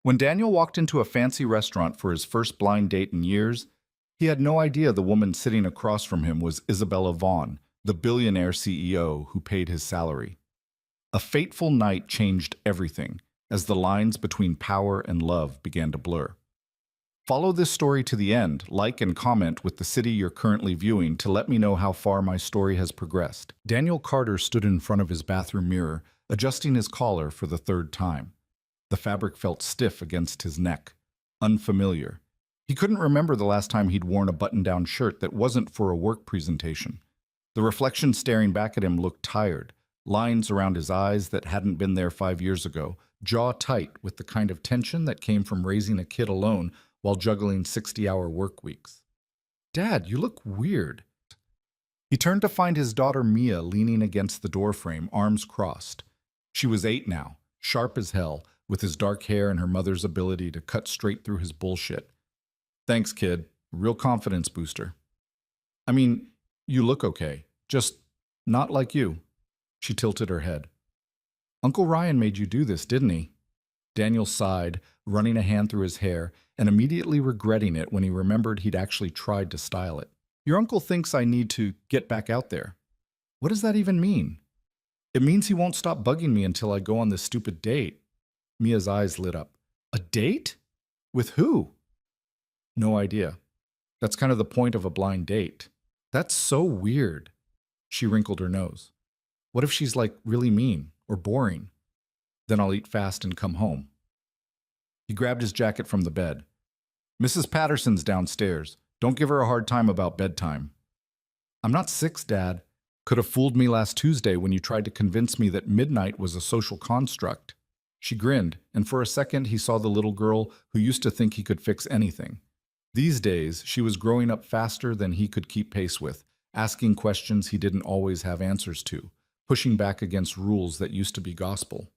When Daniel walked into a fancy restaurant for his first blind date in years, he had no idea the woman sitting across from him was Isabella Vaughn, the billionaire CEO who paid his salary. A fateful night changed everything as the lines between power and love began to blur. Follow this story to the end, like and comment with the city you're currently viewing to let me know how far my story has progressed. Daniel Carter stood in front of his bathroom mirror, adjusting his collar for the third time. The fabric felt stiff against his neck, unfamiliar. He couldn't remember the last time he'd worn a button-down shirt that wasn't for a work presentation. The reflection staring back at him looked tired, lines around his eyes that hadn't been there 5 years ago, jaw tight with the kind of tension that came from raising a kid alone while juggling 60-hour work weeks. "Dad, you look weird." He turned to find his daughter Mia leaning against the doorframe, arms crossed. She was 8 now, sharp as hell, with his dark hair and her mother's ability to cut straight through his bullshit. "Thanks, kid. Real confidence booster." "I mean, you look okay. Just not like you." She tilted her head. "Uncle Ryan made you do this, didn't he?" Daniel sighed, running a hand through his hair, and immediately regretting it when he remembered he'd actually tried to style it. "Your uncle thinks I need to get back out there." "What does that even mean?" "It means he won't stop bugging me until I go on this stupid date." Mia's eyes lit up. "A date? With who?" "No idea. That's kind of the point of a blind date." "That's so weird." She wrinkled her nose. "What if she's like really mean or boring? Then I'll eat fast and come home." He grabbed his jacket from the bed. "Mrs. Patterson's downstairs. Don't give her a hard time about bedtime." "I'm not 6, Dad. Could have fooled me last Tuesday when you tried to convince me that midnight was a social construct." She grinned, and for a second he saw the little girl who used to think he could fix anything. These days, she was growing up faster than he could keep pace with, asking questions he didn't always have answers to, pushing back against rules that used to be gospel.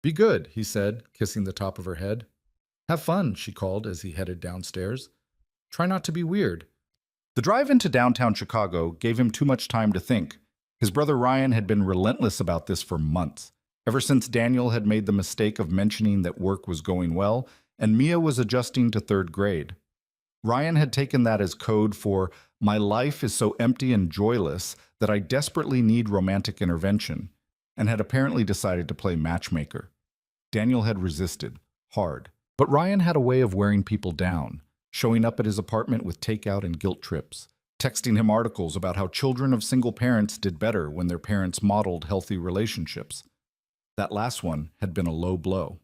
"Be good," he said, kissing the top of her head. "Have fun," she called as he headed downstairs. "Try not to be weird." The drive into downtown Chicago gave him too much time to think. His brother Ryan had been relentless about this for months, ever since Daniel had made the mistake of mentioning that work was going well and Mia was adjusting to 3rd grade. Ryan had taken that as code for, "My life is so empty and joyless that I desperately need romantic intervention," and had apparently decided to play matchmaker. Daniel had resisted, hard. But Ryan had a way of wearing people down, showing up at his apartment with takeout and guilt trips, texting him articles about how children of single parents did better when their parents modeled healthy relationships. That last one had been a low blow.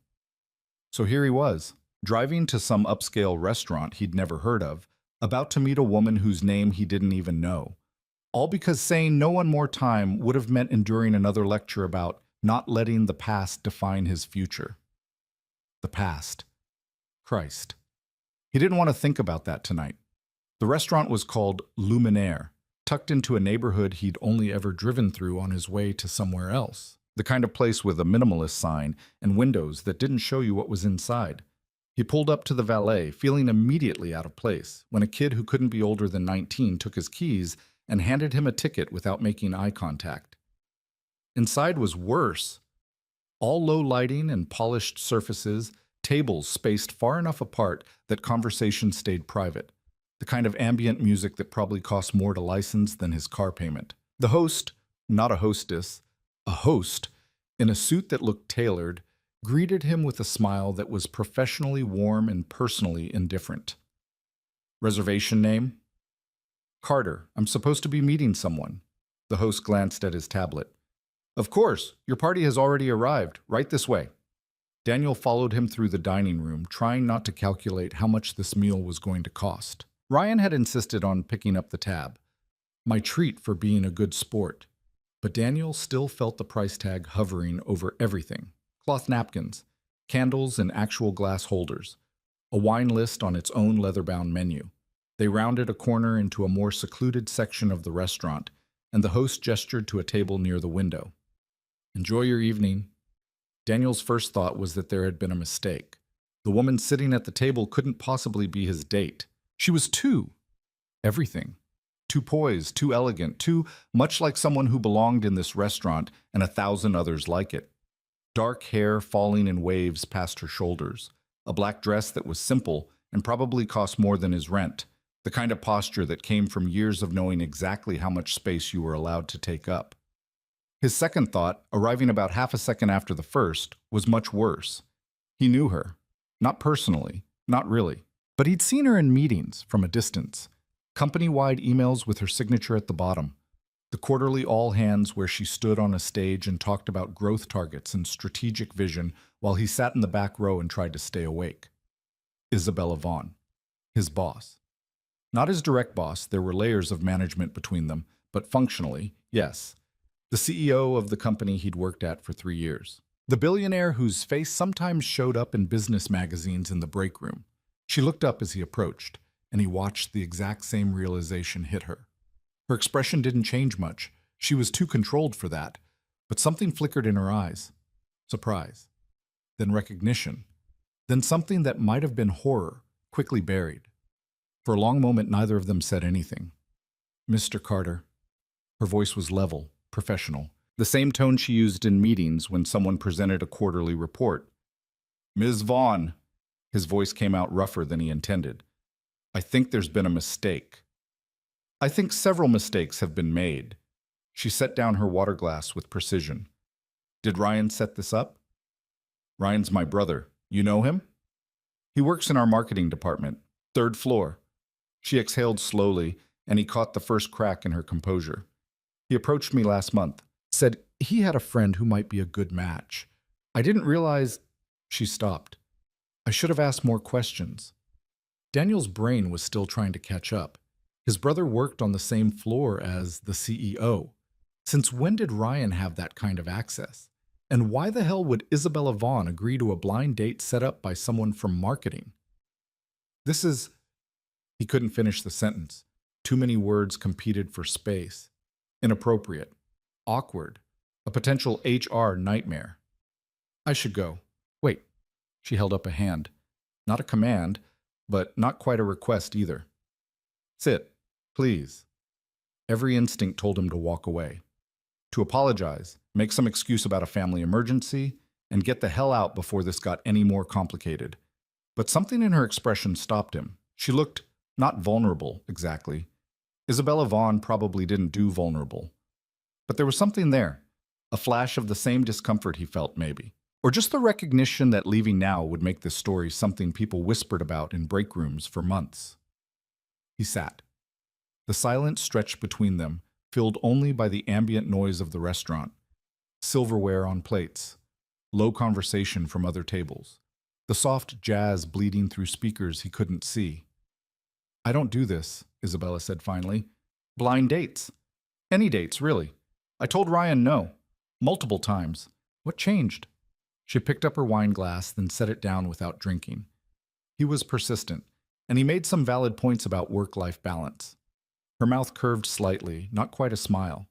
So here he was, driving to some upscale restaurant he'd never heard of, about to meet a woman whose name he didn't even know. All because saying no one more time would have meant enduring another lecture about not letting the past define his future. The past. Christ. He didn't want to think about that tonight. The restaurant was called Luminaire, tucked into a neighborhood he'd only ever driven through on his way to somewhere else. The kind of place with a minimalist sign and windows that didn't show you what was inside. He pulled up to the valet, feeling immediately out of place, when a kid who couldn't be older than 19 took his keys and handed him a ticket without making eye contact. Inside was worse. All low lighting and polished surfaces, tables spaced far enough apart that conversation stayed private. The kind of ambient music that probably cost more to license than his car payment. The host, not a hostess, a host, in a suit that looked tailored, greeted him with a smile that was professionally warm and personally indifferent. "Reservation name?" "Carter. I'm supposed to be meeting someone." The host glanced at his tablet. "Of course. Your party has already arrived. Right this way." Daniel followed him through the dining room, trying not to calculate how much this meal was going to cost. Ryan had insisted on picking up the tab. My treat for being a good sport. But Daniel still felt the price tag hovering over everything. Cloth napkins, candles in actual glass holders, a wine list on its own leather-bound menu. They rounded a corner into a more secluded section of the restaurant, and the host gestured to a table near the window. "Enjoy your evening." Daniel's first thought was that there had been a mistake. The woman sitting at the table couldn't possibly be his date. She was too everything. Too poised, too elegant, too much like someone who belonged in this restaurant and 1,000 others like it. dark hair falling in waves past her shoulders, a black dress that was simple and probably cost more than his rent, the kind of posture that came from years of knowing exactly how much space you were allowed to take up. His second thought, arriving about half a second after the first, was much worse. He knew her. Not personally, not really. But he'd seen her in meetings from a distance. Company-wide emails with her signature at the bottom. The quarterly all-hands where she stood on a stage and talked about growth targets and strategic vision while he sat in the back row and tried to stay awake. Isabella Vaughn, his boss. Not his direct boss, there were layers of management between them, but functionally, yes. The CEO of the company he'd worked at for 3 years. The billionaire whose face sometimes showed up in business magazines in the break room. She looked up as he approached, and he watched the exact same realization hit her. Her expression didn't change much. She was too controlled for that, but something flickered in her eyes. Surprise. Then recognition. Then something that might have been horror, quickly buried. For a long moment, neither of them said anything. Mr. Carter. Her voice was level, professional. The same tone she used in meetings when someone presented a quarterly report. Ms. Vaughn. His voice came out rougher than he intended. I think there's been a mistake. I think several mistakes have been made. She set down her water glass with precision. Did Ryan set this up? Ryan's my brother. You know him? He works in our marketing department, 3rd floor. She exhaled slowly, and he caught the first crack in her composure. He approached me last month, said he had a friend who might be a good match. I didn't realize... She stopped. I should have asked more questions. Daniel's brain was still trying to catch up. His brother worked on the same floor as the CEO. Since when did Ryan have that kind of access? And why the hell would Isabella Vaughn agree to a blind date set up by someone from marketing? This is... He couldn't finish the sentence. Too many words competed for space. Inappropriate. Awkward. A potential HR nightmare. I should go. Wait. She held up a hand. Not a command, but not quite a request either. Sit, please. Every instinct told him to walk away. To apologize, make some excuse about a family emergency, and get the hell out before this got any more complicated. But something in her expression stopped him. She looked not vulnerable, exactly. Isabella Vaughn probably didn't do vulnerable. But there was something there. A flash of the same discomfort he felt, maybe. Or just the recognition that leaving now would make this story something people whispered about in break rooms for months. He sat. The silence stretched between them, filled only by the ambient noise of the restaurant. Silverware on plates. Low conversation from other tables. The soft jazz bleeding through speakers he couldn't see. I don't do this, Isabella said finally. Blind dates. Any dates, really. I told Ryan no. Multiple times. What changed? She picked up her wine glass, then set it down without drinking. He was persistent, and he made some valid points about work-life balance. Her mouth curved slightly, not quite a smile.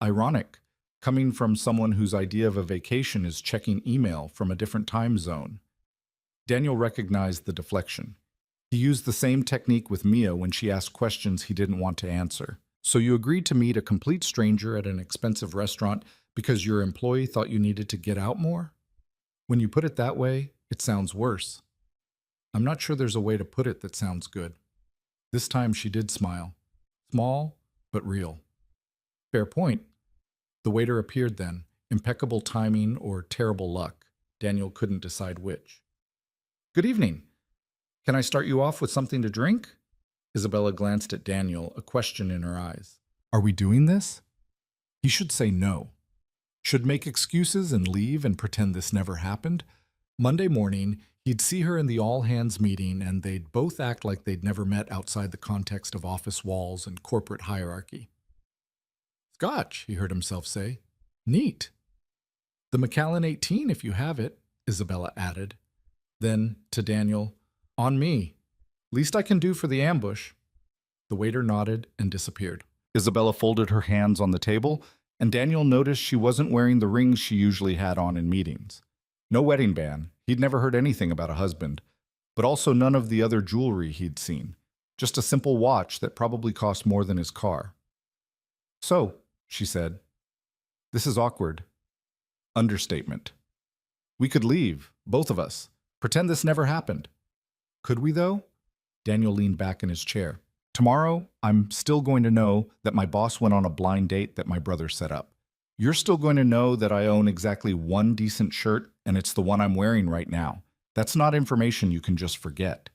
Ironic, coming from someone whose idea of a vacation is checking email from a different time zone. Daniel recognized the deflection. He used the same technique with Mia when she asked questions he didn't want to answer. So you agreed to meet a complete stranger at an expensive restaurant because your employee thought you needed to get out more? When you put it that way, it sounds worse. I'm not sure there's a way to put it that sounds good. This time she did smile. Small, but real. Fair point. The waiter appeared then, impeccable timing or terrible luck. Daniel couldn't decide which. Good evening. Can I start you off with something to drink? Isabella glanced at Daniel, a question in her eyes. Are we doing this? He should say no. Should make excuses and leave and pretend this never happened. Monday morning, he'd see her in the all-hands meeting and they'd both act like they'd never met outside the context of office walls and corporate hierarchy. Scotch, he heard himself say. Neat. The Macallan 18 if you have it, Isabella added. Then, to Daniel, on me. Least I can do for the ambush. The waiter nodded and disappeared. Isabella folded her hands on the table, and Daniel noticed she wasn't wearing the rings she usually had on in meetings. No wedding band. He'd never heard anything about a husband, but also none of the other jewelry he'd seen. Just a simple watch that probably cost more than his car. So, she said, this is awkward. Understatement. We could leave, both of us. Pretend this never happened. Could we, though? Daniel leaned back in his chair. Tomorrow, I'm still going to know that my boss went on a blind date that my brother set up. You're still going to know that I own exactly one decent shirt, and it's the one I'm wearing right now. That's not information you can just forget.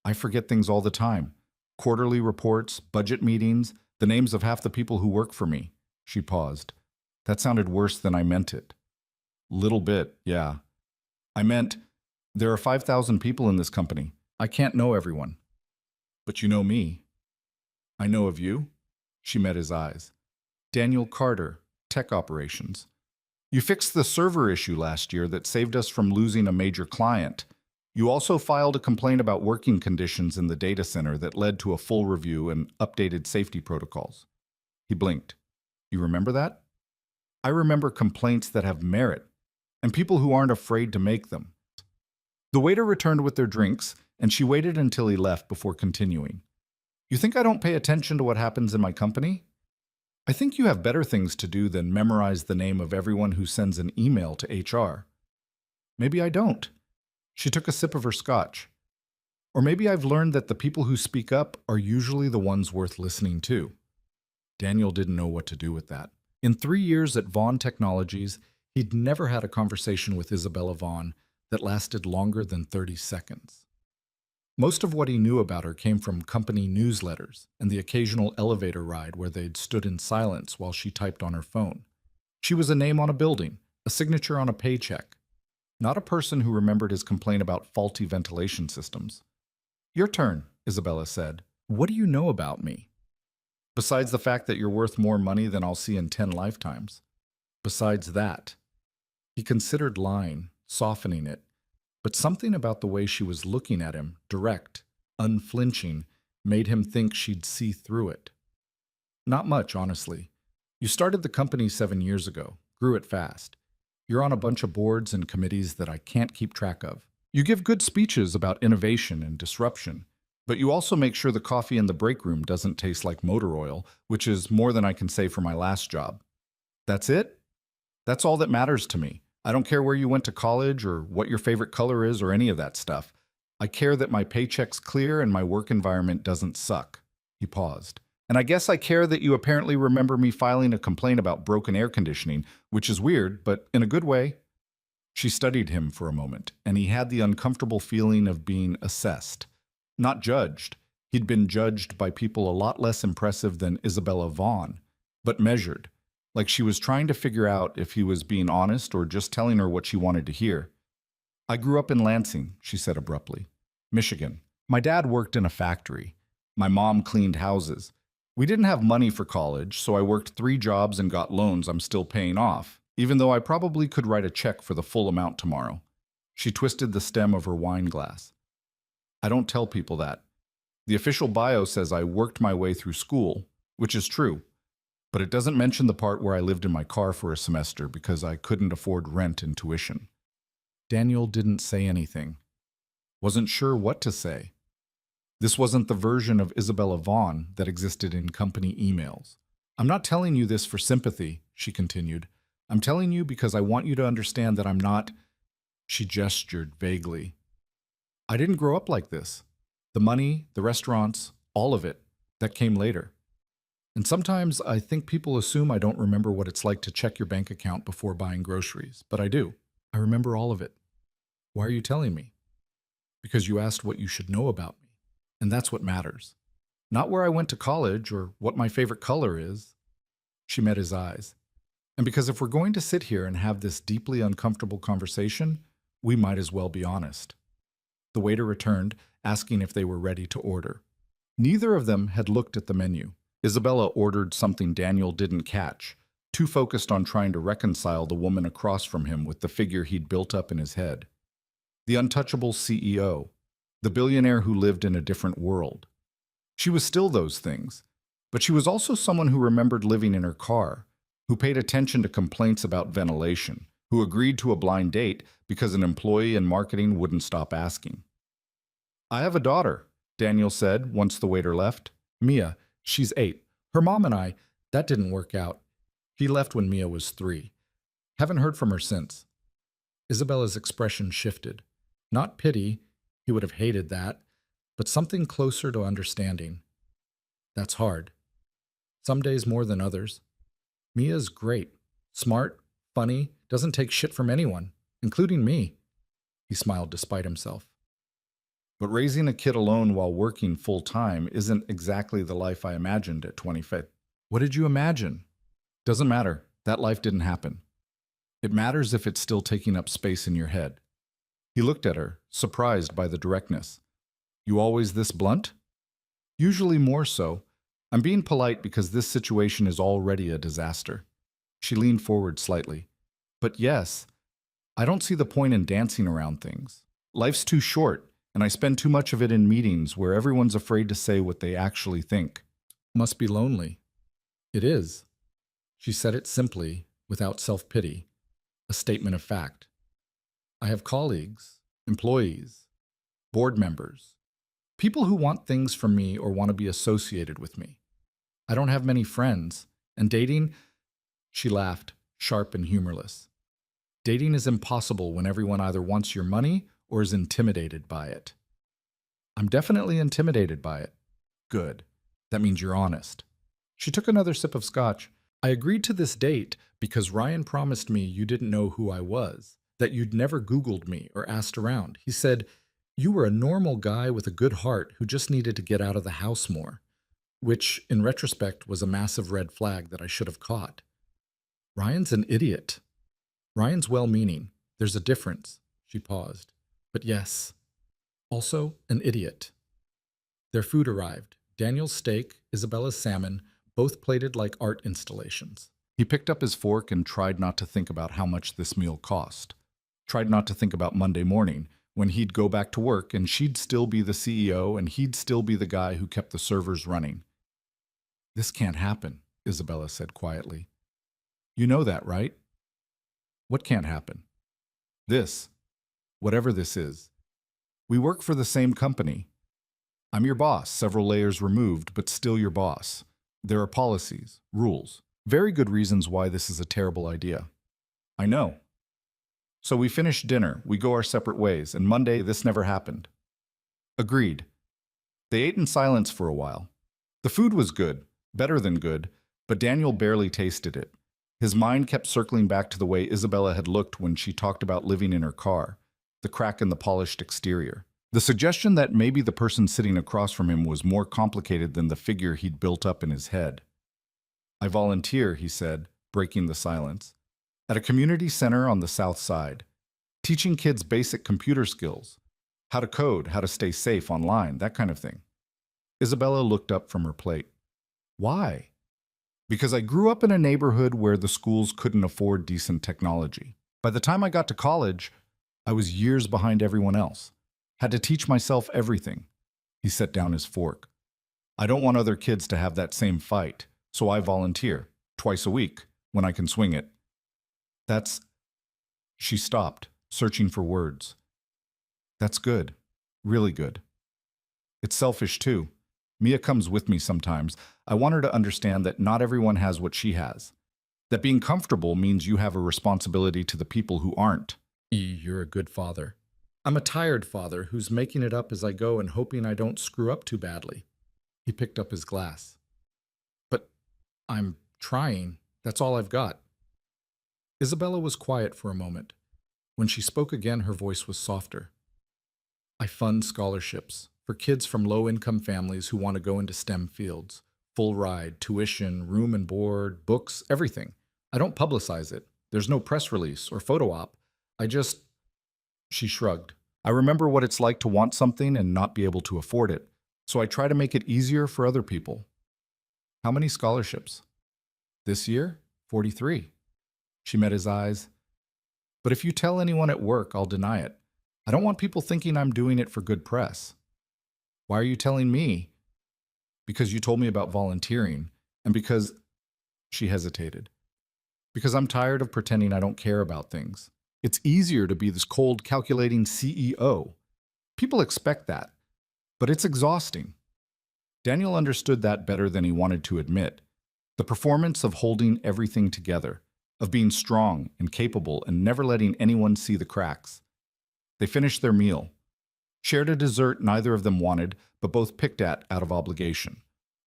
I forget things all the time. Quarterly reports, budget meetings, the names of half the people who work for me. She paused. That sounded worse than I meant it. Little bit, yeah. I meant, there are 5,000 people in this company. I can't know everyone. But you know me. I know of you. She met his eyes. Daniel Carter, Tech Operations. You fixed the server issue last year that saved us from losing a major client. You also filed a complaint about working conditions in the data center that led to a full review and updated safety protocols. He blinked. You remember that? I remember complaints that have merit, and people who aren't afraid to make them. The waiter returned with their drinks, and she waited until he left before continuing. You think I don't pay attention to what happens in my company? I think you have better things to do than memorize the name of everyone who sends an email to HR. Maybe I don't. She took a sip of her scotch. Or maybe I've learned that the people who speak up are usually the ones worth listening to. Daniel didn't know what to do with that. In 3 years at Vaughn Technologies, he'd never had a conversation with Isabella Vaughn that lasted longer than 30 seconds. Most of what he knew about her came from company newsletters and the occasional elevator ride where they'd stood in silence while she typed on her phone. She was a name on a building, a signature on a paycheck. Not a person who remembered his complaint about faulty ventilation systems. Your turn, Isabella said. What do you know about me? Besides the fact that you're worth more money than I'll see in 10 lifetimes. Besides that. He considered lying, softening it, but something about the way she was looking at him, direct, unflinching, made him think she'd see through it. Not much, honestly. You started the company 7 years ago, grew it fast. You're on a bunch of boards and committees that I can't keep track of. You give good speeches about innovation and disruption, but you also make sure the coffee in the break room doesn't taste like motor oil, which is more than I can say for my last job. That's it? That's all that matters to me. I don't care where you went to college or what your favorite color is or any of that stuff. I care that my paycheck's clear and my work environment doesn't suck. He paused. And I guess I care that you apparently remember me filing a complaint about broken air conditioning, which is weird, but in a good way. She studied him for a moment, and he had the uncomfortable feeling of being assessed. Not judged. He'd been judged by people a lot less impressive than Isabella Vaughn, but measured, like she was trying to figure out if he was being honest or just telling her what she wanted to hear. I grew up in Lansing, she said abruptly. Michigan. My dad worked in a factory. My mom cleaned houses. We didn't have money for college, so I worked 3 jobs and got loans I'm still paying off, even though I probably could write a check for the full amount tomorrow. She twisted the stem of her wine glass. I don't tell people that. The official bio says I worked my way through school, which is true, but it doesn't mention the part where I lived in my car for a semester because I couldn't afford rent and tuition. Daniel didn't say anything. Wasn't sure what to say. This wasn't the version of Isabella Vaughn that existed in company emails. I'm not telling you this for sympathy, she continued. I'm telling you because I want you to understand that I'm not... She gestured vaguely. I didn't grow up like this. The money, the restaurants, all of it, that came later. And sometimes I think people assume I don't remember what it's like to check your bank account before buying groceries, but I do. I remember all of it. Why are you telling me? Because you asked what you should know about me, and that's what matters. Not where I went to college or what my favorite color is. She met his eyes. And because if we're going to sit here and have this deeply uncomfortable conversation, we might as well be honest. The waiter returned, asking if they were ready to order. Neither of them had looked at the menu. Isabella ordered something Daniel didn't catch, too focused on trying to reconcile the woman across from him with the figure he'd built up in his head. The untouchable CEO, the billionaire who lived in a different world. She was still those things, but she was also someone who remembered living in her car, who paid attention to complaints about ventilation, who agreed to a blind date because an employee in marketing wouldn't stop asking. I have a daughter, Daniel said once the waiter left. Mia, she's 8. Her mom and I, that didn't work out. He left when Mia was 3. Haven't heard from her since. Isabella's expression shifted. Not pity, he would have hated that, but something closer to understanding. That's hard. Some days more than others. Mia's great. Smart, funny, doesn't take shit from anyone, including me. He smiled despite himself. But raising a kid alone while working full-time isn't exactly the life I imagined at 25. What did you imagine? Doesn't matter. That life didn't happen. It matters if it's still taking up space in your head. He looked at her, surprised by the directness. You always this blunt? Usually more so. I'm being polite because this situation is already a disaster. She leaned forward slightly. But yes, I don't see the point in dancing around things. Life's too short, and I spend too much of it in meetings where everyone's afraid to say what they actually think. Must be lonely. It is. She said it simply, without self-pity, a statement of fact. I have colleagues, employees, board members, people who want things from me or want to be associated with me. I don't have many friends, and dating, she laughed, sharp and humorless. Dating is impossible when everyone either wants your money or is intimidated by it. I'm definitely intimidated by it. Good. That means you're honest. She took another sip of scotch. I agreed to this date because Ryan promised me you didn't know who I was, that you'd never Googled me or asked around. He said, you were a normal guy with a good heart who just needed to get out of the house more, which, in retrospect, was a massive red flag that I should have caught. Ryan's an idiot. Ryan's well-meaning. There's a difference. She paused. But yes, also an idiot. Their food arrived. Daniel's steak, Isabella's salmon, both plated like art installations. He picked up his fork and tried not to think about how much this meal cost. Tried not to think about Monday morning, when he'd go back to work and she'd still be the CEO and he'd still be the guy who kept the servers running. This can't happen, Isabella said quietly. You know that, right? What can't happen? This. Whatever this is. We work for the same company. I'm your boss, several layers removed, but still your boss. There are policies, rules, very good reasons why this is a terrible idea. I know. So we finish dinner, we go our separate ways, and Monday this never happened. Agreed. They ate in silence for a while. The food was good, better than good, but Daniel barely tasted it. His mind kept circling back to the way Isabella had looked when she talked about living in her car, the crack in the polished exterior. The suggestion that maybe the person sitting across from him was more complicated than the figure he'd built up in his head. I volunteer, he said, breaking the silence, at a community center on the south side, teaching kids basic computer skills, how to code, how to stay safe online, that kind of thing. Isabella looked up from her plate. Why? Because I grew up in a neighborhood where the schools couldn't afford decent technology. By the time I got to college, I was years behind everyone else. Had to teach myself everything. He set down his fork. I don't want other kids to have that same fight, so I volunteer, twice a week, when I can swing it. That's... She stopped, searching for words. That's good. Really good. It's selfish, too. Mia comes with me sometimes. I want her to understand that not everyone has what she has. That being comfortable means you have a responsibility to the people who aren't. You're a good father. I'm a tired father who's making it up as I go and hoping I don't screw up too badly. He picked up his glass. But I'm trying. That's all I've got. Isabella was quiet for a moment. When she spoke again, her voice was softer. I fund scholarships for kids from low-income families who want to go into STEM fields. Full ride, tuition, room and board, books, everything. I don't publicize it. There's no press release or photo op. She shrugged. I remember what it's like to want something and not be able to afford it, so I try to make it easier for other people. How many scholarships? This year, 43. She met his eyes. But if you tell anyone at work, I'll deny it. I don't want people thinking I'm doing it for good press. Why are you telling me? Because you told me about volunteering, and because... She hesitated. Because I'm tired of pretending I don't care about things. It's easier to be this cold, calculating CEO. People expect that, but it's exhausting. Daniel understood that better than he wanted to admit. The performance of holding everything together, of being strong and capable and never letting anyone see the cracks. They finished their meal, shared a dessert neither of them wanted, but both picked at out of obligation.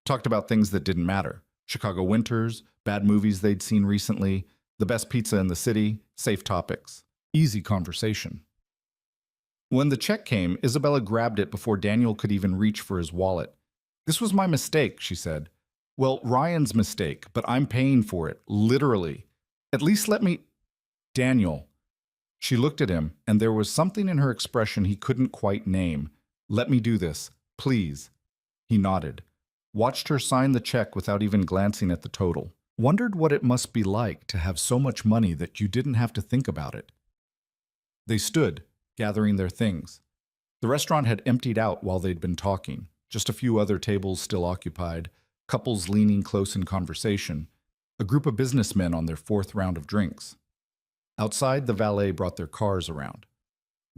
Talked about things that didn't matter. Chicago winters, bad movies they'd seen recently, the best pizza in the city, safe topics. Easy conversation. When the check came, Isabella grabbed it before Daniel could even reach for his wallet. "This was my mistake," she said. "Well, Ryan's mistake, but I'm paying for it, literally. At least let me—" "Daniel." She looked at him, and there was something in her expression he couldn't quite name. "Let me do this, please." He nodded, watched her sign the check without even glancing at the total. Wondered what it must be like to have so much money that you didn't have to think about it. They stood, gathering their things. The restaurant had emptied out while they'd been talking, just a few other tables still occupied, couples leaning close in conversation, a group of businessmen on their fourth round of drinks. Outside, the valet brought their cars around.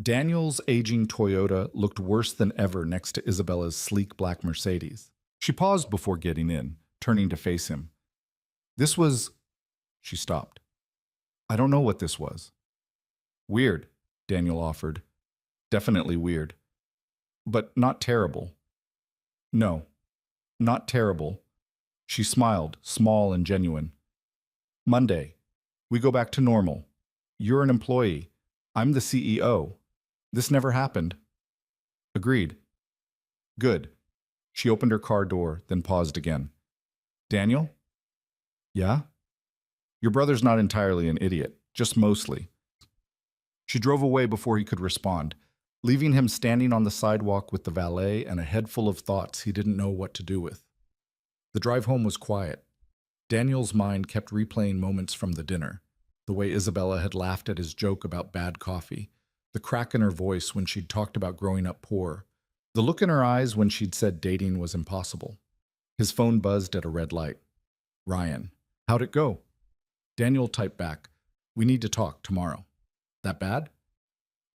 Daniel's aging Toyota looked worse than ever next to Isabella's sleek black Mercedes. She paused before getting in, turning to face him. "This was—" She stopped. "I don't know what this was." "Weird," Daniel offered. "Definitely weird. But not terrible." "No, not terrible." She smiled, small and genuine. "Monday. We go back to normal. You're an employee. I'm the CEO. This never happened." "Agreed." "Good." She opened her car door, then paused again. "Daniel?" "Yeah?" "Your brother's not entirely an idiot, just mostly." She drove away before he could respond, leaving him standing on the sidewalk with the valet and a head full of thoughts he didn't know what to do with. The drive home was quiet. Daniel's mind kept replaying moments from the dinner, the way Isabella had laughed at his joke about bad coffee, the crack in her voice when she'd talked about growing up poor, the look in her eyes when she'd said dating was impossible. His phone buzzed at a red light. "Ryan. How'd it go?" Daniel typed back, "We need to talk tomorrow." "That bad?"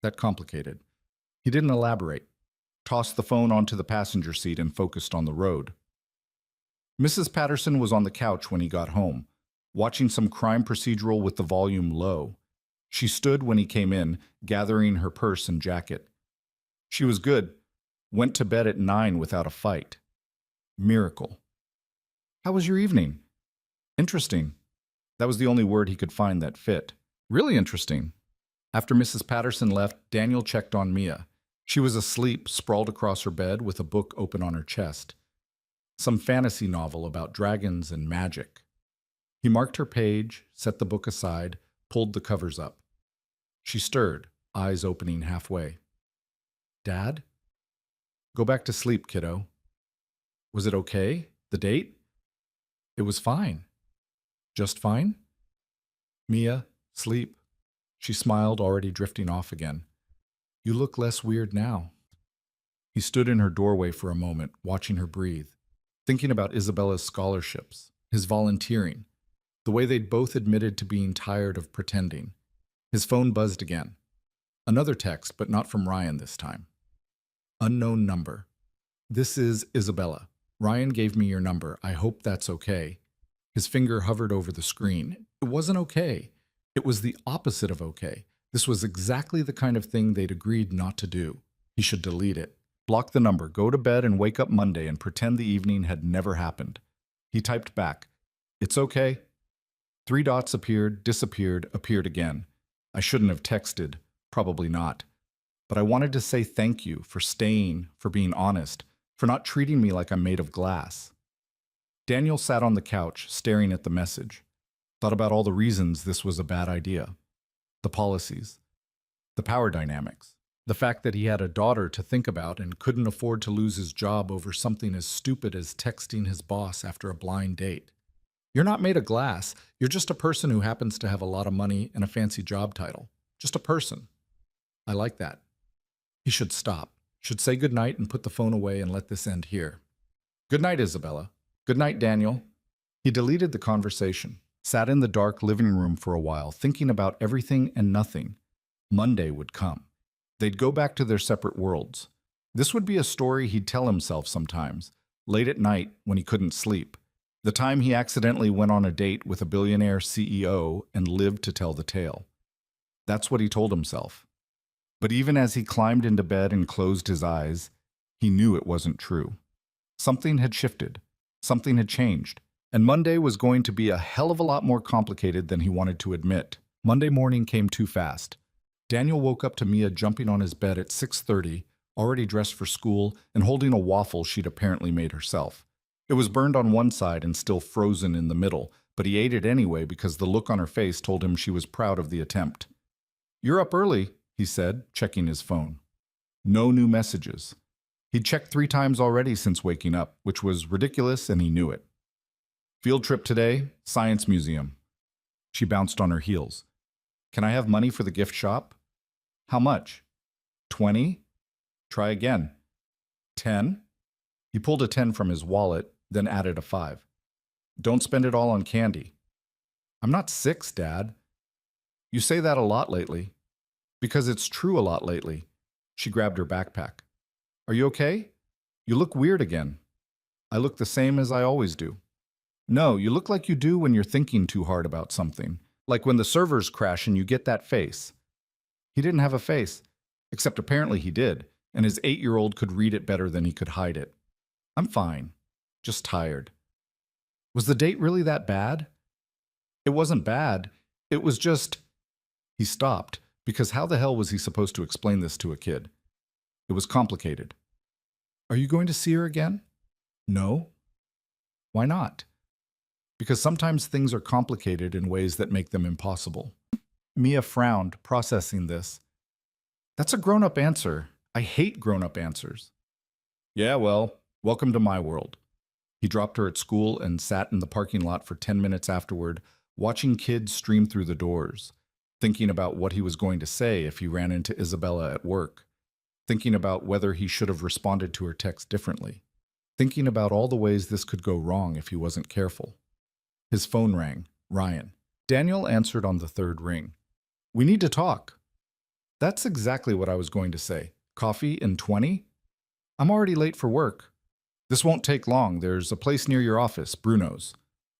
"That complicated." He didn't elaborate, tossed the phone onto the passenger seat and focused on the road. Mrs. Patterson was on the couch when he got home, watching some crime procedural with the volume low. She stood when he came in, gathering her purse and jacket. She was good. Went to bed at 9 without a fight. Miracle. "How was your evening?" "Interesting." That was the only word he could find that fit. "Really interesting." After Mrs. Patterson left, Daniel checked on Mia. She was asleep, sprawled across her bed with a book open on her chest. Some fantasy novel about dragons and magic. He marked her page, set the book aside, pulled the covers up. She stirred, eyes opening halfway. "Dad?" "Go back to sleep, kiddo." "Was it okay? The date?" "It was fine." "Just fine?" "Mia, sleep." She smiled, already drifting off again. "You look less weird now." He stood in her doorway for a moment, watching her breathe, thinking about Isabella's scholarships, his volunteering, the way they'd both admitted to being tired of pretending. His phone buzzed again. Another text, but not from Ryan this time. Unknown number. "This is Isabella. Ryan gave me your number. I hope that's okay." His finger hovered over the screen. It wasn't okay. It was the opposite of okay. This was exactly the kind of thing they'd agreed not to do. He should delete it. Block the number, go to bed and wake up Monday and pretend the evening had never happened. He typed back, "It's okay." 3 dots appeared, disappeared, appeared again. I shouldn't have texted. Probably not. But I wanted to say thank you for staying, for being honest, for not treating me like I'm made of glass. Daniel sat on the couch, staring at the message. Thought about all the reasons this was a bad idea. The policies. The power dynamics. The fact that he had a daughter to think about and couldn't afford to lose his job over something as stupid as texting his boss after a blind date. You're not made of glass. You're just a person who happens to have a lot of money and a fancy job title. Just a person. I like that. He should stop. Should say goodnight and put the phone away and let this end here. "Good night, Isabella." "Good night, Daniel." He deleted the conversation, sat in the dark living room for a while, thinking about everything and nothing. Monday would come. They'd go back to their separate worlds. This would be a story he'd tell himself sometimes, late at night when he couldn't sleep. The time he accidentally went on a date with a billionaire CEO and lived to tell the tale. That's what he told himself. But even as he climbed into bed and closed his eyes, he knew it wasn't true. Something had shifted. Something had changed. And Monday was going to be a hell of a lot more complicated than he wanted to admit. Monday morning came too fast. Daniel woke up to Mia jumping on his bed at 6:30, already dressed for school and holding a waffle she'd apparently made herself. It was burned on one side and still frozen in the middle, but he ate it anyway because the look on her face told him she was proud of the attempt. "You're up early," he said, checking his phone. No new messages. He'd checked 3 times already since waking up, which was ridiculous and he knew it. "Field trip today, Science Museum." She bounced on her heels. "Can I have money for the gift shop?" "How much?" 20? Try again. 10? He pulled a 10 from his wallet, then added a 5. "Don't spend it all on candy." "I'm not 6, Dad." "You say that a lot lately." "Because it's true a lot lately." She grabbed her backpack. "Are you okay? You look weird again." "I look the same as I always do." "No, you look like you do when you're thinking too hard about something. Like when the servers crash and you get that face." He didn't have a face, except apparently he did, and his 8-year-old could read it better than he could hide it. "I'm fine. Just tired." Was the date really that bad? It wasn't bad. It was just... He stopped, because how the hell was he supposed to explain this to a kid? It was complicated. "Are you going to see her again?" "No." "Why not?" "Because sometimes things are complicated in ways that make them impossible." Mia frowned, processing this. "That's a grown-up answer. I hate grown-up answers." "Yeah, well, welcome to my world." He dropped her at school and sat in the parking lot for 10 minutes afterward, watching kids stream through the doors, thinking about what he was going to say if he ran into Isabella at work, thinking about whether he should have responded to her text differently, thinking about all the ways this could go wrong if he wasn't careful. His phone rang. Ryan. Daniel answered on the 3rd ring. "We need to talk." That's exactly what I was going to say. "Coffee in 20? I'm already late for work." "This won't take long. There's a place near your office, Bruno's."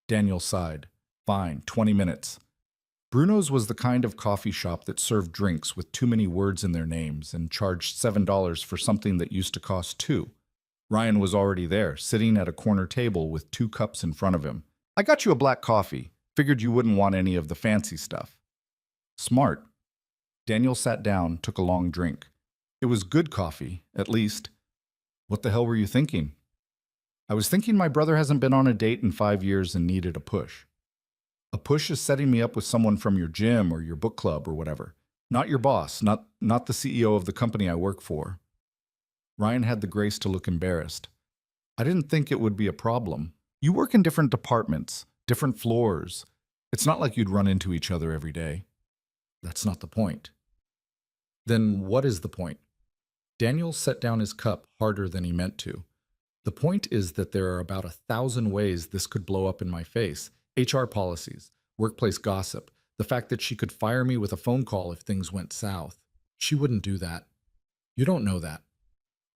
Daniel sighed. "Fine, 20 minutes." Bruno's was the kind of coffee shop that served drinks with too many words in their names and charged $7 for something that used to cost $2. Ryan was already there, sitting at a corner table with 2 cups in front of him. "I got you a black coffee. Figured you wouldn't want any of the fancy stuff." "Smart." Daniel sat down, took a long drink. It was good coffee, at least. "What the hell were you thinking?" "I was thinking my brother hasn't been on a date in 5 years and needed a push." "A push is setting me up with someone from your gym or your book club or whatever. Not your boss, not the CEO of the company I work for." Ryan had the grace to look embarrassed. "I didn't think it would be a problem. You work in different departments, different floors. It's not like you'd run into each other every day." "That's not the point." "Then what is the point?" Daniel set down his cup harder than he meant to. "The point is that there are about 1,000 ways this could blow up in my face. HR policies, workplace gossip, the fact that she could fire me with a phone call if things went south. She wouldn't do that. You don't know that."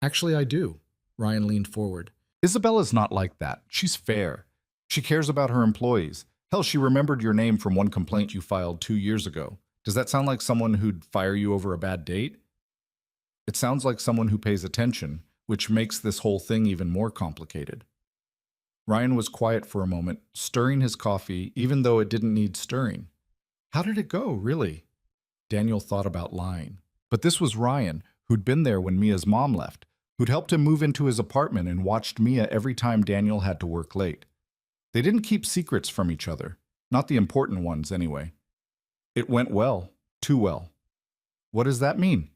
"Actually, I do." Ryan leaned forward. "Isabella's not like that. She's fair. She cares about her employees. Hell, she remembered your name from one complaint you filed 2 years ago. Does that sound like someone who'd fire you over a bad date?" "It sounds like someone who pays attention, which makes this whole thing even more complicated." Ryan was quiet for a moment, stirring his coffee even though it didn't need stirring. "How did it go, really?" Daniel thought about lying. But this was Ryan, who'd been there when Mia's mom left, who'd helped him move into his apartment and watched Mia every time Daniel had to work late. They didn't keep secrets from each other, not the important ones anyway. "It went well, too well." "What does that mean?"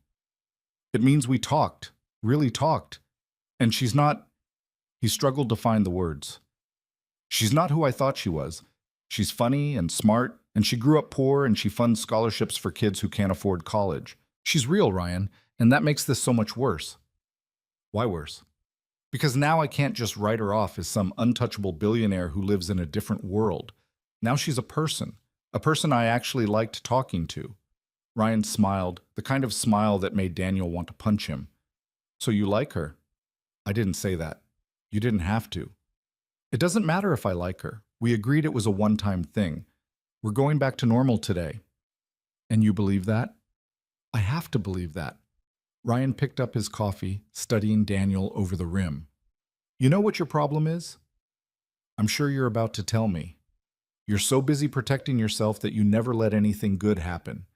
"It means we talked, really talked. And she's not..." He struggled to find the words. "She's not who I thought she was. She's funny and smart, and she grew up poor and she funds scholarships for kids who can't afford college. She's real, Ryan, and that makes this so much worse." "Why worse?" "Because now I can't just write her off as some untouchable billionaire who lives in a different world. Now she's a person I actually liked talking to." Ryan smiled, the kind of smile that made Daniel want to punch him. "So you like her?" "I didn't say that. You didn't have to." It doesn't matter if I like her. We agreed it was a one-time thing. We're going back to normal today. And you believe that? I have to believe that. Ryan picked up his coffee, studying Daniel over the rim. You know what your problem is? I'm sure you're about to tell me. You're so busy protecting yourself that you never let anything good happen.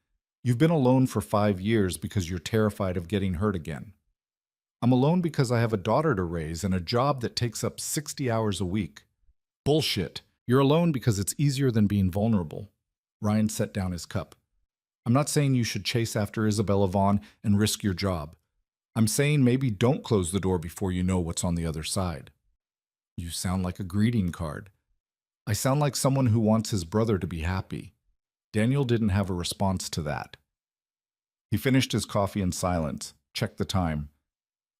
You've been alone for 5 years because you're terrified of getting hurt again. I'm alone because I have a daughter to raise and a job that takes up 60 hours a week. Bullshit. You're alone because it's easier than being vulnerable. Ryan set down his cup. I'm not saying you should chase after Isabella Vaughn and risk your job. I'm saying maybe don't close the door before you know what's on the other side. You sound like a greeting card. I sound like someone who wants his brother to be happy. Daniel didn't have a response to that. He finished his coffee in silence, checked the time.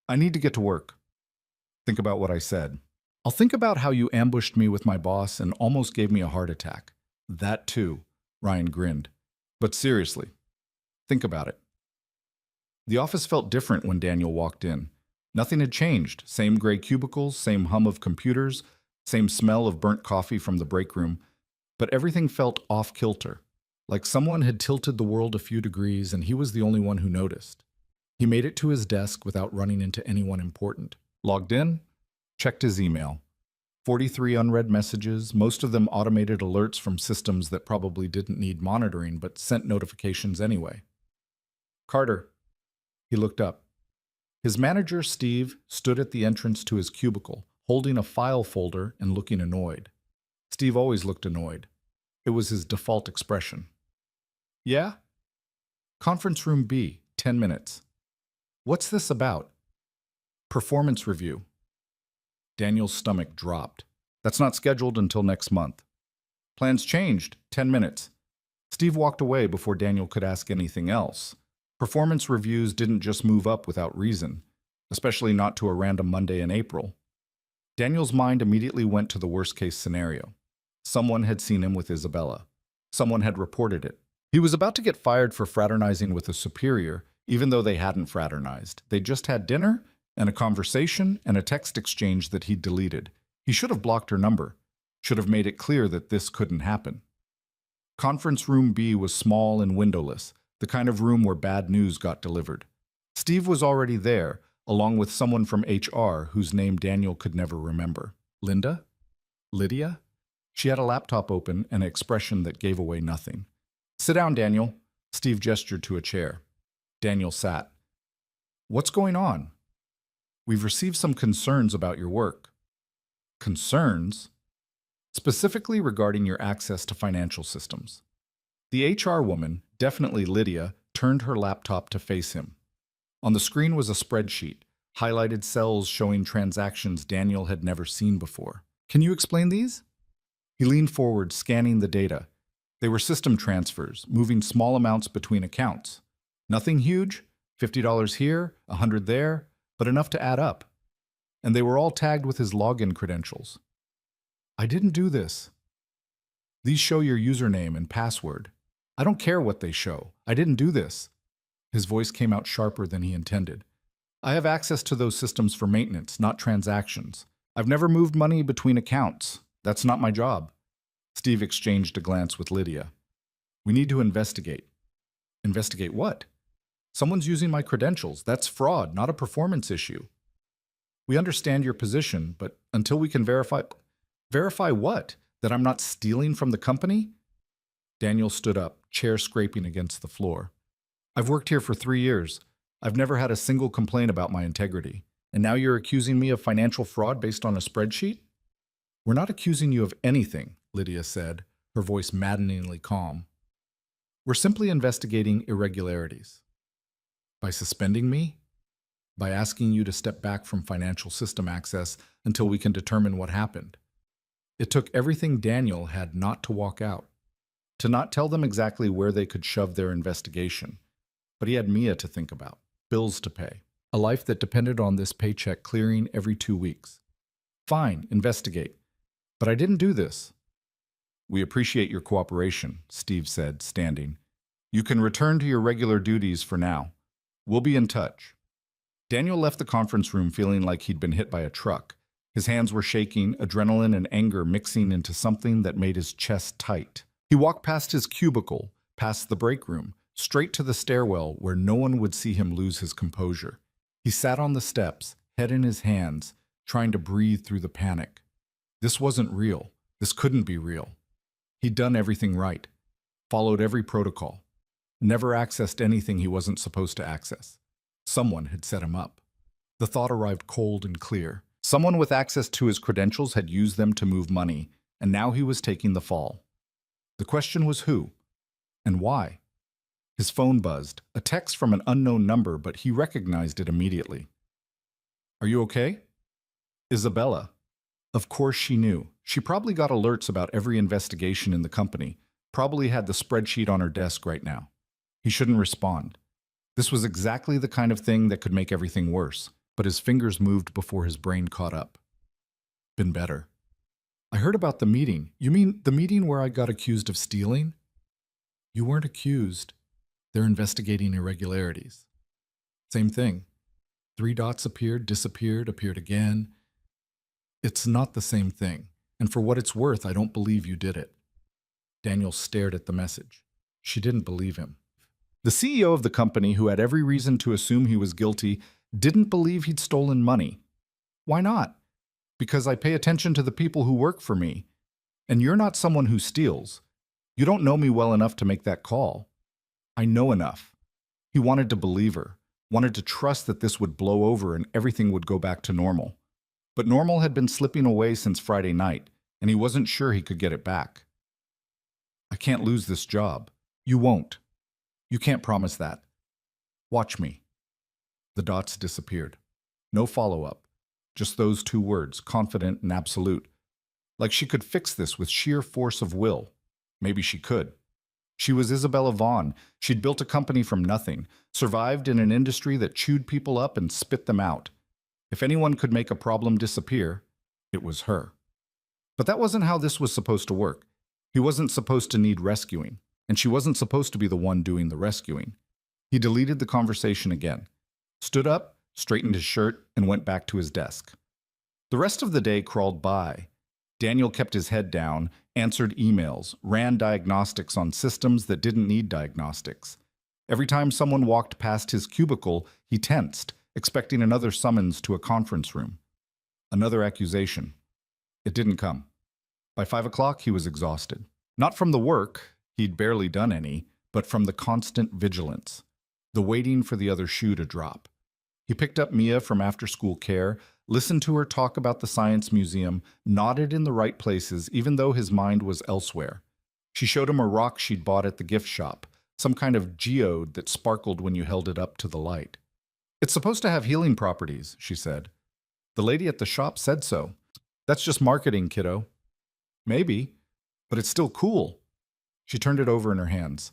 I need to get to work. Think about what I said. I'll think about how you ambushed me with my boss and almost gave me a heart attack. That too, Ryan grinned. But seriously, think about it. The office felt different when Daniel walked in. Nothing had changed. Same gray cubicles, same hum of computers, same smell of burnt coffee from the break room. But everything felt off-kilter, like someone had tilted the world a few degrees and he was the only one who noticed. He made it to his desk without running into anyone important. Logged in, checked his email. 43 unread messages, most of them automated alerts from systems that probably didn't need monitoring but sent notifications anyway. Carter. He looked up. His manager, Steve, stood at the entrance to his cubicle, holding a file folder and looking annoyed. Steve always looked annoyed. It was his default expression. Yeah? Conference room B, 10 minutes. What's this about? Performance review. Daniel's stomach dropped. That's not scheduled until next month. Plans changed, 10 minutes. Steve walked away before Daniel could ask anything else. Performance reviews didn't just move up without reason, especially not to a random Monday in April. Daniel's mind immediately went to the worst-case scenario. Someone had seen him with Isabella. Someone had reported it. He was about to get fired for fraternizing with a superior, even though they hadn't fraternized. They just had dinner and a conversation and a text exchange that he'd deleted. He should have blocked her number. Should have made it clear that this couldn't happen. Conference room B was small and windowless, the kind of room where bad news got delivered. Steve was already there, along with someone from HR whose name Daniel could never remember. Linda? Lydia? She had a laptop open and an expression that gave away nothing. Sit down, Daniel. Steve gestured to a chair. Daniel sat. What's going on? We've received some concerns about your work. Concerns? Specifically regarding your access to financial systems. The HR woman, definitely Lydia, turned her laptop to face him. On the screen was a spreadsheet, highlighted cells showing transactions Daniel had never seen before. Can you explain these? He leaned forward, scanning the data. They were system transfers, moving small amounts between accounts. Nothing huge, $50 here, $100 there, but enough to add up. And they were all tagged with his login credentials. I didn't do this. These show your username and password. I don't care what they show. I didn't do this. His voice came out sharper than he intended. I have access to those systems for maintenance, not transactions. I've never moved money between accounts. That's not my job. Steve exchanged a glance with Lydia. We need to investigate. Investigate what? Someone's using my credentials. That's fraud, not a performance issue. We understand your position, but until we can verify... Verify what? That I'm not stealing from the company? Daniel stood up, chair scraping against the floor. I've worked here for 3 years. I've never had a single complaint about my integrity. And now you're accusing me of financial fraud based on a spreadsheet? We're not accusing you of anything, Lydia said, her voice maddeningly calm. We're simply investigating irregularities. By suspending me? By asking you to step back from financial system access until we can determine what happened. It took everything Daniel had not to walk out, to not tell them exactly where they could shove their investigation. But he had Mia to think about, bills to pay, a life that depended on this paycheck clearing every 2 weeks. Fine, investigate. But I didn't do this. We appreciate your cooperation, Steve said, standing. You can return to your regular duties for now. We'll be in touch. Daniel left the conference room feeling like he'd been hit by a truck. His hands were shaking, adrenaline and anger mixing into something that made his chest tight. He walked past his cubicle, past the break room, straight to the stairwell where no one would see him lose his composure. He sat on the steps, head in his hands, trying to breathe through the panic. This wasn't real. This couldn't be real. He'd done everything right, followed every protocol, never accessed anything he wasn't supposed to access. Someone had set him up. The thought arrived cold and clear. Someone with access to his credentials had used them to move money, and now he was taking the fall. The question was who? And why? His phone buzzed, a text from an unknown number, but he recognized it immediately. "Are you okay?" Isabella. Of course she knew. She probably got alerts about every investigation in the company, probably had the spreadsheet on her desk right now. He shouldn't respond. This was exactly the kind of thing that could make everything worse, but his fingers moved before his brain caught up. Been better. "I heard about the meeting. You mean the meeting where I got accused of stealing?" "You weren't accused. They're investigating irregularities." "Same thing. 3 dots appeared, disappeared, appeared again." "It's not the same thing, and for what it's worth, I don't believe you did it." Daniel stared at the message. She didn't believe him. The CEO of the company, who had every reason to assume he was guilty, didn't believe he'd stolen money. "Why not?" "Because I pay attention to the people who work for me. And you're not someone who steals. You don't know me well enough to make that call." "I know enough." He wanted to believe her, wanted to trust that this would blow over and everything would go back to normal. But normal had been slipping away since Friday night, and he wasn't sure he could get it back. "I can't lose this job." "You won't. You can't promise that. Watch me." The dots disappeared. No follow-up. Just those 2 words, confident and absolute. Like she could fix this with sheer force of will. Maybe she could. She was Isabella Vaughn. She'd built a company from nothing, survived in an industry that chewed people up and spit them out. If anyone could make a problem disappear, it was her. But that wasn't how this was supposed to work. He wasn't supposed to need rescuing, and she wasn't supposed to be the one doing the rescuing. He deleted the conversation again, stood up, straightened his shirt, and went back to his desk. The rest of the day crawled by. Daniel kept his head down, answered emails, ran diagnostics on systems that didn't need diagnostics. Every time someone walked past his cubicle, he tensed, expecting another summons to a conference room. Another accusation. It didn't come. By 5 o'clock, he was exhausted. Not from the work, he'd barely done any, but from the constant vigilance, the waiting for the other shoe to drop. He picked up Mia from after-school care, listened to her talk about the Science Museum, nodded in the right places even though his mind was elsewhere. She showed him a rock she'd bought at the gift shop, some kind of geode that sparkled when you held it up to the light. "It's supposed to have healing properties," she said. "The lady at the shop said so." "That's just marketing, kiddo." "Maybe, but it's still cool." She turned it over in her hands.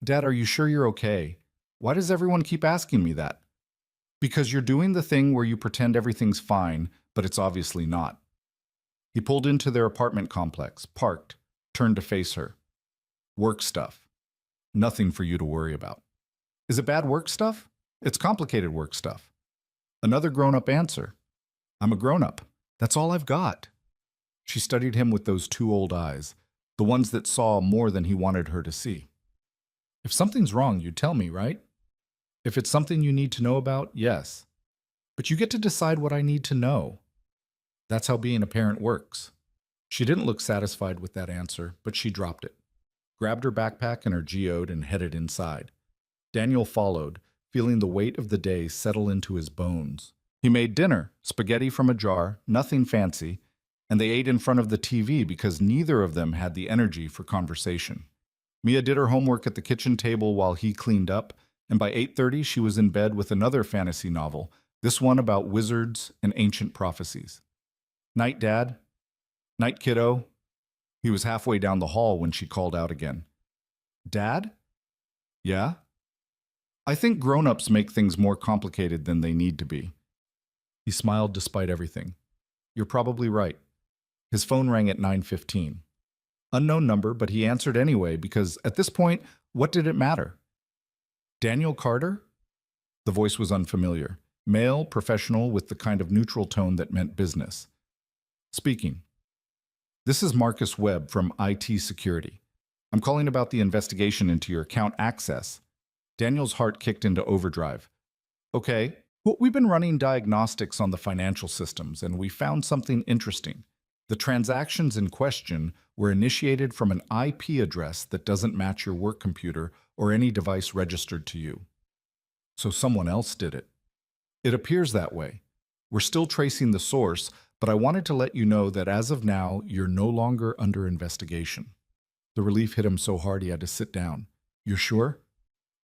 "Dad, are you sure you're okay? Why does everyone keep asking me that?" "Because you're doing the thing where you pretend everything's fine, but it's obviously not." He pulled into their apartment complex, parked, turned to face her. "Work stuff. Nothing for you to worry about." "Is it bad work stuff?" "It's complicated work stuff." Another grown-up answer. "I'm a grown-up. That's all I've got." She studied him with those 2 old eyes, the ones that saw more than he wanted her to see. "If something's wrong, you'd tell me, right? If it's something you need to know about, yes. But you get to decide what I need to know. That's how being a parent works." She didn't look satisfied with that answer, but she dropped it, grabbed her backpack and her geode, and headed inside. Daniel followed, feeling the weight of the day settle into his bones. He made dinner, spaghetti from a jar, nothing fancy, and they ate in front of the TV because neither of them had the energy for conversation. Mia did her homework at the kitchen table while he cleaned up, and by 8:30 she was in bed with another fantasy novel, this one about wizards and ancient prophecies. "Night, Dad." "Night, kiddo." He was halfway down the hall when she called out again. "Dad?" "Yeah?" "I think grown-ups make things more complicated than they need to be." He smiled despite everything. "You're probably right." His phone rang at 9:15. Unknown number, but he answered anyway because, at this point, what did it matter? "Daniel Carter?" The voice was unfamiliar. Male, professional, with the kind of neutral tone that meant business. Speaking. This is Marcus Webb from IT Security. I'm calling about the investigation into your account access. Daniel's heart kicked into overdrive. Okay, well, we've been running diagnostics on the financial systems, and we found something interesting. The transactions in question were initiated from an IP address that doesn't match your work computer or any device registered to you. So someone else did it. It appears that way. We're still tracing the source, but I wanted to let you know that as of now, you're no longer under investigation. The relief hit him so hard he had to sit down. You're sure?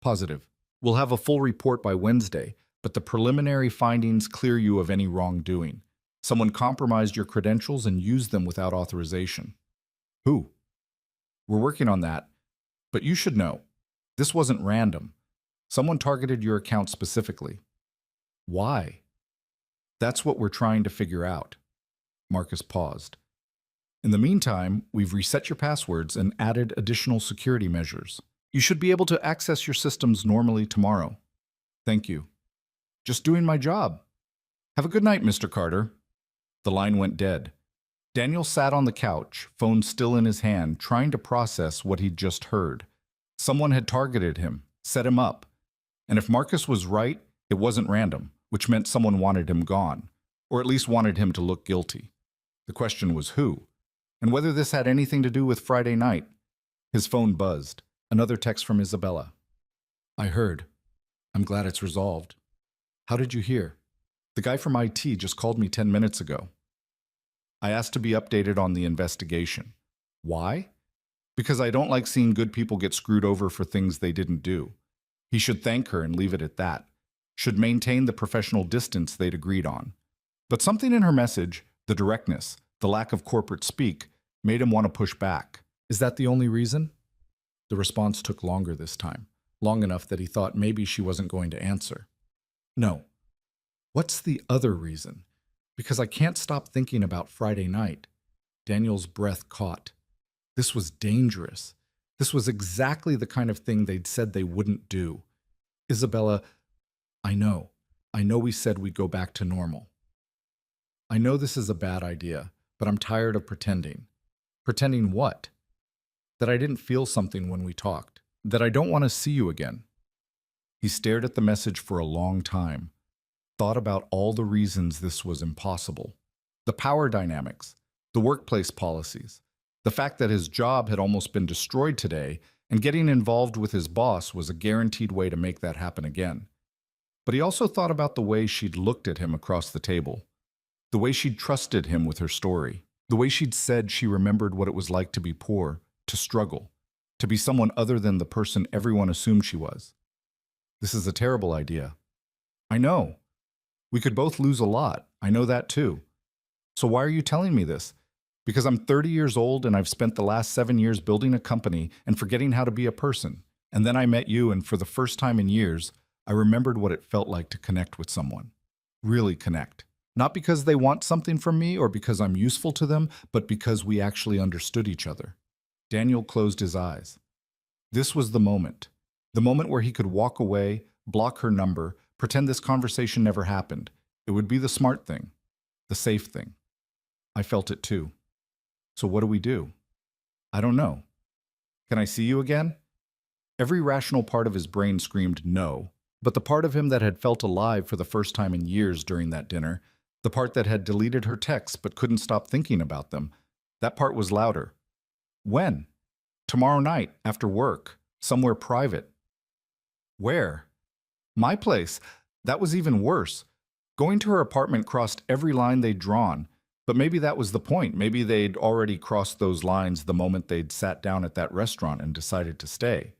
Positive. We'll have a full report by Wednesday, but the preliminary findings clear you of any wrongdoing. Someone compromised your credentials and used them without authorization. Who? We're working on that, but you should know, this wasn't random. Someone targeted your account specifically. Why? That's what we're trying to figure out. Marcus paused. In the meantime, we've reset your passwords and added additional security measures. You should be able to access your systems normally tomorrow. Thank you. Just doing my job. Have a good night, Mr. Carter. The line went dead. Daniel sat on the couch, phone still in his hand, trying to process what he'd just heard. Someone had targeted him, set him up. And if Marcus was right, it wasn't random, which meant someone wanted him gone, or at least wanted him to look guilty. The question was who, and whether this had anything to do with Friday night. His phone buzzed. Another text from Isabella. I heard. I'm glad it's resolved. How did you hear? The guy from IT just called me 10 minutes ago. I asked to be updated on the investigation. Why? Because I don't like seeing good people get screwed over for things they didn't do. He should thank her and leave it at that. Should maintain the professional distance they'd agreed on. But something in her message, the directness, the lack of corporate speak, made him want to push back. Is that the only reason? The response took longer this time, long enough that he thought maybe she wasn't going to answer. No. What's the other reason? Because I can't stop thinking about Friday night. Daniel's breath caught. This was dangerous. This was exactly the kind of thing they'd said they wouldn't do. Isabella, I know we said we'd go back to normal. I know this is a bad idea, but I'm tired of pretending. Pretending what? That I didn't feel something when we talked. That I don't want to see you again. He stared at the message for a long time. Thought about all the reasons this was impossible. The power dynamics, the workplace policies, the fact that his job had almost been destroyed today, and getting involved with his boss was a guaranteed way to make that happen again. But he also thought about the way she'd looked at him across the table, the way she'd trusted him with her story, the way she'd said she remembered what it was like to be poor, to struggle, to be someone other than the person everyone assumed she was. This is a terrible idea. I know. We could both lose a lot. I know that too. So why are you telling me this? Because I'm 30 years old and I've spent the last 7 years building a company and forgetting how to be a person. And then I met you, and for the first time in years, I remembered what it felt like to connect with someone. Really connect. Not because they want something from me or because I'm useful to them, but because we actually understood each other. Daniel closed his eyes. This was the moment where he could walk away, block her number, pretend this conversation never happened. It would be the smart thing, the safe thing. I felt it too. So what do we do? I don't know. Can I see you again? Every rational part of his brain screamed no, but the part of him that had felt alive for the first time in years during that dinner, the part that had deleted her texts but couldn't stop thinking about them, that part was louder. When? Tomorrow night, after work, somewhere private. Where? My place. That was even worse. Going to her apartment crossed every line they'd drawn, but maybe that was the point. Maybe they'd already crossed those lines the moment they'd sat down at that restaurant and decided to stay.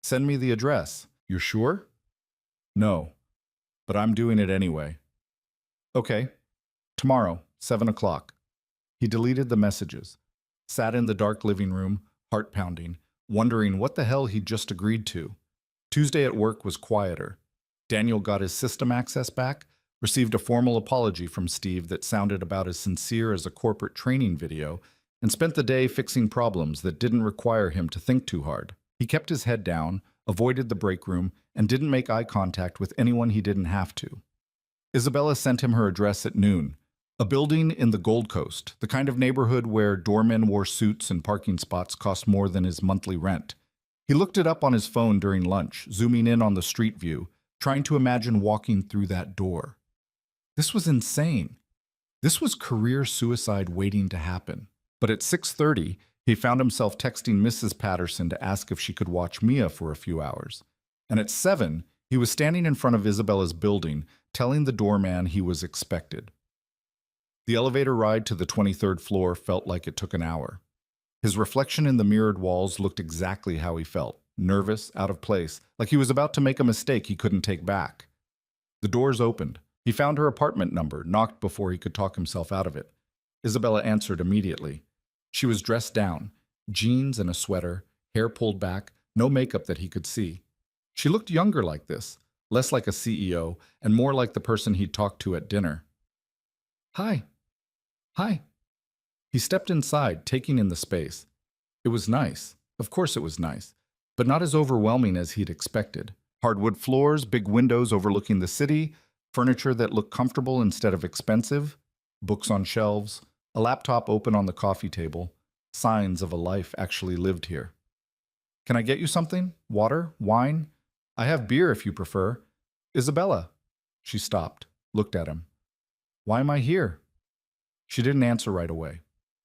Send me the address. You're sure? No, but I'm doing it anyway. Okay. Tomorrow, 7 o'clock. He deleted the messages, sat in the dark living room, heart pounding, wondering what the hell he'd just agreed to. Tuesday at work was quieter. Daniel got his system access back, received a formal apology from Steve that sounded about as sincere as a corporate training video, and spent the day fixing problems that didn't require him to think too hard. He kept his head down, avoided the break room, and didn't make eye contact with anyone he didn't have to. Isabella sent him her address at noon, A building in the Gold Coast, the kind of neighborhood where doormen wore suits and parking spots cost more than his monthly rent. He looked it up on his phone during lunch, zooming in on the street view, trying to imagine walking through that door. This was insane. This was career suicide waiting to happen. But at 6:30, he found himself texting Mrs. Patterson to ask if she could watch Mia for a few hours. And at 7, he was standing in front of Isabella's building, telling the doorman he was expected. The elevator ride to the 23rd floor felt like it took an hour. His reflection in the mirrored walls looked exactly how he felt, nervous, out of place, like he was about to make a mistake he couldn't take back. The doors opened. He found her apartment number, knocked before he could talk himself out of it. Isabella answered immediately. She was dressed down, jeans and a sweater, hair pulled back, no makeup that he could see. She looked younger like this, less like a CEO, and more like the person he'd talked to at dinner. "Hi. Hi." He stepped inside, taking in the space. It was nice. Of course it was nice, but not as overwhelming as he'd expected. Hardwood floors, big windows overlooking the city, furniture that looked comfortable instead of expensive, books on shelves, a laptop open on the coffee table, signs of a life actually lived here. "Can I get you something? Water? Wine? I have beer if you prefer." "Isabella." She stopped, looked at him. "Why am I here?" She didn't answer right away.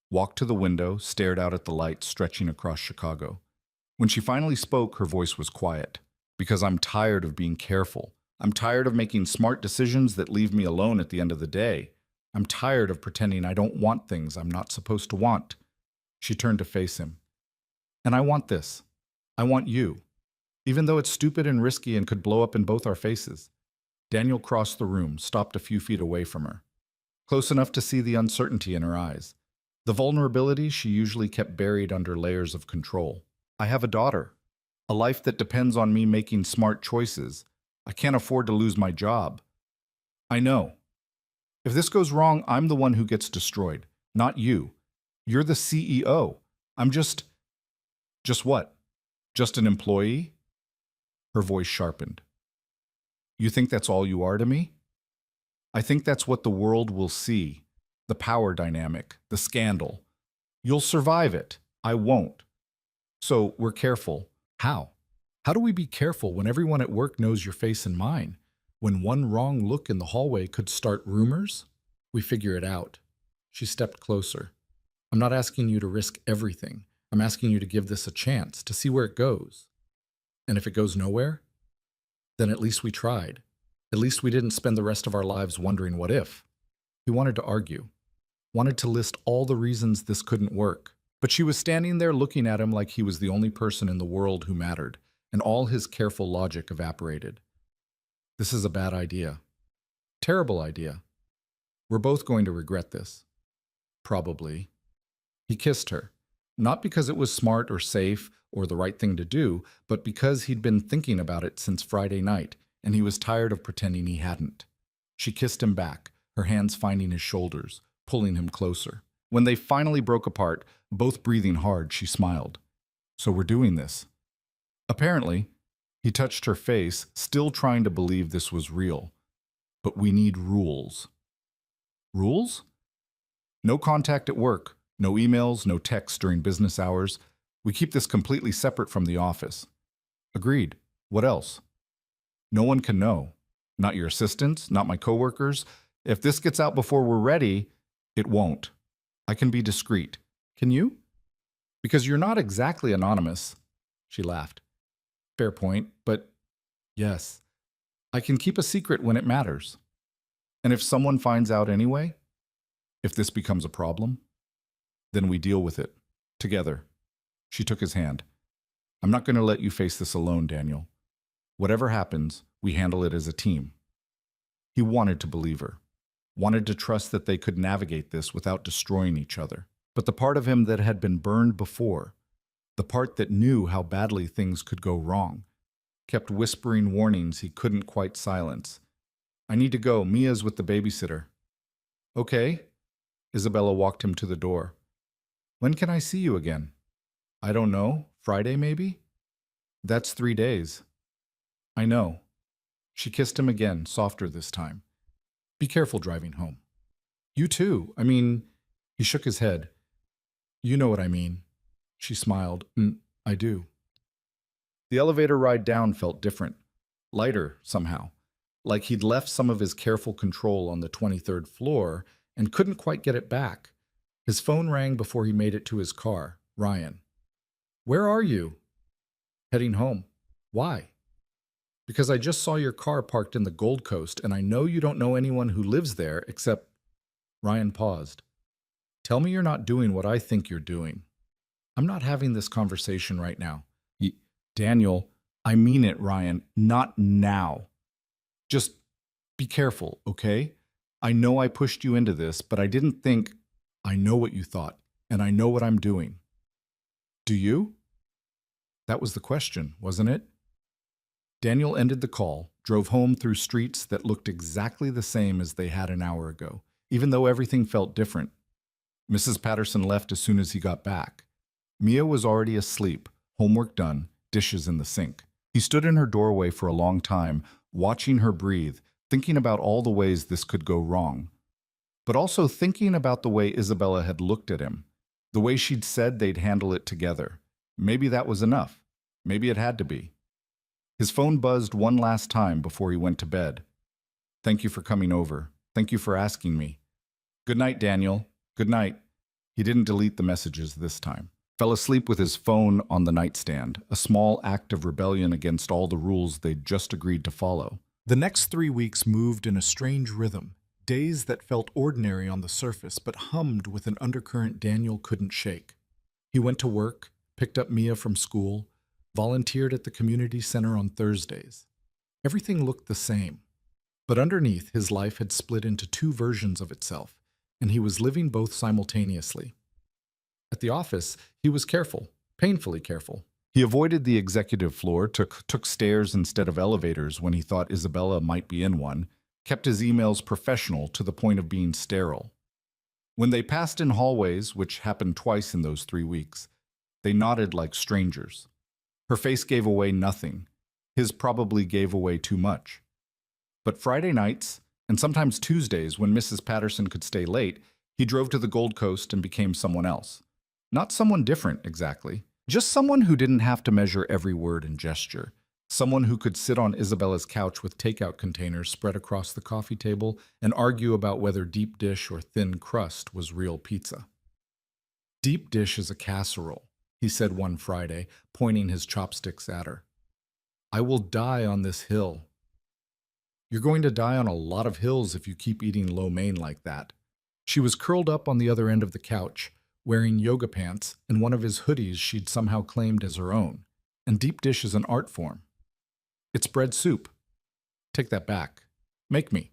Walked to the window, stared out at the lights stretching across Chicago. When she finally spoke, her voice was quiet. "Because I'm tired of being careful. I'm tired of making smart decisions that leave me alone at the end of the day. I'm tired of pretending I don't want things I'm not supposed to want." She turned to face him. "And I want this. I want you. Even though it's stupid and risky and could blow up in both our faces." Daniel crossed the room, stopped a few feet away from her. Close enough to see the uncertainty in her eyes. The vulnerability she usually kept buried under layers of control. "I have a daughter. A life that depends on me making smart choices. I can't afford to lose my job." "I know. If this goes wrong, I'm the one who gets destroyed, not you. You're the CEO. I'm just what? Just an employee?" Her voice sharpened. "You think that's all you are to me?" "I think that's what the world will see. The power dynamic, the scandal. You'll survive it. I won't. So we're careful." "How? How do we be careful when everyone at work knows your face and mine? When one wrong look in the hallway could start rumors?" "We figure it out." She stepped closer. "I'm not asking you to risk everything. I'm asking you to give this a chance, to see where it goes. And if it goes nowhere, then at least we tried. At least we didn't spend the rest of our lives wondering what if." He wanted to argue, wanted to list all the reasons this couldn't work. But she was standing there looking at him like he was the only person in the world who mattered, and all his careful logic evaporated. "This is a bad idea. Terrible idea. We're both going to regret this. Probably." He kissed her, not because it was smart or safe or the right thing to do, but because he'd been thinking about it since Friday night, and he was tired of pretending he hadn't. She kissed him back, her hands finding his shoulders, pulling him closer. When they finally broke apart, both breathing hard, she smiled. "So we're doing this." Apparently, he touched her face, still trying to believe this was real. "But we need rules." "Rules?" "No contact at work, no emails, no texts during business hours. We keep this completely separate from the office." "Agreed. What else?" "No one can know. Not your assistants, not my coworkers. If this gets out before we're ready, it won't. I can be discreet. Can you?" "Because you're not exactly anonymous." She laughed. "Fair point, but yes, I can keep a secret when it matters. And if someone finds out anyway, if this becomes a problem, then we deal with it. Together." She took his hand. "I'm not going to let you face this alone, Daniel. Whatever happens, we handle it as a team." He wanted to believe her, wanted to trust that they could navigate this without destroying each other. But the part of him that had been burned before, the part that knew how badly things could go wrong, kept whispering warnings he couldn't quite silence. "I need to go. Mia's with the babysitter." "Okay." Isabella walked him to the door. "When can I see you again?" "I don't know. Friday, maybe?" "That's 3 days." "I know." She kissed him again, softer this time. "Be careful driving home." You too. He shook his head. You know what I mean. She smiled. I do. The elevator ride down felt different, lighter somehow, like he'd left some of his careful control on the 23rd floor and couldn't quite get it back. His phone rang before he made it to his car. Ryan. Where are you? Heading home. Why? Because I just saw your car parked in the Gold Coast, and I know you don't know anyone who lives there except... Ryan paused. Tell me you're not doing what I think you're doing. I'm not having this conversation right now. Daniel, I mean it, Ryan. Not now. Just be careful, okay? I know I pushed you into this, but I didn't think... I know what you thought, and I know what I'm doing. Do you? That was the question, wasn't it? Daniel ended the call, drove home through streets that looked exactly the same as they had an hour ago, even though everything felt different. Mrs. Patterson left as soon as he got back. Mia was already asleep, homework done, dishes in the sink. He stood in her doorway for a long time, watching her breathe, thinking about all the ways this could go wrong. But also thinking about the way Isabella had looked at him, the way she'd said they'd handle it together. Maybe that was enough. Maybe it had to be. His phone buzzed one last time before he went to bed. Thank you for coming over. Thank you for asking me. Good night, Daniel. Good night. He didn't delete the messages this time. Fell asleep with his phone on the nightstand, a small act of rebellion against all the rules they'd just agreed to follow. The next 3 weeks moved in a strange rhythm, days that felt ordinary on the surface but hummed with an undercurrent Daniel couldn't shake. He went to work, picked up Mia from school, volunteered at the community center on Thursdays. Everything looked the same, but underneath his life had split into 2 versions of itself, and he was living both simultaneously. At the office, he was careful, painfully careful. He avoided the executive floor, took stairs instead of elevators when he thought Isabella might be in one, kept his emails professional to the point of being sterile. When they passed in hallways, which happened twice in those 3 weeks, they nodded like strangers. Her face gave away nothing. His probably gave away too much. But Friday nights, and sometimes Tuesdays when Mrs. Patterson could stay late, he drove to the Gold Coast and became someone else. Not someone different, exactly. Just someone who didn't have to measure every word and gesture. Someone who could sit on Isabella's couch with takeout containers spread across the coffee table and argue about whether deep dish or thin crust was real pizza. Deep dish is a casserole, he said one Friday, pointing his chopsticks at her. I will die on this hill. You're going to die on a lot of hills if you keep eating lo mein like that. She was curled up on the other end of the couch, wearing yoga pants and one of his hoodies she'd somehow claimed as her own. And deep dish is an art form. It's bread soup. Take that back. Make me.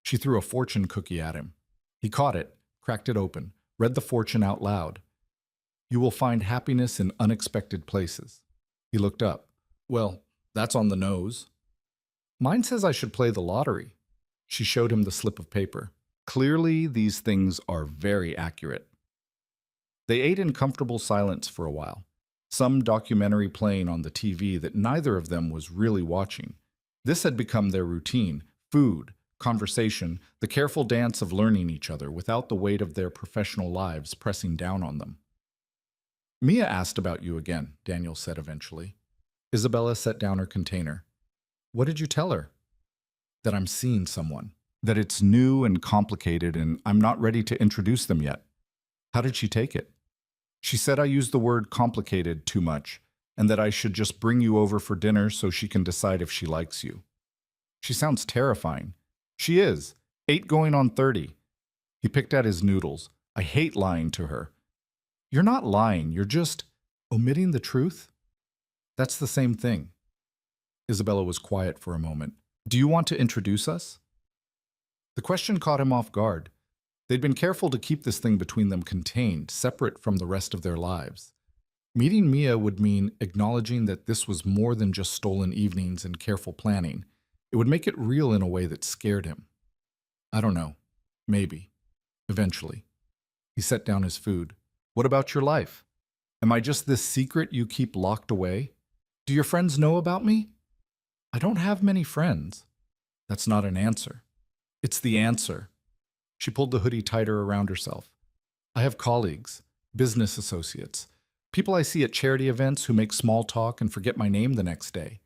She threw a fortune cookie at him. He caught it, cracked it open, read the fortune out loud. You will find happiness in unexpected places. He looked up. Well, that's on the nose. Mine says I should play the lottery. She showed him the slip of paper. Clearly, these things are very accurate. They ate in comfortable silence for a while, some documentary playing on the TV that neither of them was really watching. This had become their routine: food, conversation, the careful dance of learning each other without the weight of their professional lives pressing down on them. Mia asked about you again, Daniel said eventually. Isabella set down her container. What did you tell her? That I'm seeing someone. That it's new and complicated and I'm not ready to introduce them yet. How did she take it? She said I used the word complicated too much and that I should just bring you over for dinner so she can decide if she likes you. She sounds terrifying. She is. 8 going on 30. He picked at his noodles. I hate lying to her. You're not lying. You're just omitting the truth. That's the same thing. Isabella was quiet for a moment. Do you want to introduce us? The question caught him off guard. They'd been careful to keep this thing between them contained, separate from the rest of their lives. Meeting Mia would mean acknowledging that this was more than just stolen evenings and careful planning. It would make it real in a way that scared him. I don't know. Maybe. Eventually. He set down his food. What about your life? Am I just this secret you keep locked away? Do your friends know about me? I don't have many friends. That's not an answer. It's the answer. She pulled the hoodie tighter around herself. I have colleagues, business associates, people I see at charity events who make small talk and forget my name the next day.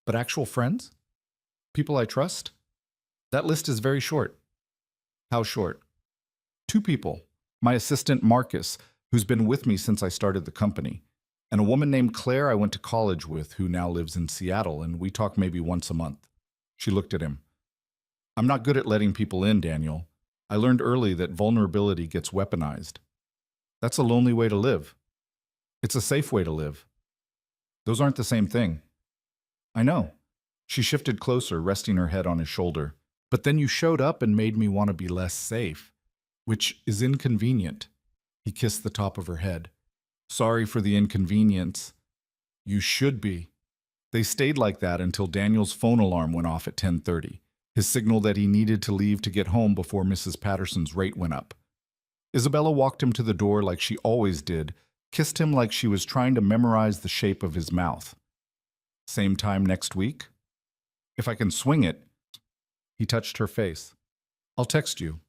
But actual friends? People I trust? That list is very short. How short? 2 people. My assistant Marcus, who's been with me since I started the company, and a woman named Claire I went to college with who now lives in Seattle, and we talk maybe once a month. She looked at him. I'm not good at letting people in, Daniel. I learned early that vulnerability gets weaponized. That's a lonely way to live. It's a safe way to live. Those aren't the same thing. I know. She shifted closer, resting her head on his shoulder. But then you showed up and made me want to be less safe, which is inconvenient. He kissed the top of her head. Sorry for the inconvenience. You should be. They stayed like that until Daniel's phone alarm went off at 10:30, his signal that he needed to leave to get home before Mrs. Patterson's rate went up. Isabella walked him to the door like she always did, kissed him like she was trying to memorize the shape of his mouth. Same time next week? If I can swing it. He touched her face. I'll text you.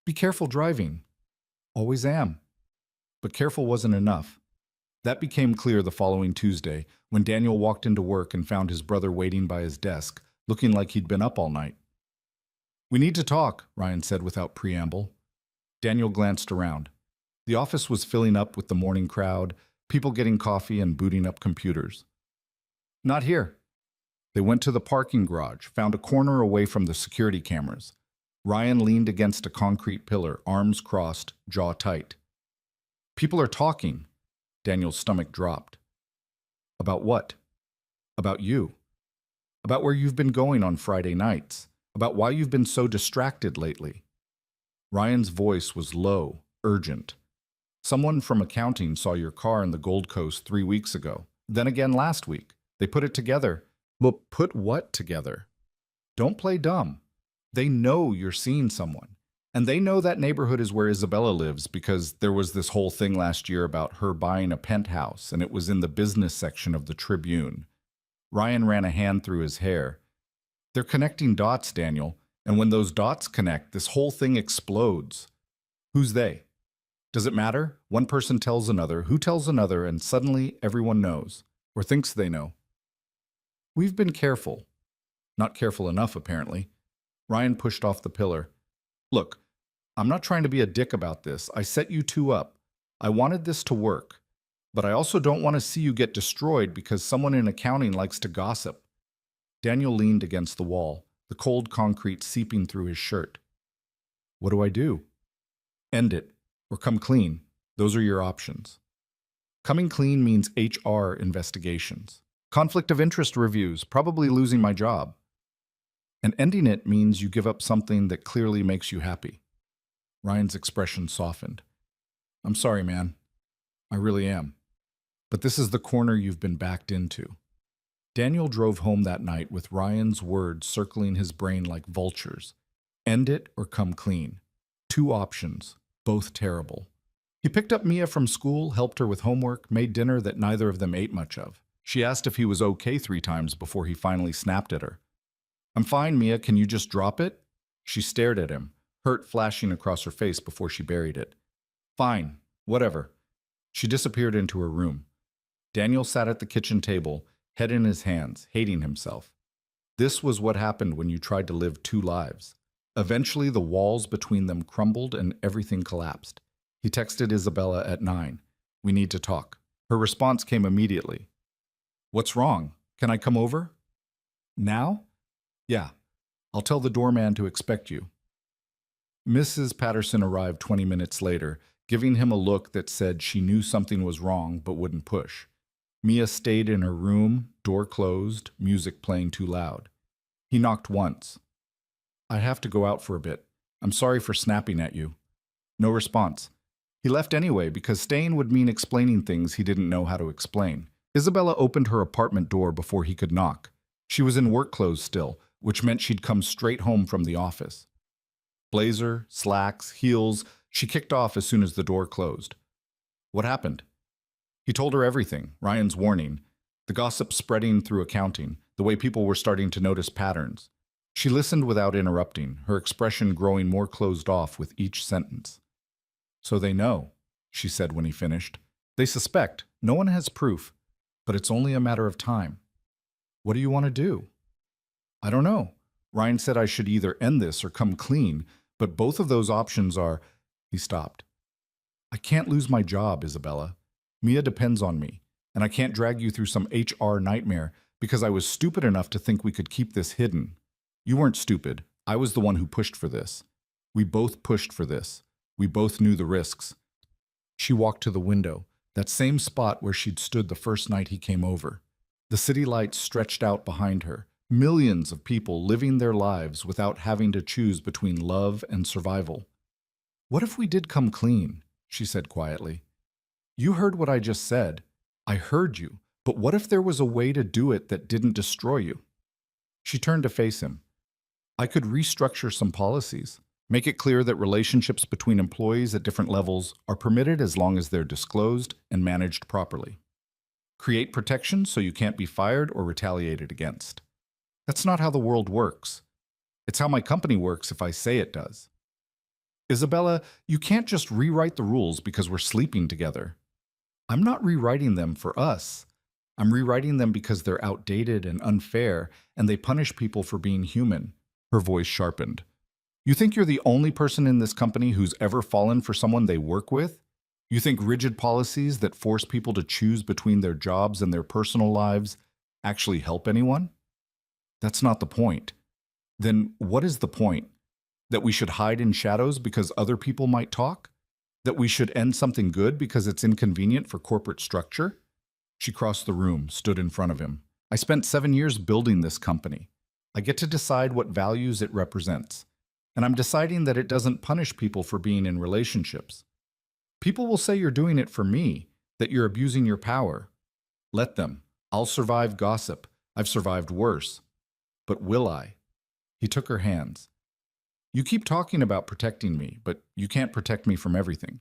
Be careful driving. Always am. But careful wasn't enough. That became clear the following Tuesday when Daniel walked into work and found his brother waiting by his desk, looking like he'd been up all night. We need to talk, Ryan said without preamble. Daniel glanced around. The office was filling up with the morning crowd, people getting coffee and booting up computers. Not here. They went to the parking garage, found a corner away from the security cameras. Ryan leaned against a concrete pillar, arms crossed, jaw tight. People are talking. Daniel's stomach dropped. About what? About you. About where you've been going on Friday nights. About why you've been so distracted lately. Ryan's voice was low, urgent. Someone from accounting saw your car in the Gold Coast 3 weeks ago. Then again last week. They put it together. Well, put what together? Don't play dumb. They know you're seeing someone. And they know that neighborhood is where Isabella lives because there was this whole thing last year about her buying a penthouse, and it was in the business section of the Tribune. Ryan ran a hand through his hair. They're connecting dots, Daniel, and when those dots connect, this whole thing explodes. Who's they? Does it matter? One person tells another, who tells another, and suddenly everyone knows, or thinks they know. We've been careful. Not careful enough, apparently. Ryan pushed off the pillar. Look, I'm not trying to be a dick about this. I set you 2 up. I wanted this to work. But I also don't want to see you get destroyed because someone in accounting likes to gossip. Daniel leaned against the wall, the cold concrete seeping through his shirt. What do I do? End it, or come clean. Those are your options. Coming clean means HR investigations. Conflict of interest reviews, probably losing my job. And ending it means you give up something that clearly makes you happy. Ryan's expression softened. I'm sorry, man. I really am. But this is the corner you've been backed into. Daniel drove home that night with Ryan's words circling his brain like vultures. End it or come clean. 2 options, both terrible. He picked up Mia from school, helped her with homework, made dinner that neither of them ate much of. She asked if he was okay 3 times before he finally snapped at her. I'm fine, Mia. Can you just drop it? She stared at him, hurt flashing across her face before she buried it. Fine. Whatever. She disappeared into her room. Daniel sat at the kitchen table, head in his hands, hating himself. This was what happened when you tried to live 2 lives. Eventually, the walls between them crumbled and everything collapsed. He texted Isabella at 9. We need to talk. Her response came immediately. What's wrong? Can I come over? Now? Yeah. I'll tell the doorman to expect you. Mrs. Patterson arrived 20 minutes later, giving him a look that said she knew something was wrong but wouldn't push. Mia stayed in her room, door closed, music playing too loud. He knocked once. I have to go out for a bit. I'm sorry for snapping at you. No response. He left anyway because staying would mean explaining things he didn't know how to explain. Isabella opened her apartment door before he could knock. She was in work clothes still, which meant she'd come straight home from the office. Blazer, slacks, heels, she kicked off as soon as the door closed. What happened? He told her everything, Ryan's warning, the gossip spreading through accounting, the way people were starting to notice patterns. She listened without interrupting, her expression growing more closed off with each sentence. So they know, she said when he finished. They suspect. No one has proof, but it's only a matter of time. What do you want to do? I don't know. Ryan said I should either end this or come clean, but both of those options are... He stopped. I can't lose my job, Isabella. Mia depends on me, and I can't drag you through some HR nightmare because I was stupid enough to think we could keep this hidden. You weren't stupid. I was the one who pushed for this. We both pushed for this. We both knew the risks. She walked to the window, that same spot where she'd stood the first night he came over. The city lights stretched out behind her, millions of people living their lives without having to choose between love and survival. What if we did come clean? She said quietly. You heard what I just said. I heard you, but what if there was a way to do it that didn't destroy you? She turned to face him. I could restructure some policies. Make it clear that relationships between employees at different levels are permitted as long as they're disclosed and managed properly. Create protection so you can't be fired or retaliated against. That's not how the world works. It's how my company works if I say it does. Isabella, you can't just rewrite the rules because we're sleeping together. I'm not rewriting them for us. I'm rewriting them because they're outdated and unfair, and they punish people for being human. Her voice sharpened. You think you're the only person in this company who's ever fallen for someone they work with? You think rigid policies that force people to choose between their jobs and their personal lives actually help anyone? That's not the point. Then what is the point? That we should hide in shadows because other people might talk? That we should end something good because it's inconvenient for corporate structure? She crossed the room, stood in front of him. I spent 7 years building this company. I get to decide what values it represents. And I'm deciding that it doesn't punish people for being in relationships. People will say you're doing it for me, that you're abusing your power. Let them. I'll survive gossip. I've survived worse. But will I? He took her hands. You keep talking about protecting me, but you can't protect me from everything.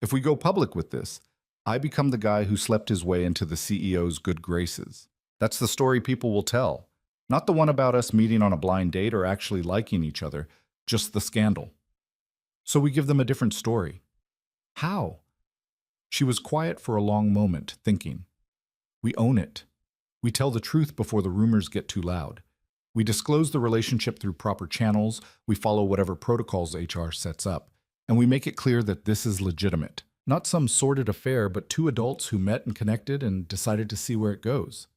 If we go public with this, I become the guy who slept his way into the CEO's good graces. That's the story people will tell. Not the one about us meeting on a blind date or actually liking each other, just the scandal. So we give them a different story. How? She was quiet for a long moment, thinking. We own it. We tell the truth before the rumors get too loud. We disclose the relationship through proper channels, we follow whatever protocols HR sets up, and we make it clear that this is legitimate. Not some sordid affair, but two adults who met and connected and decided to see where it goes.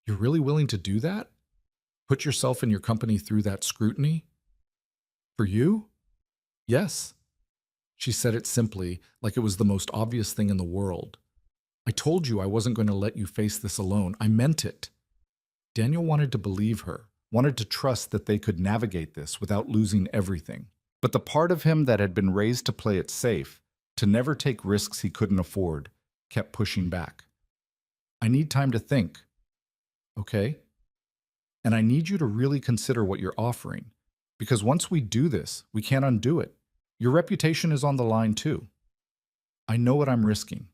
You're really willing to do that? Put yourself and your company through that scrutiny? For you? Yes. She said it simply, like it was the most obvious thing in the world. I told you I wasn't going to let you face this alone. I meant it. Daniel wanted to believe her, wanted to trust that they could navigate this without losing everything. But the part of him that had been raised to play it safe, to never take risks he couldn't afford, kept pushing back. I need time to think. Okay? And I need you to really consider what you're offering. Because once we do this, we can't undo it. Your reputation is on the line too. I know what I'm risking.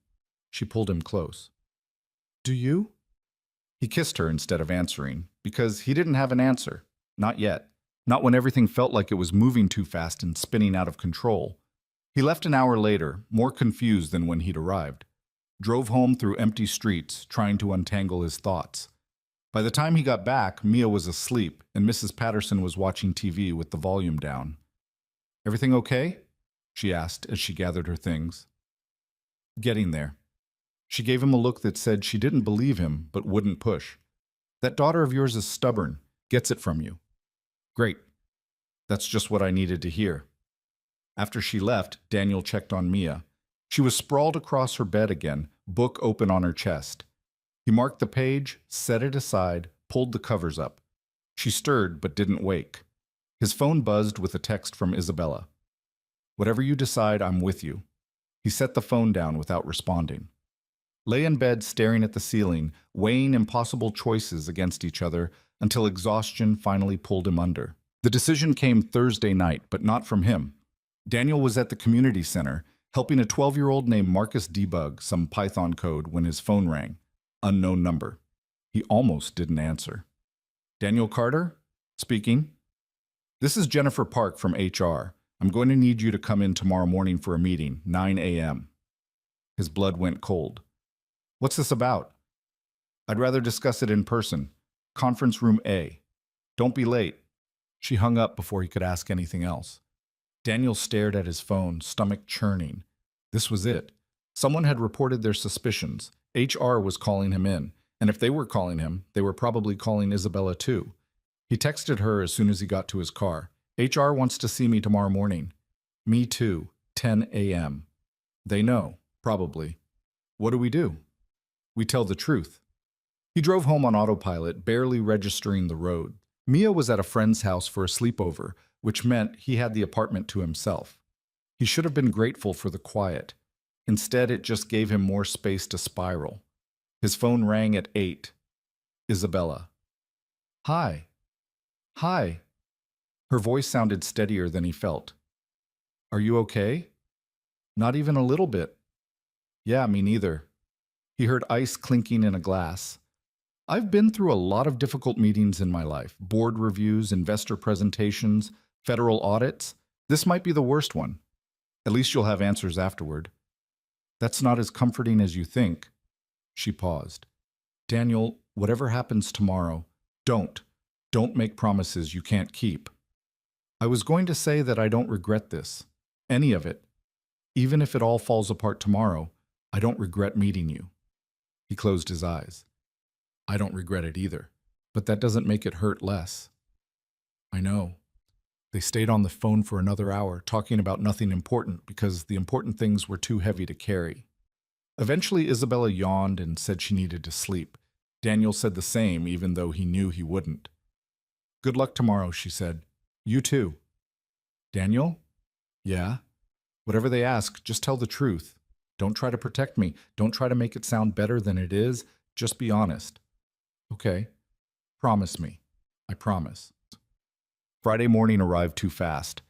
She pulled him close. Do you? He kissed her instead of answering, because he didn't have an answer. Not yet. Not when everything felt like it was moving too fast and spinning out of control. He left an hour later, more confused than when he'd arrived. Drove home through empty streets, trying to untangle his thoughts. By the time he got back, Mia was asleep, and Mrs. Patterson was watching TV with the volume down. Everything okay? She asked as she gathered her things. Getting there. She gave him a look that said she didn't believe him, but wouldn't push. That daughter of yours is stubborn, gets it from you. Great. That's just what I needed to hear. After she left, Daniel checked on Mia. She was sprawled across her bed again, book open on her chest. He marked the page, set it aside, pulled the covers up. She stirred but didn't wake. His phone buzzed with a text from Isabella. Whatever you decide, I'm with you. He set the phone down without responding. Lay in bed staring at the ceiling, weighing impossible choices against each other until exhaustion finally pulled him under. The decision came Thursday night, but not from him. Daniel was at the community center, helping a 12-year-old named Marcus debug some Python code when his phone rang. Unknown number. He almost didn't answer. Daniel Carter? Speaking. This is Jennifer Park from HR. I'm going to need you to come in tomorrow morning for a meeting, 9 a.m. His blood went cold. What's this about? I'd rather discuss it in person. Conference room A. Don't be late. She hung up before he could ask anything else. Daniel stared at his phone, stomach churning. This was it. Someone had reported their suspicions. HR was calling him in, and if they were calling him, they were probably calling Isabella too. He texted her as soon as he got to his car. HR wants to see me tomorrow morning. Me too, 10 a.m. They know, probably. What do? We tell the truth. He drove home on autopilot, barely registering the road. Mia was at a friend's house for a sleepover, which meant he had the apartment to himself. He should have been grateful for the quiet. Instead, it just gave him more space to spiral. His phone rang at 8. Isabella. Hi. Hi. Her voice sounded steadier than he felt. Are you okay? Not even a little bit. Yeah, me neither. He heard ice clinking in a glass. I've been through a lot of difficult meetings in my life. Board reviews, investor presentations, federal audits. This might be the worst one. At least you'll have answers afterward. That's not as comforting as you think. She paused. Daniel, whatever happens tomorrow, don't make promises you can't keep. I was going to say that I don't regret this. Any of it. Even if it all falls apart tomorrow, I don't regret meeting you. He closed his eyes. I don't regret it either, but that doesn't make it hurt less. I know. They stayed on the phone for another hour, talking about nothing important because the important things were too heavy to carry. Eventually, Isabella yawned and said she needed to sleep. Daniel said the same, even though he knew he wouldn't. Good luck tomorrow, she said. You too. Daniel? Yeah? Whatever they ask, just tell the truth. Don't try to protect me. Don't try to make it sound better than it is. Just be honest. Okay. Promise me. I promise. Friday morning arrived too fast.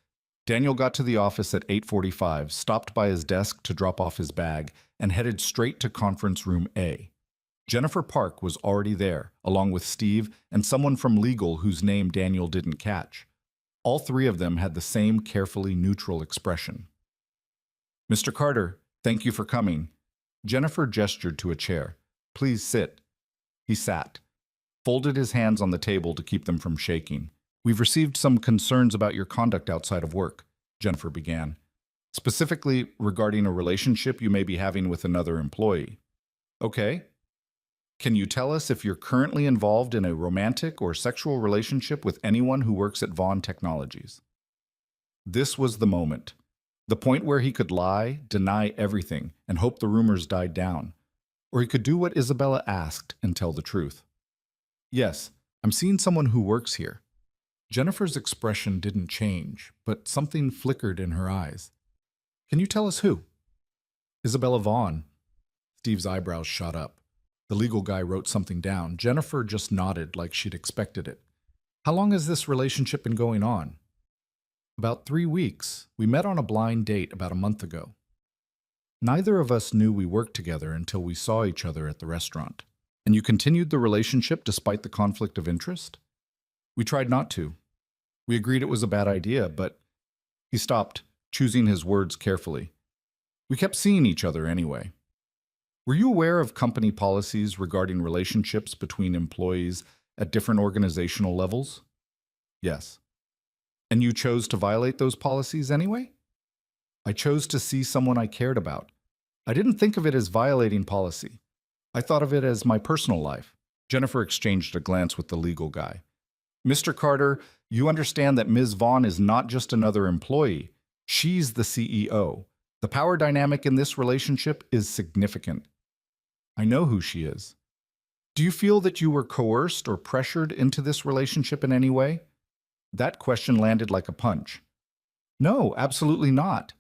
Daniel got to the office at 8:45, stopped by his desk to drop off his bag, and headed straight to conference room A. Jennifer Park was already there, along with Steve and someone from legal whose name Daniel didn't catch. All three of them had the same carefully neutral expression. Mr. Carter, thank you for coming. Jennifer gestured to a chair. Please sit. He sat, folded his hands on the table to keep them from shaking. We've received some concerns about your conduct outside of work, Jennifer began, specifically regarding a relationship you may be having with another employee. Okay. Can you tell us if you're currently involved in a romantic or sexual relationship with anyone who works at Vaughn Technologies? This was the moment. The point where he could lie, deny everything, and hope the rumors died down. Or he could do what Isabella asked and tell the truth. Yes, I'm seeing someone who works here. Jennifer's expression didn't change, but something flickered in her eyes. Can you tell us who? Isabella Vaughn. Steve's eyebrows shot up. The legal guy wrote something down. Jennifer just nodded like she'd expected it. How long has this relationship been going on? About 3 weeks. We met on a blind date about a month ago. Neither of us knew we worked together until we saw each other at the restaurant. And you continued the relationship despite the conflict of interest? We tried not to. We agreed it was a bad idea, but he stopped, choosing his words carefully. We kept seeing each other anyway. Were you aware of company policies regarding relationships between employees at different organizational levels? Yes. And you chose to violate those policies anyway? I chose to see someone I cared about. I didn't think of it as violating policy. I thought of it as my personal life. Jennifer exchanged a glance with the legal guy. Mr. Carter, you understand that Ms. Vaughn is not just another employee. She's the CEO. The power dynamic in this relationship is significant. I know who she is. Do you feel that you were coerced or pressured into this relationship in any way? That question landed like a punch. No, absolutely not.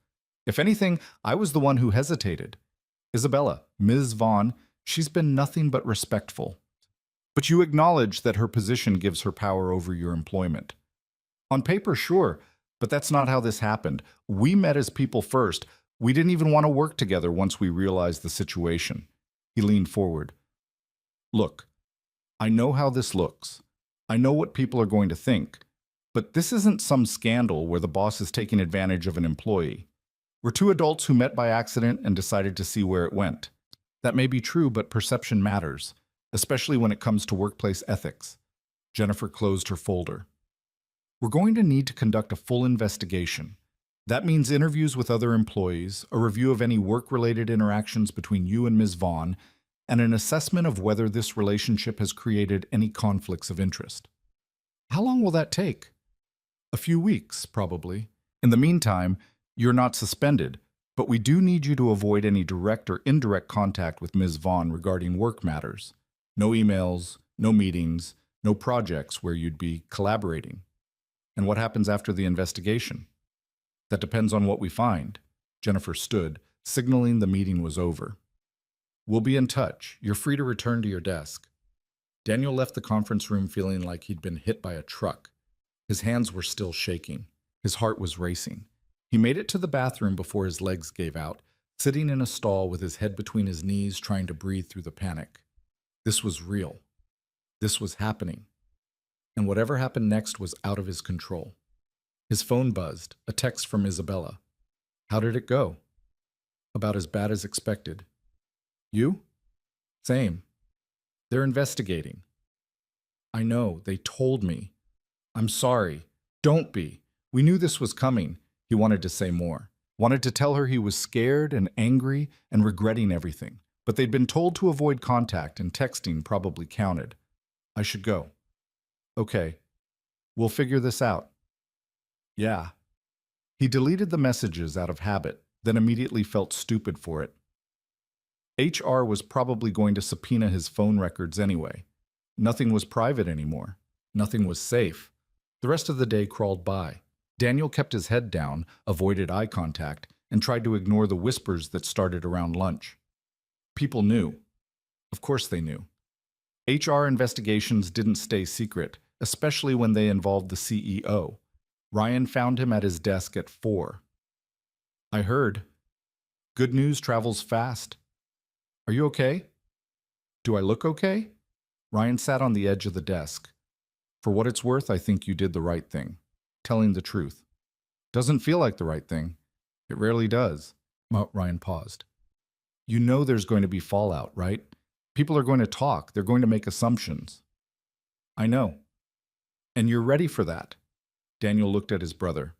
If anything, I was the one who hesitated. Isabella, Ms. Vaughn, she's been nothing but respectful. But you acknowledge that her position gives her power over your employment. On paper, sure, but that's not how this happened. We met as people first. We didn't even want to work together once we realized the situation. He leaned forward. Look, I know how this looks. I know what people are going to think. But this isn't some scandal where the boss is taking advantage of an employee. We're two adults who met by accident and decided to see where it went. That may be true, but perception matters, especially when it comes to workplace ethics. Jennifer closed her folder. We're going to need to conduct a full investigation. That means interviews with other employees, a review of any work-related interactions between you and Ms. Vaughn, and an assessment of whether this relationship has created any conflicts of interest. How long will that take? A few weeks, probably. In the meantime, you're not suspended, but we do need you to avoid any direct or indirect contact with Ms. Vaughn regarding work matters. No emails, no meetings, no projects where you'd be collaborating. And what happens after the investigation? That depends on what we find. Jennifer stood, signaling the meeting was over. We'll be in touch. You're free to return to your desk. Daniel left the conference room feeling like he'd been hit by a truck. His hands were still shaking. His heart was racing. He made it to the bathroom before his legs gave out, sitting in a stall with his head between his knees, trying to breathe through the panic. This was real. This was happening. And whatever happened next was out of his control. His phone buzzed, a text from Isabella. How did it go? About as bad as expected. You? Same. They're investigating. I know, they told me. I'm sorry. Don't be. We knew this was coming. He wanted to say more. Wanted to tell her he was scared and angry and regretting everything. But they'd been told to avoid contact, and texting probably counted. I should go. Okay. We'll figure this out. Yeah. He deleted the messages out of habit, then immediately felt stupid for it. HR was probably going to subpoena his phone records anyway. Nothing was private anymore. Nothing was safe. The rest of the day crawled by. Daniel kept his head down, avoided eye contact, and tried to ignore the whispers that started around lunch. People knew. Of course they knew. HR investigations didn't stay secret, especially when they involved the CEO. Ryan found him at his desk at 4. I heard. Good news travels fast. Are you okay? Do I look okay? Ryan sat on the edge of the desk. For what it's worth, I think you did the right thing. Telling the truth. Doesn't feel like the right thing. It rarely does. Ryan paused. You know there's going to be fallout, right? People are going to talk. They're going to make assumptions. I know. And you're ready for that. Daniel looked at his brother.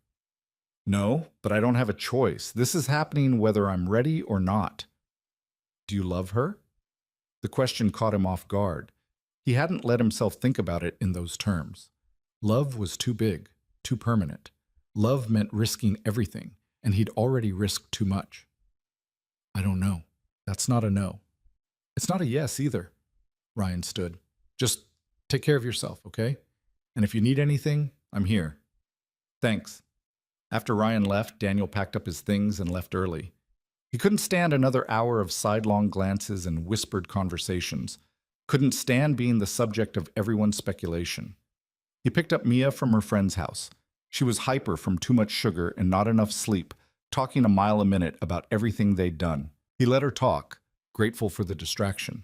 No, but I don't have a choice. This is happening whether I'm ready or not. Do you love her? The question caught him off guard. He hadn't let himself think about it in those terms. Love was too big, too permanent. Love meant risking everything, and he'd already risked too much. I don't know. That's not a no. It's not a yes either. Ryan stood. Just take care of yourself, okay? And if you need anything, I'm here. Thanks. After Ryan left, Daniel packed up his things and left early. He couldn't stand another hour of sidelong glances and whispered conversations. Couldn't stand being the subject of everyone's speculation. He picked up Mia from her friend's house. She was hyper from too much sugar and not enough sleep, talking a mile a minute about everything they'd done. He let her talk, grateful for the distraction.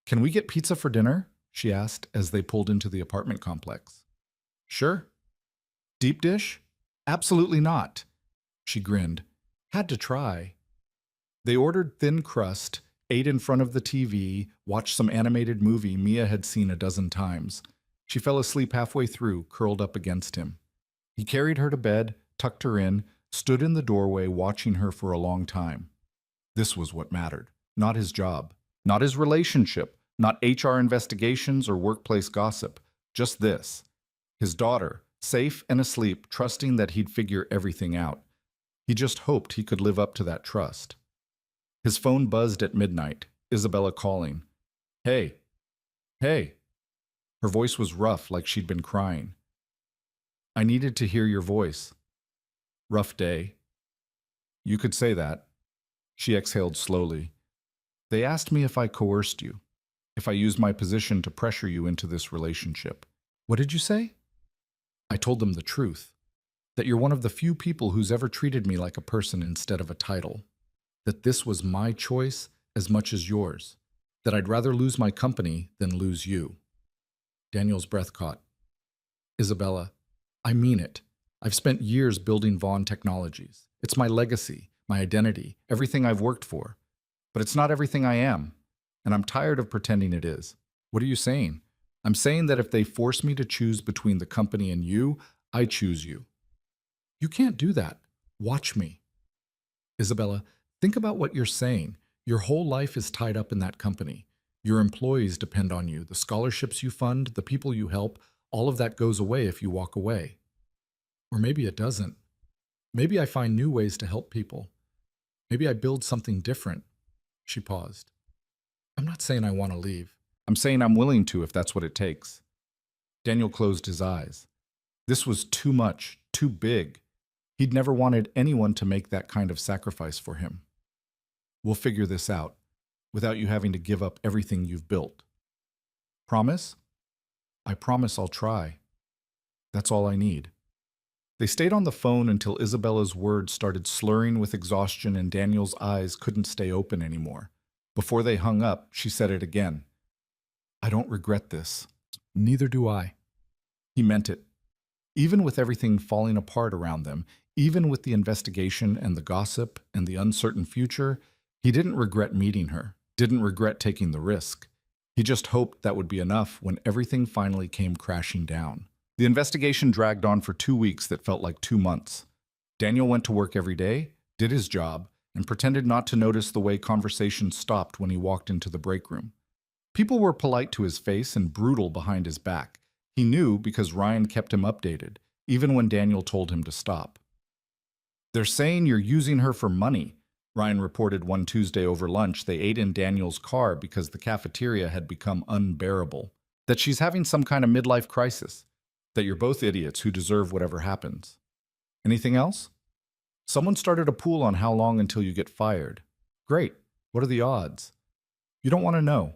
Can we get pizza for dinner? She asked as they pulled into the apartment complex. Sure. Deep dish? Absolutely not. She grinned. Had to try. They ordered thin crust, ate in front of the TV, watched some animated movie Mia had seen a dozen times. She fell asleep halfway through, curled up against him. He carried her to bed, tucked her in, stood in the doorway watching her for a long time. This was what mattered. Not his job. Not his relationship. Not HR investigations or workplace gossip. Just this. His daughter, safe and asleep, trusting that he'd figure everything out. He just hoped he could live up to that trust. His phone buzzed at midnight. Isabella calling. Hey. Hey. Her voice was rough, like she'd been crying. I needed to hear your voice. Rough day. You could say that. She exhaled slowly. They asked me if I coerced you, if I used my position to pressure you into this relationship. What did you say? I told them the truth, that you're one of the few people who's ever treated me like a person instead of a title, that this was my choice as much as yours, that I'd rather lose my company than lose you. Daniel's breath caught. Isabella, I mean it. I've spent years building Vaughn Technologies. It's my legacy, my identity, everything I've worked for. But it's not everything I am, and I'm tired of pretending it is. What are you saying? I'm saying that if they force me to choose between the company and you, I choose you. You can't do that. Watch me. Isabella, think about what you're saying. Your whole life is tied up in that company. Your employees depend on you. The scholarships you fund, the people you help, all of that goes away if you walk away. Or maybe it doesn't. Maybe I find new ways to help people. Maybe I build something different. She paused. I'm not saying I want to leave. I'm saying I'm willing to if that's what it takes. Daniel closed his eyes. This was too much, too big. He'd never wanted anyone to make that kind of sacrifice for him. We'll figure this out, without you having to give up everything you've built. Promise? I promise I'll try. That's all I need. They stayed on the phone until Isabella's words started slurring with exhaustion and Daniel's eyes couldn't stay open anymore. Before they hung up, she said it again. I don't regret this. Neither do I. He meant it. Even with everything falling apart around them, even with the investigation and the gossip and the uncertain future, he didn't regret meeting her, didn't regret taking the risk. He just hoped that would be enough when everything finally came crashing down. The investigation dragged on for 2 weeks that felt like 2 months. Daniel went to work every day, did his job, and pretended not to notice the way conversations stopped when he walked into the break room. People were polite to his face and brutal behind his back. He knew because Ryan kept him updated, even when Daniel told him to stop. They're saying you're using her for money, Ryan reported one Tuesday over lunch. They ate in Daniel's car because the cafeteria had become unbearable. That she's having some kind of midlife crisis. That you're both idiots who deserve whatever happens. Anything else? Someone started a pool on how long until you get fired. Great. What are the odds? You don't want to know.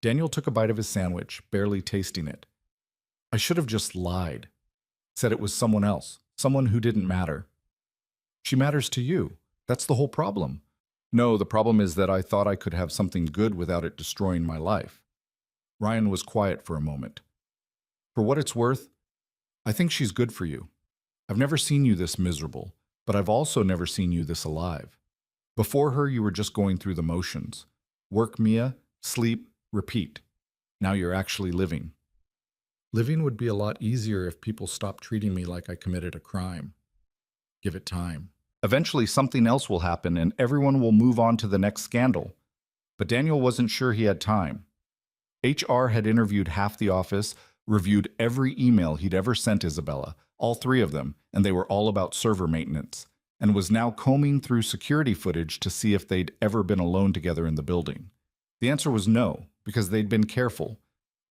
Daniel took a bite of his sandwich, barely tasting it. I should have just lied. Said it was someone else, someone who didn't matter. She matters to you. That's the whole problem. No, the problem is that I thought I could have something good without it destroying my life. Ryan was quiet for a moment. For what it's worth, I think she's good for you. I've never seen you this miserable, but I've also never seen you this alive. Before her, you were just going through the motions. Work, Mia, sleep, repeat. Now you're actually living. Living would be a lot easier if people stopped treating me like I committed a crime. Give it time. Eventually, something else will happen and everyone will move on to the next scandal. But Daniel wasn't sure he had time. HR had interviewed half the office, reviewed every email he'd ever sent Isabella, all 3 of them, and they were all about server maintenance, and was now combing through security footage to see if they'd ever been alone together in the building. The answer was no, because they'd been careful.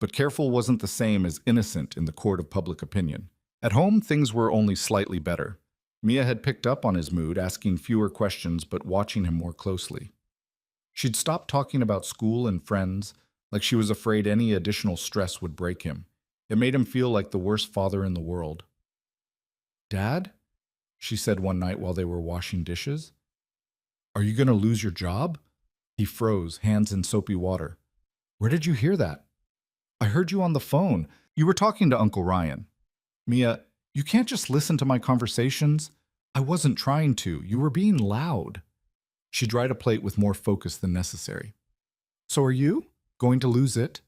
But careful wasn't the same as innocent in the court of public opinion. At home, things were only slightly better. Mia had picked up on his mood, asking fewer questions but watching him more closely. She'd stopped talking about school and friends, like she was afraid any additional stress would break him. It made him feel like the worst father in the world. Dad? She said one night while they were washing dishes. Are you going to lose your job? He froze, hands in soapy water. Where did you hear that? I heard you on the phone. You were talking to Uncle Ryan. Mia, you can't just listen to my conversations. I wasn't trying to. You were being loud. She dried a plate with more focus than necessary. So are you going to lose it?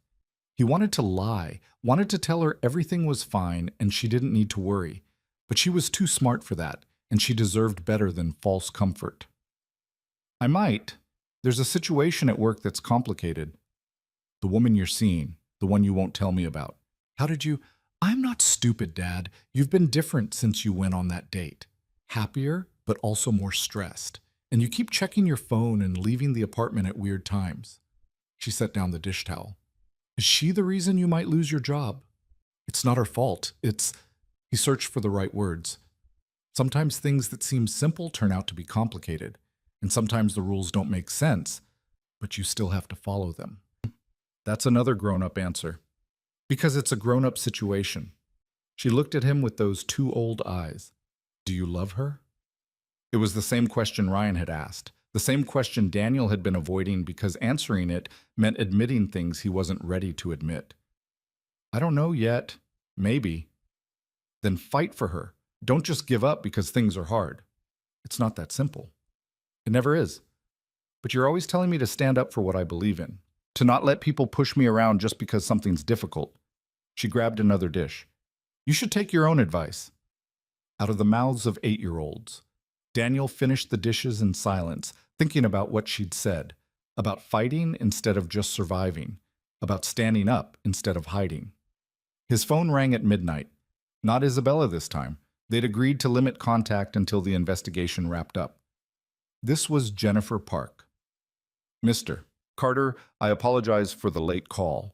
He wanted to lie, wanted to tell her everything was fine and she didn't need to worry. But she was too smart for that, and she deserved better than false comfort. I might. There's a situation at work that's complicated. The woman you're seeing, the one you won't tell me about. How did you... I'm not stupid, Dad. You've been different since you went on that date. Happier, but also more stressed. And you keep checking your phone and leaving the apartment at weird times. She set down the dish towel. Is she the reason you might lose your job? It's not her fault. It's... He searched for the right words. Sometimes things that seem simple turn out to be complicated. And sometimes the rules don't make sense, but you still have to follow them. That's another grown-up answer. Because it's a grown-up situation. She looked at him with those 2 old eyes. Do you love her? It was the same question Ryan had asked, the same question Daniel had been avoiding because answering it meant admitting things he wasn't ready to admit. I don't know yet. Maybe. Then fight for her. Don't just give up because things are hard. It's not that simple. It never is. But you're always telling me to stand up for what I believe in, to not let people push me around just because something's difficult. She grabbed another dish. You should take your own advice. Out of the mouths of 8-year-olds, Daniel finished the dishes in silence, thinking about what she'd said, about fighting instead of just surviving, about standing up instead of hiding. His phone rang at midnight. Not Isabella this time. They'd agreed to limit contact until the investigation wrapped up. This was Jennifer Park. Mr. Carter, I apologize for the late call,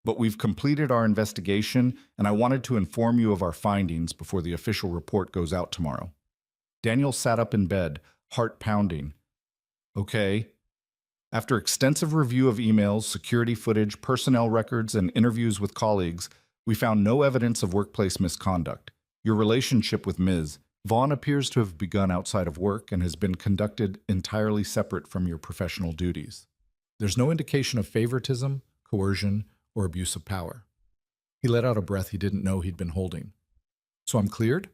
but we've completed our investigation and I wanted to inform you of our findings before the official report goes out tomorrow. Daniel sat up in bed, heart pounding. Okay. After extensive review of emails, security footage, personnel records, and interviews with colleagues, we found no evidence of workplace misconduct. Your relationship with Ms. Vaughn appears to have begun outside of work and has been conducted entirely separate from your professional duties. There's no indication of favoritism, coercion, or abuse of power. He let out a breath he didn't know he'd been holding. So I'm cleared?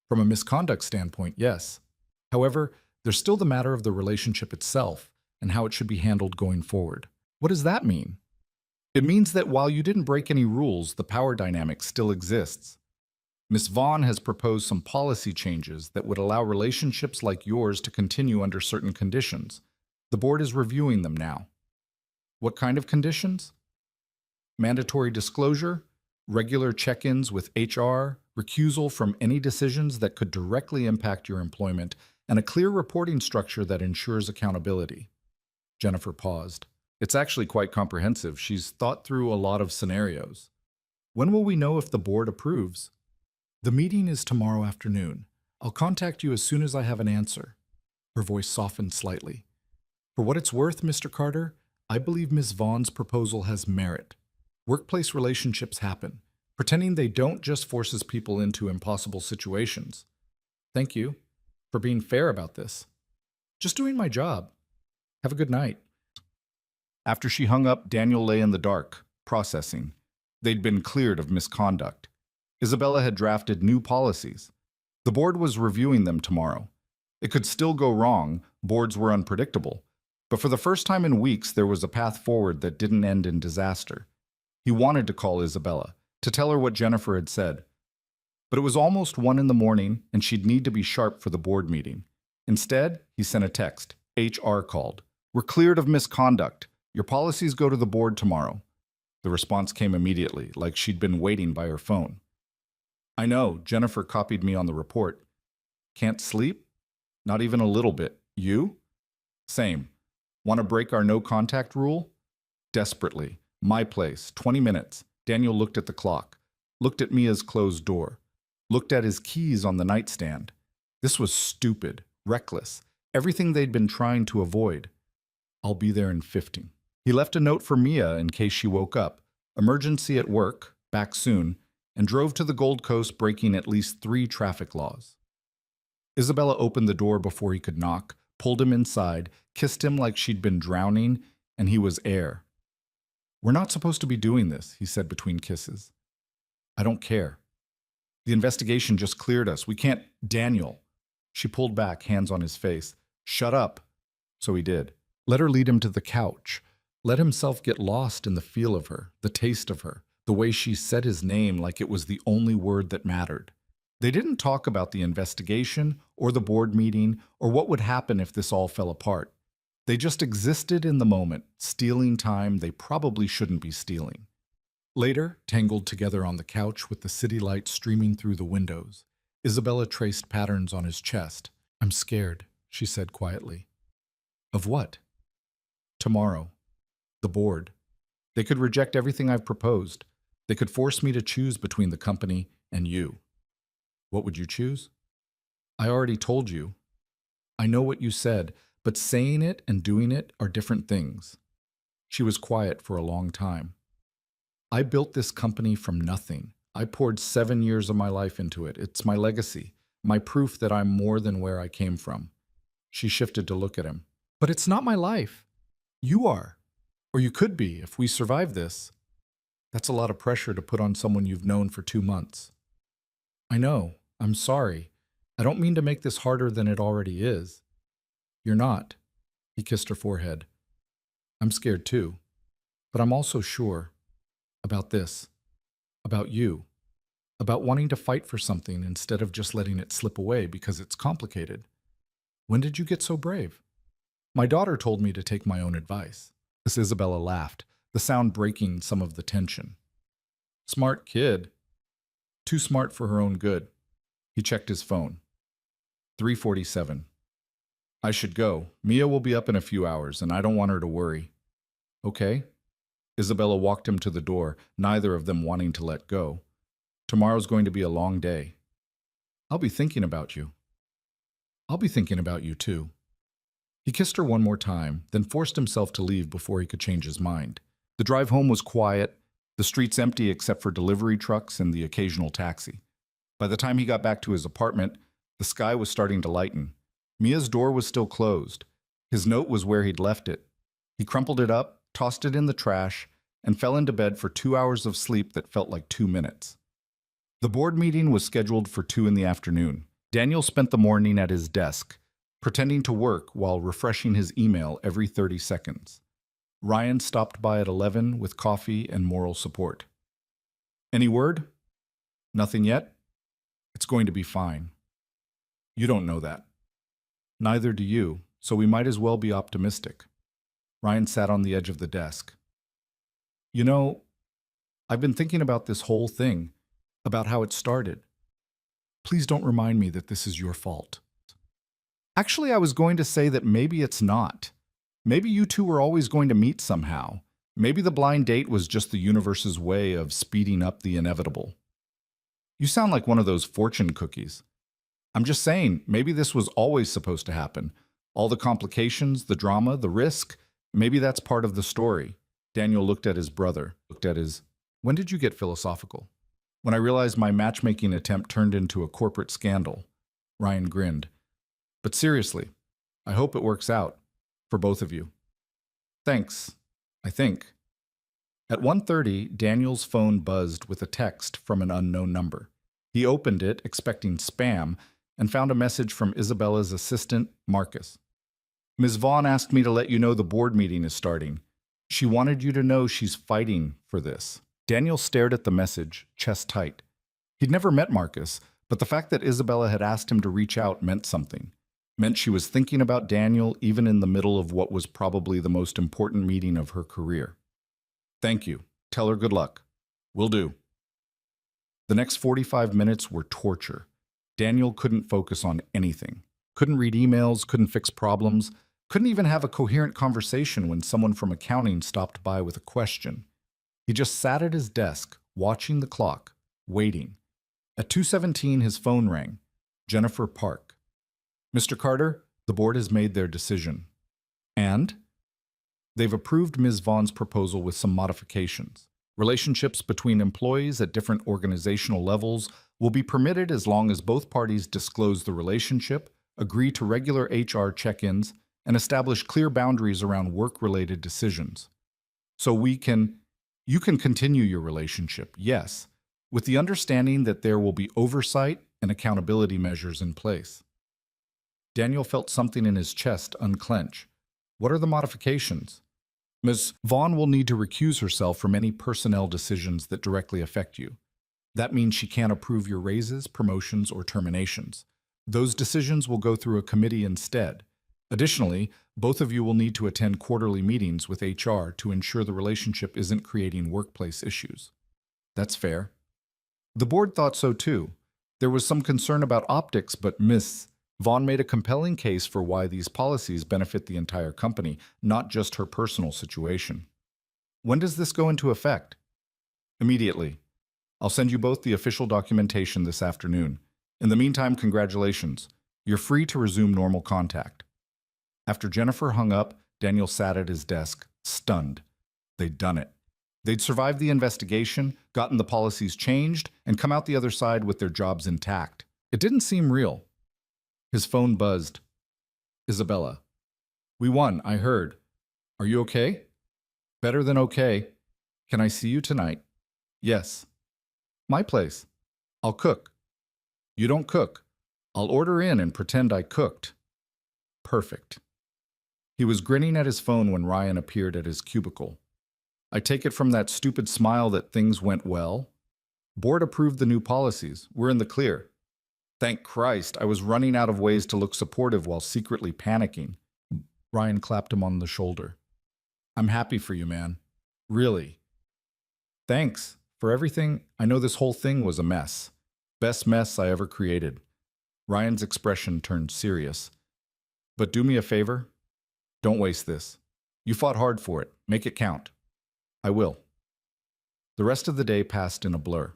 From a misconduct standpoint, yes. However, there's still the matter of the relationship itself and how it should be handled going forward. What does that mean? It means that while you didn't break any rules, the power dynamic still exists. Ms. Vaughn has proposed some policy changes that would allow relationships like yours to continue under certain conditions. The board is reviewing them now. What kind of conditions? Mandatory disclosure, regular check-ins with HR, recusal from any decisions that could directly impact your employment, and a clear reporting structure that ensures accountability. Jennifer paused. It's actually quite comprehensive. She's thought through a lot of scenarios. When will we know if the board approves? The meeting is tomorrow afternoon. I'll contact you as soon as I have an answer. Her voice softened slightly. For what it's worth, Mr. Carter, I believe Ms. Vaughn's proposal has merit. Workplace relationships happen. Pretending they don't just forces people into impossible situations. Thank you for being fair about this. Just doing my job. Have a good night. After she hung up, Daniel lay in the dark, processing. They'd been cleared of misconduct. Isabella had drafted new policies. The board was reviewing them tomorrow. It could still go wrong, boards were unpredictable. But for the first time in weeks, there was a path forward that didn't end in disaster. He wanted to call Isabella, to tell her what Jennifer had said. But it was almost 1 a.m, and she'd need to be sharp for the board meeting. Instead, he sent a text. HR called. We're cleared of misconduct. Your policies go to the board tomorrow. The response came immediately, like she'd been waiting by her phone. I know, Jennifer copied me on the report. Can't sleep? Not even a little bit. You? Same. Want to break our no contact rule? Desperately. My place, 20 minutes. Daniel looked at the clock, looked at Mia's closed door, looked at his keys on the nightstand. This was stupid, reckless, everything they'd been trying to avoid. I'll be there in 15. He left a note for Mia in case she woke up. Emergency at work, back soon, and drove to the Gold Coast, breaking at least 3 traffic laws. Isabella opened the door before he could knock, pulled him inside, kissed him like she'd been drowning, and he was air. We're not supposed to be doing this, he said between kisses. I don't care. The investigation just cleared us. We can't… Daniel. She pulled back, hands on his face. Shut up. So he did. Let her lead him to the couch. Let himself get lost in the feel of her, the taste of her, the way she said his name like it was the only word that mattered. They didn't talk about the investigation or the board meeting or what would happen if this all fell apart. They just existed in the moment, stealing time they probably shouldn't be stealing. Later, tangled together on the couch with the city light streaming through the windows, Isabella traced patterns on his chest. I'm scared, she said quietly. Of what? Tomorrow. The board. They could reject everything I've proposed. They could force me to choose between the company and you. What would you choose? I already told you. I know what you said, but saying it and doing it are different things. She was quiet for a long time. I built this company from nothing. I poured 7 years of my life into it. It's my legacy, my proof that I'm more than where I came from. She shifted to look at him. But it's not my life. You are. Or you could be if we survive this. That's a lot of pressure to put on someone you've known for 2 months. I know. I'm sorry. I don't mean to make this harder than it already is. You're not. He kissed her forehead. I'm scared too. But I'm also sure about this, about you, about wanting to fight for something instead of just letting it slip away because it's complicated. When did you get so brave? My daughter told me to take my own advice. Miss Isabella laughed, the sound breaking some of the tension. Smart kid. Too smart for her own good. He checked his phone. 3:47. I should go. Mia will be up in a few hours, and I don't want her to worry. Okay? Isabella walked him to the door, neither of them wanting to let go. Tomorrow's going to be a long day. I'll be thinking about you. I'll be thinking about you, too. He kissed her one more time, then forced himself to leave before he could change his mind. The drive home was quiet, the streets empty except for delivery trucks and the occasional taxi. By the time he got back to his apartment, the sky was starting to lighten. Mia's door was still closed. His note was where he'd left it. He crumpled it up, tossed it in the trash, and fell into bed for 2 hours of sleep that felt like 2 minutes. The board meeting was scheduled for 2 in the afternoon. Daniel spent the morning at his desk, pretending to work while refreshing his email every 30 seconds. Ryan stopped by at 11 with coffee and moral support. Any word? Nothing yet? It's going to be fine. You don't know that. Neither do you, so we might as well be optimistic. Ryan sat on the edge of the desk. You know, I've been thinking about this whole thing, about how it started. Please don't remind me that this is your fault. Actually, I was going to say that maybe it's not. Maybe you two were always going to meet somehow. Maybe the blind date was just the universe's way of speeding up the inevitable. You sound like one of those fortune cookies. I'm just saying, maybe this was always supposed to happen. All the complications, the drama, the risk, maybe that's part of the story. Daniel looked at his brother, When did you get philosophical? When I realized my matchmaking attempt turned into a corporate scandal. Ryan grinned. But seriously, I hope it works out. For both of you. Thanks, I think. At 1:30, Daniel's phone buzzed with a text from an unknown number. He opened it, expecting spam, and found a message from Isabella's assistant, Marcus. Ms. Vaughn asked me to let you know the board meeting is starting. She wanted you to know she's fighting for this. Daniel stared at the message, chest tight. He'd never met Marcus, but the fact that Isabella had asked him to reach out meant something. Meant she was thinking about Daniel even in the middle of what was probably the most important meeting of her career. Thank you. Tell her good luck. Will do. The next 45 minutes were torture. Daniel couldn't focus on anything. Couldn't read emails, couldn't fix problems, couldn't even have a coherent conversation when someone from accounting stopped by with a question. He just sat at his desk, watching the clock, waiting. At 2:17, his phone rang. Jennifer Park. Mr. Carter, the board has made their decision. And? They've approved Ms. Vaughn's proposal with some modifications. Relationships between employees at different organizational levels will be permitted as long as both parties disclose the relationship, agree to regular HR check-ins, and establish clear boundaries around work-related decisions. So you can continue your relationship, yes, with the understanding that there will be oversight and accountability measures in place. Daniel felt something in his chest unclench. What are the modifications? Ms. Vaughn will need to recuse herself from any personnel decisions that directly affect you. That means she can't approve your raises, promotions, or terminations. Those decisions will go through a committee instead. Additionally, both of you will need to attend quarterly meetings with HR to ensure the relationship isn't creating workplace issues. That's fair. The board thought so too. There was some concern about optics, but Ms. Vaughn made a compelling case for why these policies benefit the entire company, not just her personal situation. When does this go into effect? Immediately. I'll send you both the official documentation this afternoon. In the meantime, congratulations. You're free to resume normal contact. After Jennifer hung up, Daniel sat at his desk, stunned. They'd done it. They'd survived the investigation, gotten the policies changed, and come out the other side with their jobs intact. It didn't seem real. His phone buzzed. Isabella. We won, I heard. Are you okay? Better than okay. Can I see you tonight? Yes. My place. I'll cook. You don't cook. I'll order in and pretend I cooked. Perfect. He was grinning at his phone when Ryan appeared at his cubicle. I take it from that stupid smile that things went well. Board approved the new policies. We're in the clear. Thank Christ, I was running out of ways to look supportive while secretly panicking. Ryan clapped him on the shoulder. I'm happy for you, man. Really. Thanks for everything. I know this whole thing was a mess. Best mess I ever created. Ryan's expression turned serious. But do me a favor. Don't waste this. You fought hard for it. Make it count. I will. The rest of the day passed in a blur.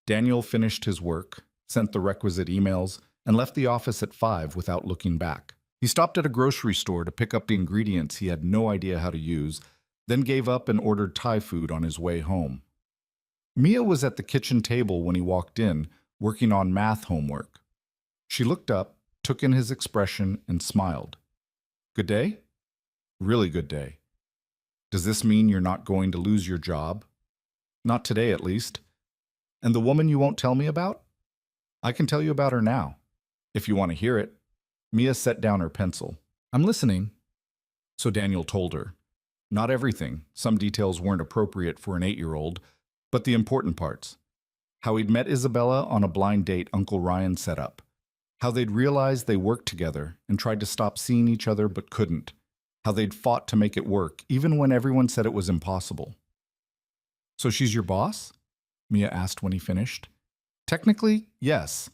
Daniel finished his work, sent the requisite emails, and left the office at 5 without looking back. He stopped at a grocery store to pick up the ingredients he had no idea how to use, then gave up and ordered Thai food on his way home. Mia was at the kitchen table when he walked in, working on math homework. She looked up, took in his expression, and smiled. Good day? Really good day. Does this mean you're not going to lose your job? Not today, at least. And the woman you won't tell me about? I can tell you about her now, if you want to hear it. Mia set down her pencil. I'm listening. So Daniel told her. Not everything. Some details weren't appropriate for an 8-year-old, but the important parts. How he'd met Isabella on a blind date Uncle Ryan set up. How they'd realized they worked together and tried to stop seeing each other but couldn't. How they'd fought to make it work, even when everyone said it was impossible. So she's your boss? Mia asked when he finished. Technically, yes,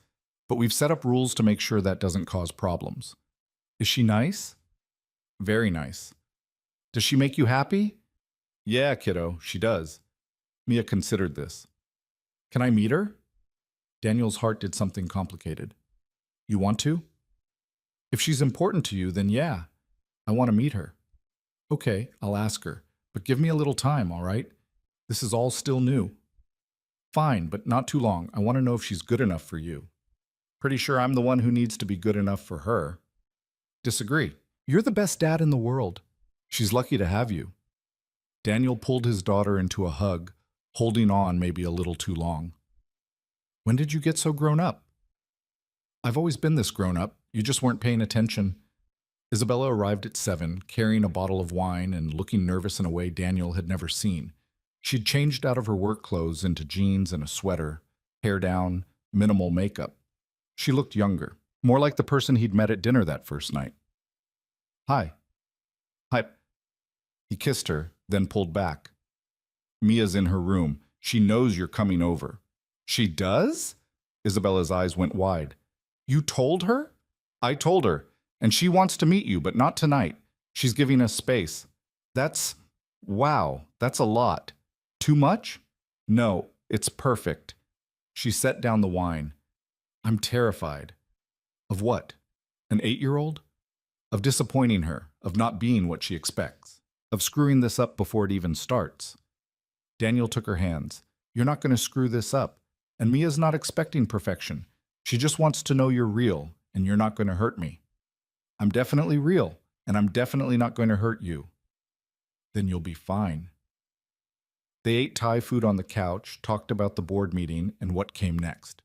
but we've set up rules to make sure that doesn't cause problems. Is she nice? Very nice. Does she make you happy? Yeah, kiddo, she does. Mia considered this. Can I meet her? Daniel's heart did something complicated. You want to? If she's important to you, then yeah, I want to meet her. Okay, I'll ask her, but give me a little time, all right? This is all still new. Fine, but not too long. I want to know if she's good enough for you. Pretty sure I'm the one who needs to be good enough for her. Disagree. You're the best dad in the world. She's lucky to have you. Daniel pulled his daughter into a hug, holding on maybe a little too long. When did you get so grown up? I've always been this grown up. You just weren't paying attention. Isabella arrived at 7, carrying a bottle of wine and looking nervous in a way Daniel had never seen. She'd changed out of her work clothes into jeans and a sweater, hair down, minimal makeup. She looked younger, more like the person he'd met at dinner that first night. Hi. Hi. He kissed her, then pulled back. Mia's in her room. She knows you're coming over. She does? Isabella's eyes went wide. You told her? I told her, and she wants to meet you, but not tonight. She's giving us space. Wow, that's a lot. Too much? No, it's perfect. She set down the wine. I'm terrified. Of what? An 8-year-old? Of disappointing her, of not being what she expects, of screwing this up before it even starts. Daniel took her hands. You're not going to screw this up. And Mia's not expecting perfection. She just wants to know you're real, and you're not going to hurt me. I'm definitely real, and I'm definitely not going to hurt you. Then you'll be fine. They ate Thai food on the couch, talked about the board meeting and what came next.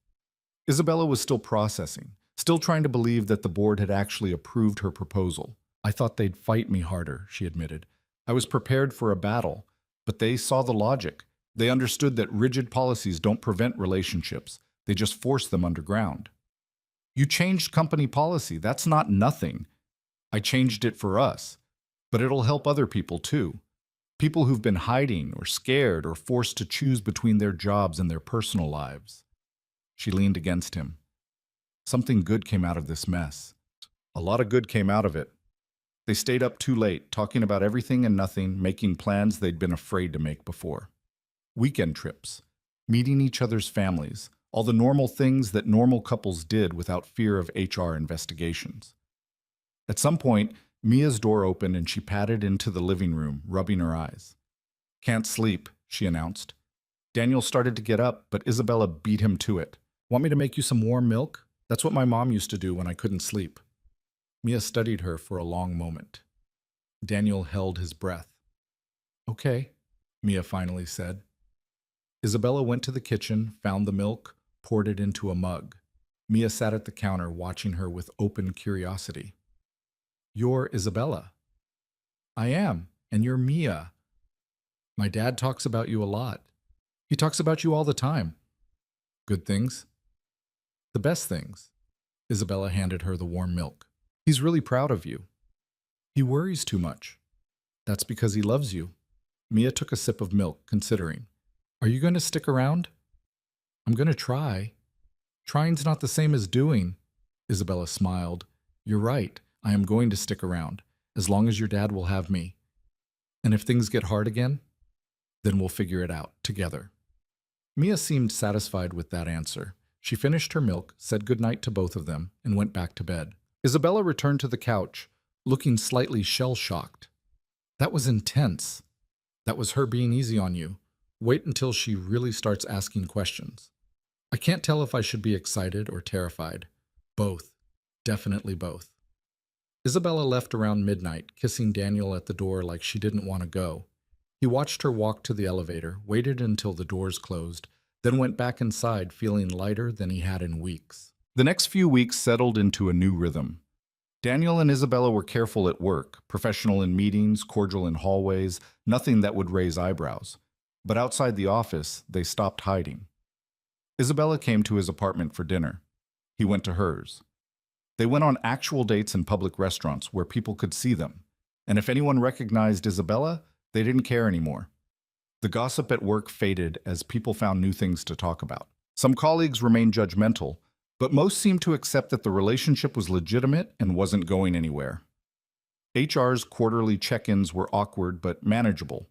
Isabella was still processing, still trying to believe that the board had actually approved her proposal. I thought they'd fight me harder, she admitted. I was prepared for a battle, but they saw the logic. They understood that rigid policies don't prevent relationships. They just force them underground. You changed company policy. That's not nothing. I changed it for us. But it'll help other people too. People who've been hiding or scared or forced to choose between their jobs and their personal lives. She leaned against him. Something good came out of this mess. A lot of good came out of it. They stayed up too late, talking about everything and nothing, making plans they'd been afraid to make before. Weekend trips, meeting each other's families, all the normal things that normal couples did without fear of HR investigations. At some point, Mia's door opened and she padded into the living room, rubbing her eyes. Can't sleep, she announced. Daniel started to get up, but Isabella beat him to it. Want me to make you some warm milk? That's what my mom used to do when I couldn't sleep. Mia studied her for a long moment. Daniel held his breath. Okay, Mia finally said. Isabella went to the kitchen, found the milk, poured it into a mug. Mia sat at the counter watching her with open curiosity. You're Isabella. I am, and you're Mia. My dad talks about you a lot. He talks about you all the time. Good things? The best things. Isabella handed her the warm milk. He's really proud of you. He worries too much. That's because he loves you. Mia took a sip of milk, considering. Are you going to stick around? I'm going to try. Trying's not the same as doing. Isabella smiled. You're right. I am going to stick around, as long as your dad will have me. And if things get hard again, then we'll figure it out together. Mia seemed satisfied with that answer. She finished her milk, said goodnight to both of them, and went back to bed. Isabella returned to the couch, looking slightly shell-shocked. That was intense. That was her being easy on you. Wait until she really starts asking questions. I can't tell if I should be excited or terrified. Both. Definitely both. Isabella left around midnight, kissing Daniel at the door like she didn't want to go. He watched her walk to the elevator, waited until the doors closed, then went back inside feeling lighter than he had in weeks. The next few weeks settled into a new rhythm. Daniel and Isabella were careful at work, professional in meetings, cordial in hallways, nothing that would raise eyebrows. But outside the office, they stopped hiding. Isabella came to his apartment for dinner. He went to hers. They went on actual dates in public restaurants where people could see them. And if anyone recognized Isabella, they didn't care anymore. The gossip at work faded as people found new things to talk about. Some colleagues remained judgmental, but most seemed to accept that the relationship was legitimate and wasn't going anywhere. HR's quarterly check-ins were awkward but manageable.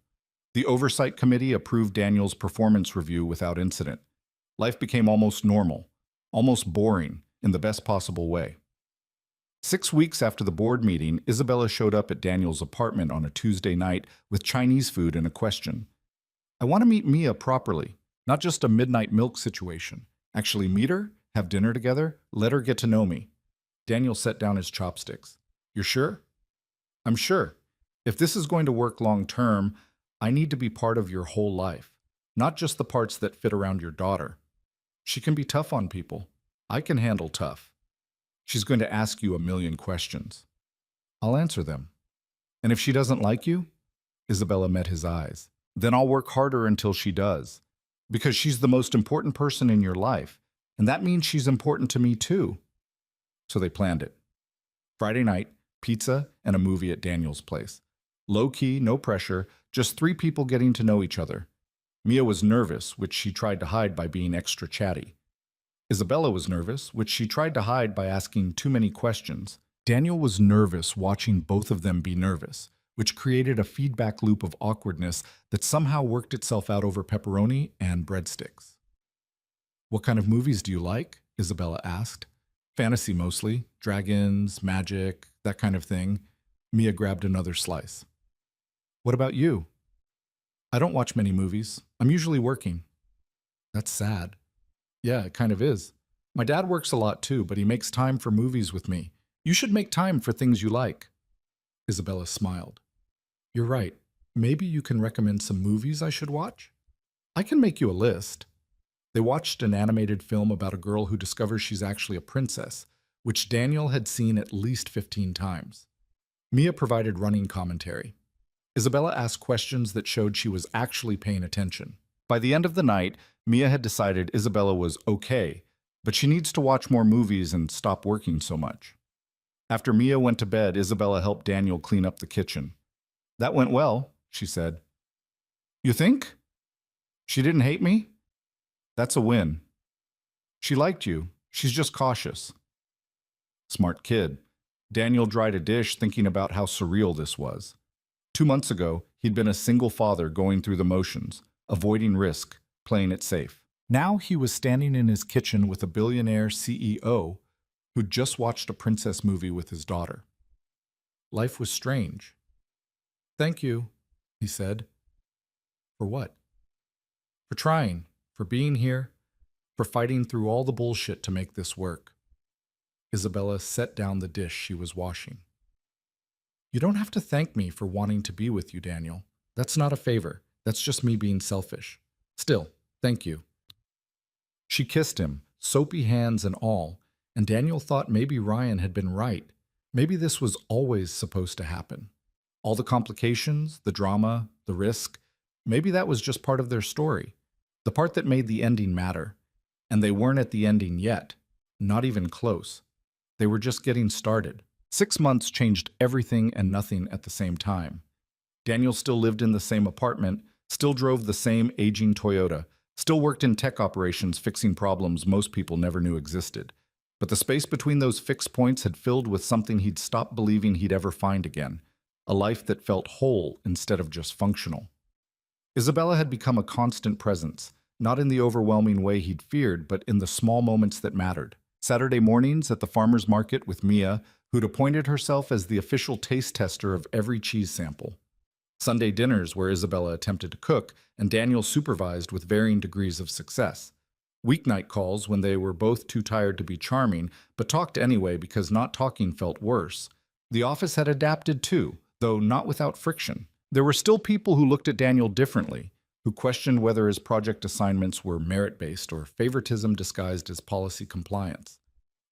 The oversight committee approved Daniel's performance review without incident. Life became almost normal, almost boring, in the best possible way. 6 weeks after the board meeting, Isabella showed up at Daniel's apartment on a Tuesday night with Chinese food and a question. I want to meet Mia properly, not just a midnight milk situation. Actually meet her, have dinner together, let her get to know me. Daniel set down his chopsticks. You're sure? I'm sure. If this is going to work long term, I need to be part of your whole life, not just the parts that fit around your daughter. She can be tough on people. I can handle tough. She's going to ask you a million questions. I'll answer them. And if she doesn't like you, Isabella met his eyes, then I'll work harder until she does. Because she's the most important person in your life, and that means she's important to me too. So they planned it. Friday night, pizza and a movie at Daniel's place. Low-key, no pressure, just 3 people getting to know each other. Mia was nervous, which she tried to hide by being extra chatty. Isabella was nervous, which she tried to hide by asking too many questions. Daniel was nervous watching both of them be nervous, which created a feedback loop of awkwardness that somehow worked itself out over pepperoni and breadsticks. What kind of movies do you like? Isabella asked. Fantasy mostly, dragons, magic, that kind of thing. Mia grabbed another slice. What about you? I don't watch many movies. I'm usually working. That's sad. Yeah, it kind of is. My dad works a lot too, but he makes time for movies with me. You should make time for things you like. Isabella smiled. You're right. Maybe you can recommend some movies I should watch? I can make you a list. They watched an animated film about a girl who discovers she's actually a princess, which Daniel had seen at least 15 times. Mia provided running commentary. Isabella asked questions that showed she was actually paying attention. By the end of the night, Mia had decided Isabella was okay, but she needs to watch more movies and stop working so much. After Mia went to bed, Isabella helped Daniel clean up the kitchen. That went well, she said. You think? She didn't hate me? That's a win. She liked you. She's just cautious. Smart kid. Daniel dried a dish thinking about how surreal this was. 2 months ago, he'd been a single father going through the motions, avoiding risk, playing it safe. Now he was standing in his kitchen with a billionaire CEO who'd just watched a princess movie with his daughter. Life was strange. Thank you, he said. For what? For trying, for being here, for fighting through all the bullshit to make this work. Isabella set down the dish she was washing. You don't have to thank me for wanting to be with you, Daniel. That's not a favor. That's just me being selfish. Still, thank you. She kissed him, soapy hands and all, and Daniel thought maybe Ryan had been right. Maybe this was always supposed to happen. All the complications, the drama, the risk, maybe that was just part of their story. The part that made the ending matter. And they weren't at the ending yet. Not even close. They were just getting started. 6 months changed everything and nothing at the same time. Daniel still lived in the same apartment, still drove the same aging Toyota, still worked in tech operations fixing problems most people never knew existed. But the space between those fixed points had filled with something he'd stopped believing he'd ever find again. A life that felt whole instead of just functional. Isabella had become a constant presence, not in the overwhelming way he'd feared, but in the small moments that mattered. Saturday mornings at the farmer's market with Mia, who'd appointed herself as the official taste tester of every cheese sample. Sunday dinners where Isabella attempted to cook and Daniel supervised with varying degrees of success. Weeknight calls when they were both too tired to be charming, but talked anyway because not talking felt worse. The office had adapted too, though not without friction. There were still people who looked at Daniel differently, who questioned whether his project assignments were merit-based or favoritism disguised as policy compliance.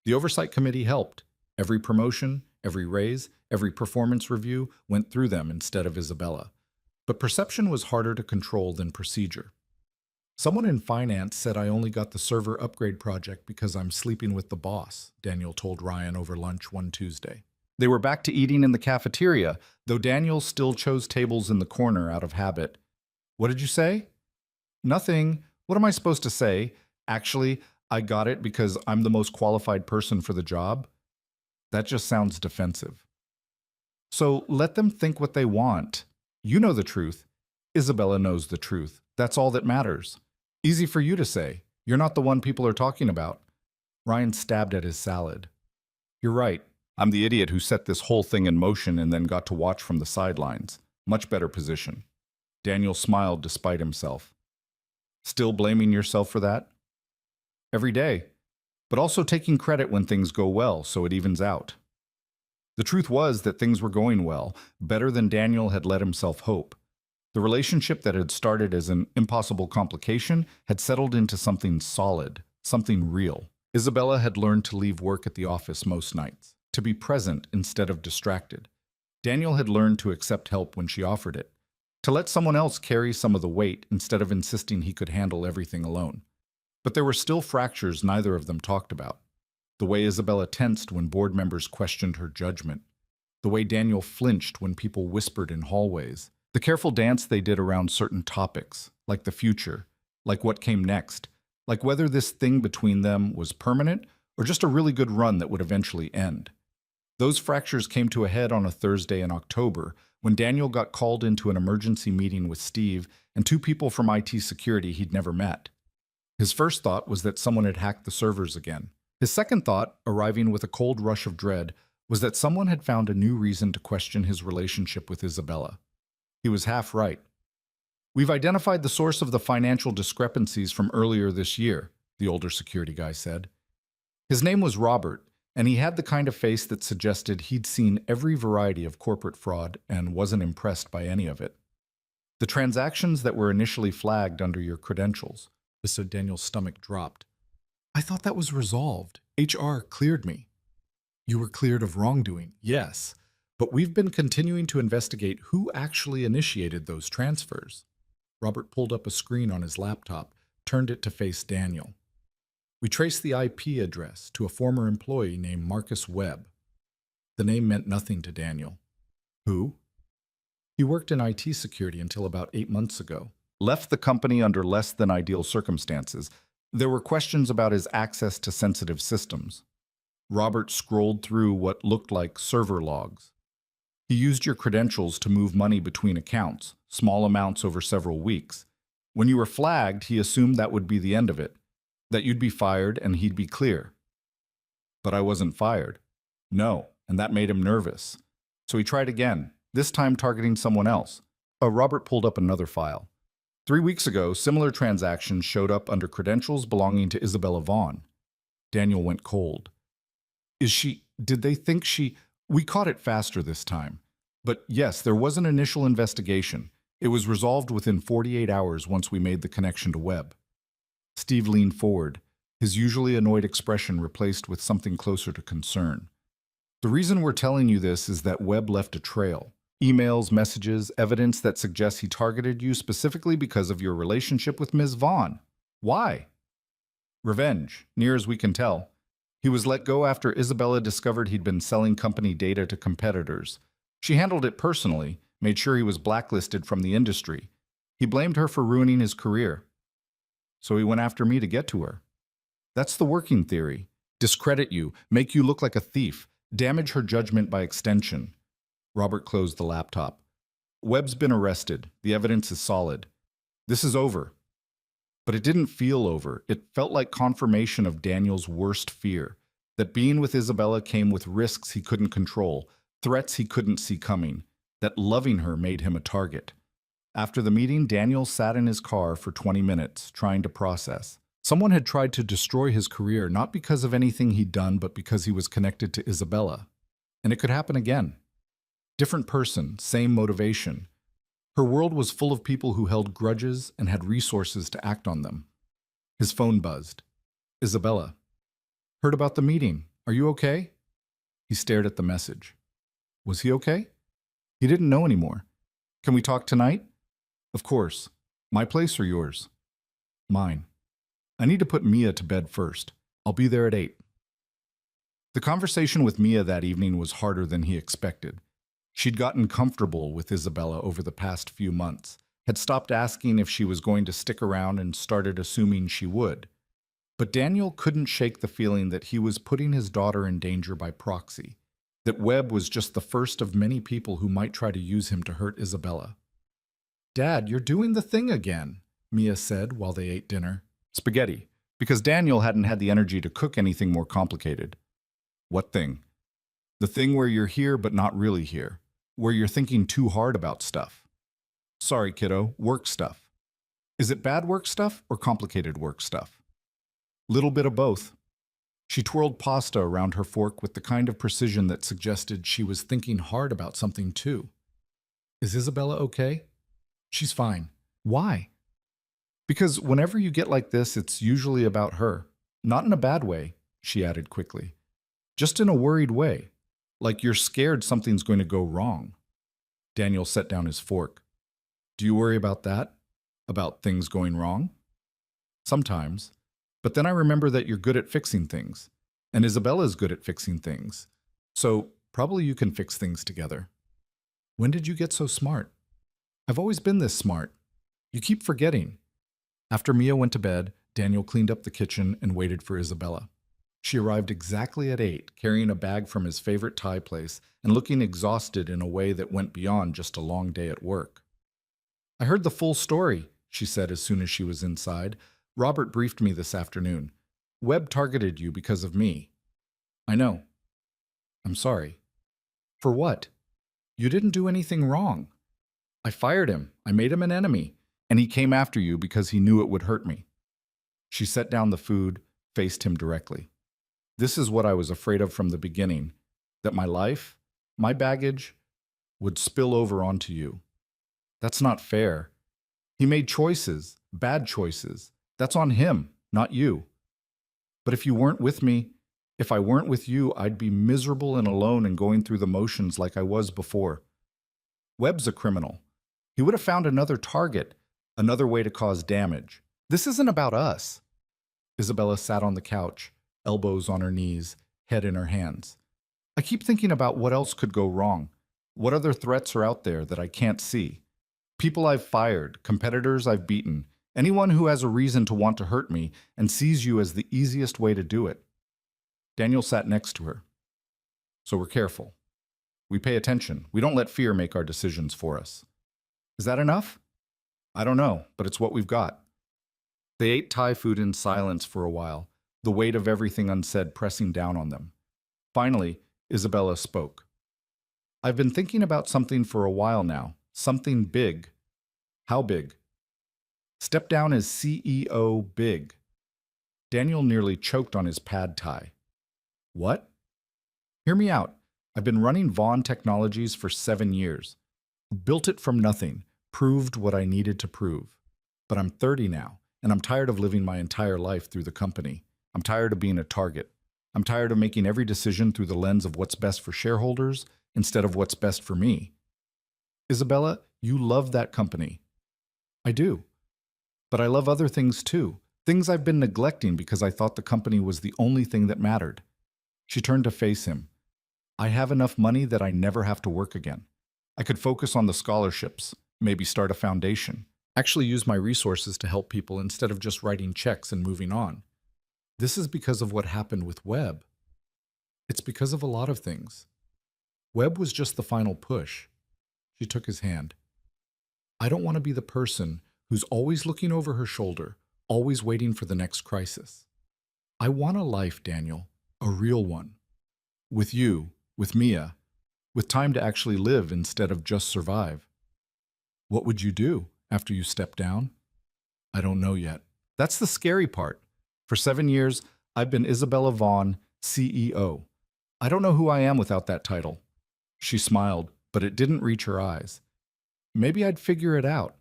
The oversight committee helped. Every promotion, every raise, every performance review went through them instead of Isabella. But perception was harder to control than procedure. Someone in finance said I only got the server upgrade project because I'm sleeping with the boss, Daniel told Ryan over lunch one Tuesday. They were back to eating in the cafeteria, though Daniel still chose tables in the corner out of habit. What did you say? Nothing. What am I supposed to say? Actually, I got it because I'm the most qualified person for the job. That just sounds defensive. So let them think what they want. You know the truth. Isabella knows the truth. That's all that matters. Easy for you to say. You're not the one people are talking about. Ryan stabbed at his salad. You're right. I'm the idiot who set this whole thing in motion and then got to watch from the sidelines. Much better position. Daniel smiled despite himself. Still blaming yourself for that? Every day. But also taking credit when things go well, so it evens out. The truth was that things were going well, better than Daniel had let himself hope. The relationship that had started as an impossible complication had settled into something solid, something real. Isabella had learned to leave work at the office most nights, to be present instead of distracted. Daniel had learned to accept help when she offered it, to let someone else carry some of the weight instead of insisting he could handle everything alone. But there were still fractures neither of them talked about. The way Isabella tensed when board members questioned her judgment. The way Daniel flinched when people whispered in hallways. The careful dance they did around certain topics, like the future, like what came next, like whether this thing between them was permanent or just a really good run that would eventually end. Those fractures came to a head on a Thursday in October when Daniel got called into an emergency meeting with Steve and two people from IT security he'd never met. His first thought was that someone had hacked the servers again. His second thought, arriving with a cold rush of dread, was that someone had found a new reason to question his relationship with Isabella. He was half right. We've identified the source of the financial discrepancies from earlier this year, the older security guy said. His name was Robert, and he had the kind of face that suggested he'd seen every variety of corporate fraud and wasn't impressed by any of it. The transactions that were initially flagged under your credentials. So Daniel's stomach dropped. I thought that was resolved. HR cleared me. You were cleared of wrongdoing, yes, but we've been continuing to investigate who actually initiated those transfers. Robert pulled up a screen on his laptop, turned it to face Daniel. We traced the IP address to a former employee named Marcus Webb. The name meant nothing to Daniel. Who? He worked in IT security until about 8 months ago. Left the company under less than ideal circumstances. There were questions about his access to sensitive systems. Robert scrolled through what looked like server logs. He used your credentials to move money between accounts, small amounts over several weeks. When you were flagged, he assumed that would be the end of it, that you'd be fired and he'd be clear. But I wasn't fired. No, and that made him nervous. So he tried again, this time targeting someone else. Robert pulled up another file. 3 weeks ago, similar transactions showed up under credentials belonging to Isabella Vaughn. Daniel went cold. Did they think we caught it faster this time. But yes, there was an initial investigation. It was resolved within 48 hours once we made the connection to Webb. Steve leaned forward, his usually annoyed expression replaced with something closer to concern. The reason we're telling you this is that Webb left a trail. Emails, messages, evidence that suggests he targeted you specifically because of your relationship with Ms. Vaughn. Why? Revenge, near as we can tell. He was let go after Isabella discovered he'd been selling company data to competitors. She handled it personally, made sure he was blacklisted from the industry. He blamed her for ruining his career. So he went after me to get to her. That's the working theory. Discredit you, make you look like a thief, damage her judgment by extension. Robert closed the laptop. Webb's been arrested. The evidence is solid. This is over. But it didn't feel over. It felt like confirmation of Daniel's worst fear, that being with Isabella came with risks he couldn't control, threats he couldn't see coming, that loving her made him a target. After the meeting, Daniel sat in his car for 20 minutes, trying to process. Someone had tried to destroy his career, not because of anything he'd done, but because he was connected to Isabella. And it could happen again. Different person, same motivation. Her world was full of people who held grudges and had resources to act on them. His phone buzzed. Isabella. Heard about the meeting. Are you okay? He stared at the message. Was he okay? He didn't know anymore. Can we talk tonight? Of course. My place or yours? Mine. I need to put Mia to bed first. I'll be there at 8. The conversation with Mia that evening was harder than he expected. She'd gotten comfortable with Isabella over the past few months, had stopped asking if she was going to stick around and started assuming she would. But Daniel couldn't shake the feeling that he was putting his daughter in danger by proxy, that Webb was just the first of many people who might try to use him to hurt Isabella. Dad, you're doing the thing again, Mia said while they ate dinner. Spaghetti, because Daniel hadn't had the energy to cook anything more complicated. What thing? The thing where you're here but not really here, where you're thinking too hard about stuff. Sorry, kiddo, work stuff. Is it bad work stuff or complicated work stuff? Little bit of both. She twirled pasta around her fork with the kind of precision that suggested she was thinking hard about something too. Is Isabella okay? She's fine. Why? Because whenever you get like this, it's usually about her. Not in a bad way, she added quickly. Just in a worried way. Like you're scared something's going to go wrong. Daniel set down his fork. Do you worry about that? About things going wrong? Sometimes. But then I remember that you're good at fixing things. And Isabella's good at fixing things. So probably you can fix things together. When did you get so smart? I've always been this smart. You keep forgetting. After Mia went to bed, Daniel cleaned up the kitchen and waited for Isabella. She arrived exactly at 8, carrying a bag from his favorite Thai place and looking exhausted in a way that went beyond just a long day at work. I heard the full story, she said as soon as she was inside. Robert briefed me this afternoon. Webb targeted you because of me. I know. I'm sorry. For what? You didn't do anything wrong. I fired him. I made him an enemy. And he came after you because he knew it would hurt me. She set down the food, faced him directly. This is what I was afraid of from the beginning, that my life, my baggage, would spill over onto you. That's not fair. He made choices, bad choices. That's on him, not you. But if you weren't with me, if I weren't with you, I'd be miserable and alone and going through the motions like I was before. Webb's a criminal. He would have found another target, another way to cause damage. This isn't about us. Isabella sat on the couch, elbows on her knees, head in her hands. I keep thinking about what else could go wrong. What other threats are out there that I can't see? People I've fired, competitors I've beaten, anyone who has a reason to want to hurt me and sees you as the easiest way to do it. Daniel sat next to her. So we're careful. We pay attention. We don't let fear make our decisions for us. Is that enough? I don't know, but it's what we've got. They ate Thai food in silence for a while, the weight of everything unsaid pressing down on them. Finally, Isabella spoke. I've been thinking about something for a while now, something big. How big? Step down as CEO big. Daniel nearly choked on his pad thai. What? Hear me out. I've been running Vaughn Technologies for 7 years. Built it from nothing, proved what I needed to prove. But I'm 30 now, and I'm tired of living my entire life through the company. I'm tired of being a target. I'm tired of making every decision through the lens of what's best for shareholders instead of what's best for me. Isabella, you love that company. I do. But I love other things too. Things I've been neglecting because I thought the company was the only thing that mattered. She turned to face him. I have enough money that I never have to work again. I could focus on the scholarships, maybe start a foundation, actually use my resources to help people instead of just writing checks and moving on. This is because of what happened with Webb. It's because of a lot of things. Webb was just the final push. She took his hand. I don't want to be the person who's always looking over her shoulder, always waiting for the next crisis. I want a life, Daniel, a real one. With you, with Mia, with time to actually live instead of just survive. What would you do after you step down? I don't know yet. That's the scary part. For 7 years, I've been Isabella Vaughn, CEO. I don't know who I am without that title. She smiled, but it didn't reach her eyes. Maybe I'd figure it out.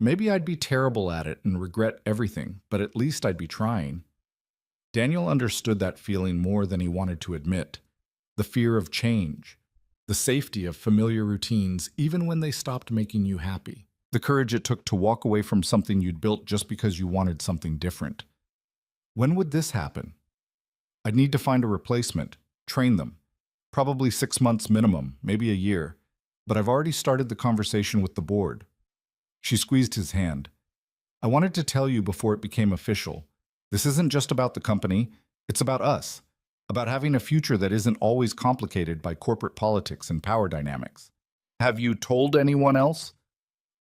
Maybe I'd be terrible at it and regret everything, but at least I'd be trying. Daniel understood that feeling more than he wanted to admit. The fear of change. The safety of familiar routines, even when they stopped making you happy. The courage it took to walk away from something you'd built just because you wanted something different. When would this happen? I'd need to find a replacement, train them. Probably 6 months minimum, maybe a year. But I've already started the conversation with the board. She squeezed his hand. I wanted to tell you before it became official. This isn't just about the company, it's about us. About having a future that isn't always complicated by corporate politics and power dynamics. Have you told anyone else?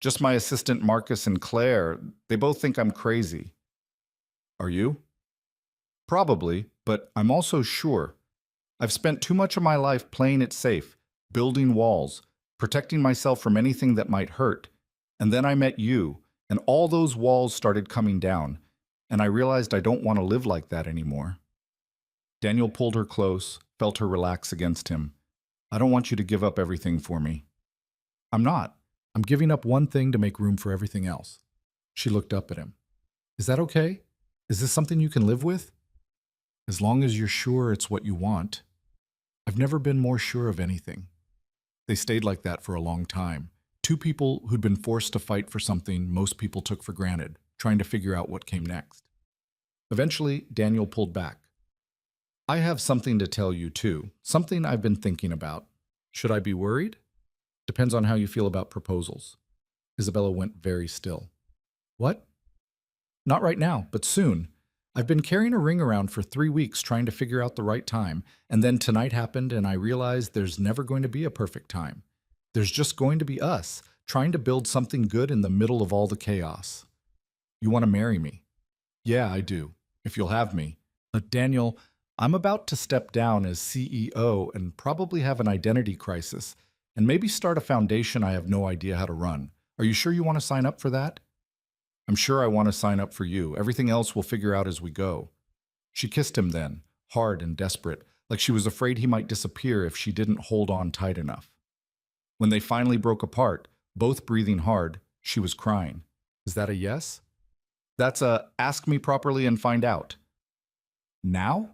Just my assistant Marcus and Claire. They both think I'm crazy. Are you? Probably, but I'm also sure. I've spent too much of my life playing it safe, building walls, protecting myself from anything that might hurt. And then I met you, and all those walls started coming down, and I realized I don't want to live like that anymore. Daniel pulled her close, felt her relax against him. I don't want you to give up everything for me. I'm not. I'm giving up one thing to make room for everything else. She looked up at him. Is that okay? Is this something you can live with? As long as you're sure it's what you want. I've never been more sure of anything. They stayed like that for a long time. Two people who'd been forced to fight for something most people took for granted, trying to figure out what came next. Eventually, Daniel pulled back. I have something to tell you, too. Something I've been thinking about. Should I be worried? Depends on how you feel about proposals. Isabella went very still. What? Not right now, but soon. I've been carrying a ring around for 3 weeks trying to figure out the right time, and then tonight happened and I realized there's never going to be a perfect time. There's just going to be us, trying to build something good in the middle of all the chaos. You want to marry me? Yeah, I do, if you'll have me. But Daniel, I'm about to step down as CEO and probably have an identity crisis, and maybe start a foundation I have no idea how to run. Are you sure you want to sign up for that? I'm sure I want to sign up for you. Everything else we'll figure out as we go. She kissed him then, hard and desperate, like she was afraid he might disappear if she didn't hold on tight enough. When they finally broke apart, both breathing hard, she was crying. Is that a yes? That's a ask me properly and find out. Now?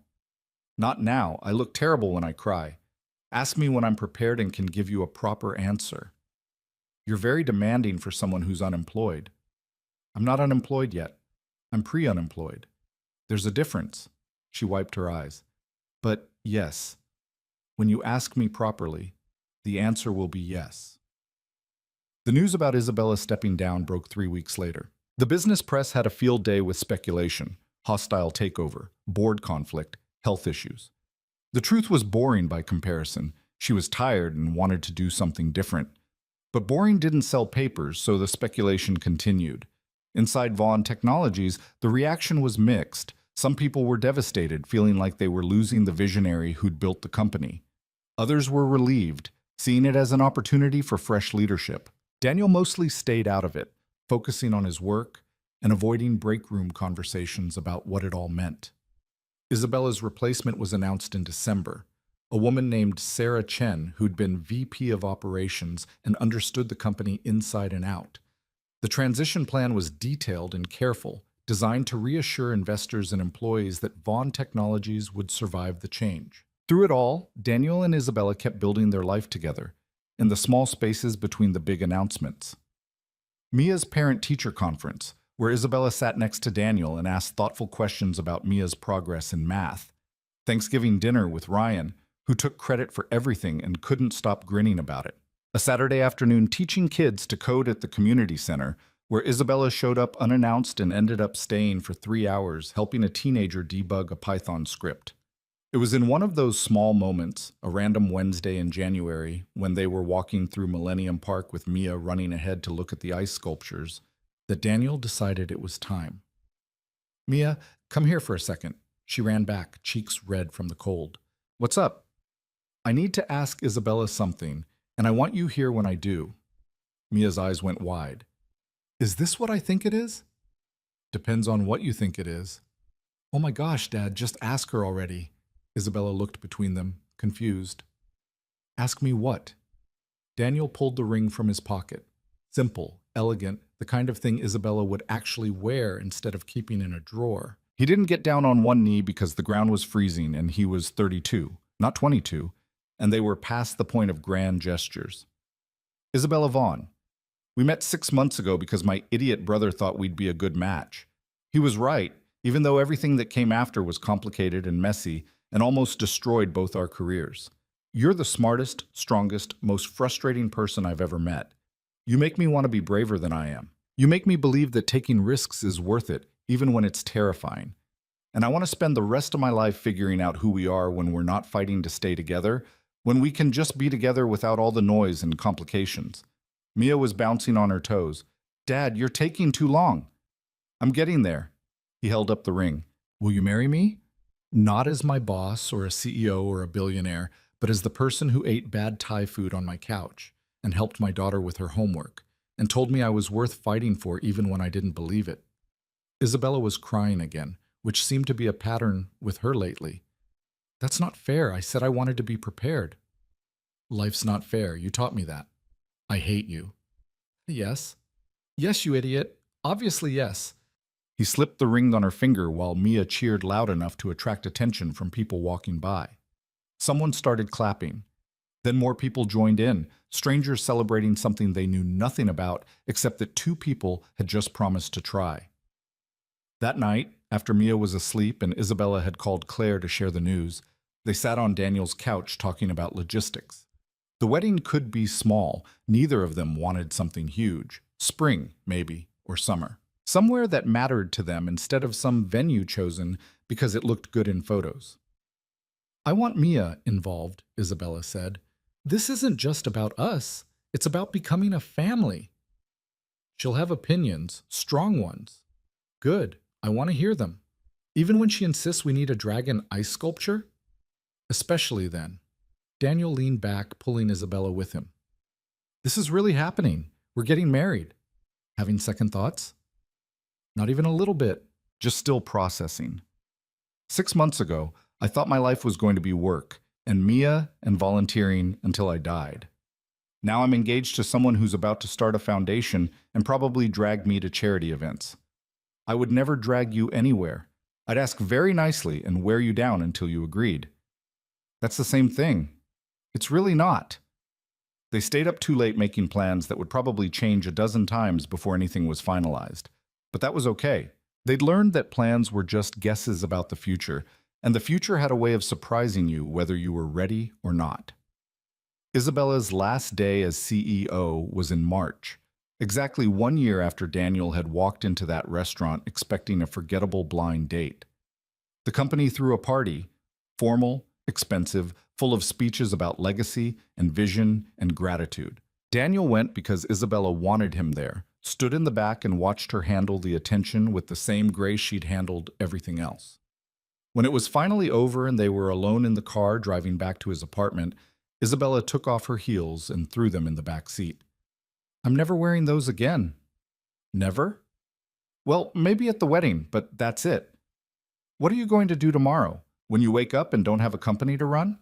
Not now. I look terrible when I cry. Ask me when I'm prepared and can give you a proper answer. You're very demanding for someone who's unemployed. I'm not unemployed yet. I'm pre-unemployed. There's a difference. She wiped her eyes. But yes, when you ask me properly, the answer will be yes. The news about Isabella stepping down broke 3 weeks later. The business press had a field day with speculation, hostile takeover, board conflict, health issues. The truth was boring by comparison. She was tired and wanted to do something different. But boring didn't sell papers, so the speculation continued. Inside Vaughn Technologies, the reaction was mixed. Some people were devastated, feeling like they were losing the visionary who'd built the company. Others were relieved, seeing it as an opportunity for fresh leadership. Daniel mostly stayed out of it, focusing on his work and avoiding break room conversations about what it all meant. Isabella's replacement was announced in December, a woman named Sarah Chen who'd been VP of Operations and understood the company inside and out. The transition plan was detailed and careful, designed to reassure investors and employees that Vaughn Technologies would survive the change. Through it all, Daniel and Isabella kept building their life together, in the small spaces between the big announcements. Mia's parent-teacher conference, where Isabella sat next to Daniel and asked thoughtful questions about Mia's progress in math. Thanksgiving dinner with Ryan, who took credit for everything and couldn't stop grinning about it. A Saturday afternoon teaching kids to code at the community center, where Isabella showed up unannounced and ended up staying for 3 hours helping a teenager debug a Python script. It was in one of those small moments, a random Wednesday in January, when they were walking through Millennium Park with Mia running ahead to look at the ice sculptures, that Daniel decided it was time. "Mia, come here for a second." She ran back, cheeks red from the cold. "What's up?" "I need to ask Isabella something, and I want you here when I do." Mia's eyes went wide. "Is this what I think it is?" "Depends on what you think it is." "Oh my gosh, Dad, just ask her already." Isabella looked between them, confused. "Ask me what?" Daniel pulled the ring from his pocket. Simple, elegant, the kind of thing Isabella would actually wear instead of keeping in a drawer. He didn't get down on one knee because the ground was freezing and he was 32, not 22, and they were past the point of grand gestures. "Isabella Vaughn. We met 6 months ago because my idiot brother thought we'd be a good match. He was right, even though everything that came after was complicated and messy and almost destroyed both our careers. You're the smartest, strongest, most frustrating person I've ever met. You make me want to be braver than I am. You make me believe that taking risks is worth it, even when it's terrifying. And I want to spend the rest of my life figuring out who we are when we're not fighting to stay together, when we can just be together without all the noise and complications." Mia was bouncing on her toes. "Dad, you're taking too long." "I'm getting there." He held up the ring. "Will you marry me? Not as my boss or a CEO or a billionaire, but as the person who ate bad Thai food on my couch and helped my daughter with her homework and told me I was worth fighting for even when I didn't believe it." Isabella was crying again, which seemed to be a pattern with her lately. "That's not fair. I said I wanted to be prepared." "Life's not fair. You taught me that. I hate you." "Yes. Yes, you idiot. Obviously, yes." He slipped the ring on her finger while Mia cheered loud enough to attract attention from people walking by. Someone started clapping. Then more people joined in, strangers celebrating something they knew nothing about except that 2 people had just promised to try. That night, after Mia was asleep and Isabella had called Claire to share the news, they sat on Daniel's couch talking about logistics. The wedding could be small. Neither of them wanted something huge. Spring, maybe, or summer. Somewhere that mattered to them instead of some venue chosen because it looked good in photos. "I want Mia involved," Isabella said. "This isn't just about us. It's about becoming a family." "She'll have opinions, strong ones." "Good. I want to hear them. Even when she insists we need a dragon ice sculpture?" "Especially then." Daniel leaned back, pulling Isabella with him. "This is really happening. We're getting married." "Having second thoughts?" "Not even a little bit. Just still processing. 6 months ago, I thought my life was going to be work, and Mia, and volunteering until I died. Now I'm engaged to someone who's about to start a foundation and probably drag me to charity events. I would never drag you anywhere. I'd ask very nicely and wear you down until you agreed." "That's the same thing." "It's really not." They stayed up too late making plans that would probably change a dozen times before anything was finalized. But that was okay. They'd learned that plans were just guesses about the future, and the future had a way of surprising you whether you were ready or not. Isabella's last day as CEO was in March, exactly 1 year after Daniel had walked into that restaurant expecting a forgettable blind date. The company threw a party, formal, expensive, full of speeches about legacy and vision and gratitude. Daniel went because Isabella wanted him there, stood in the back and watched her handle the attention with the same grace she'd handled everything else. When it was finally over and they were alone in the car driving back to his apartment, Isabella took off her heels and threw them in the back seat. "I'm never wearing those again." "Never?" "Well, maybe at the wedding, but that's it." "What are you going to do tomorrow, when you wake up and don't have a company to run?"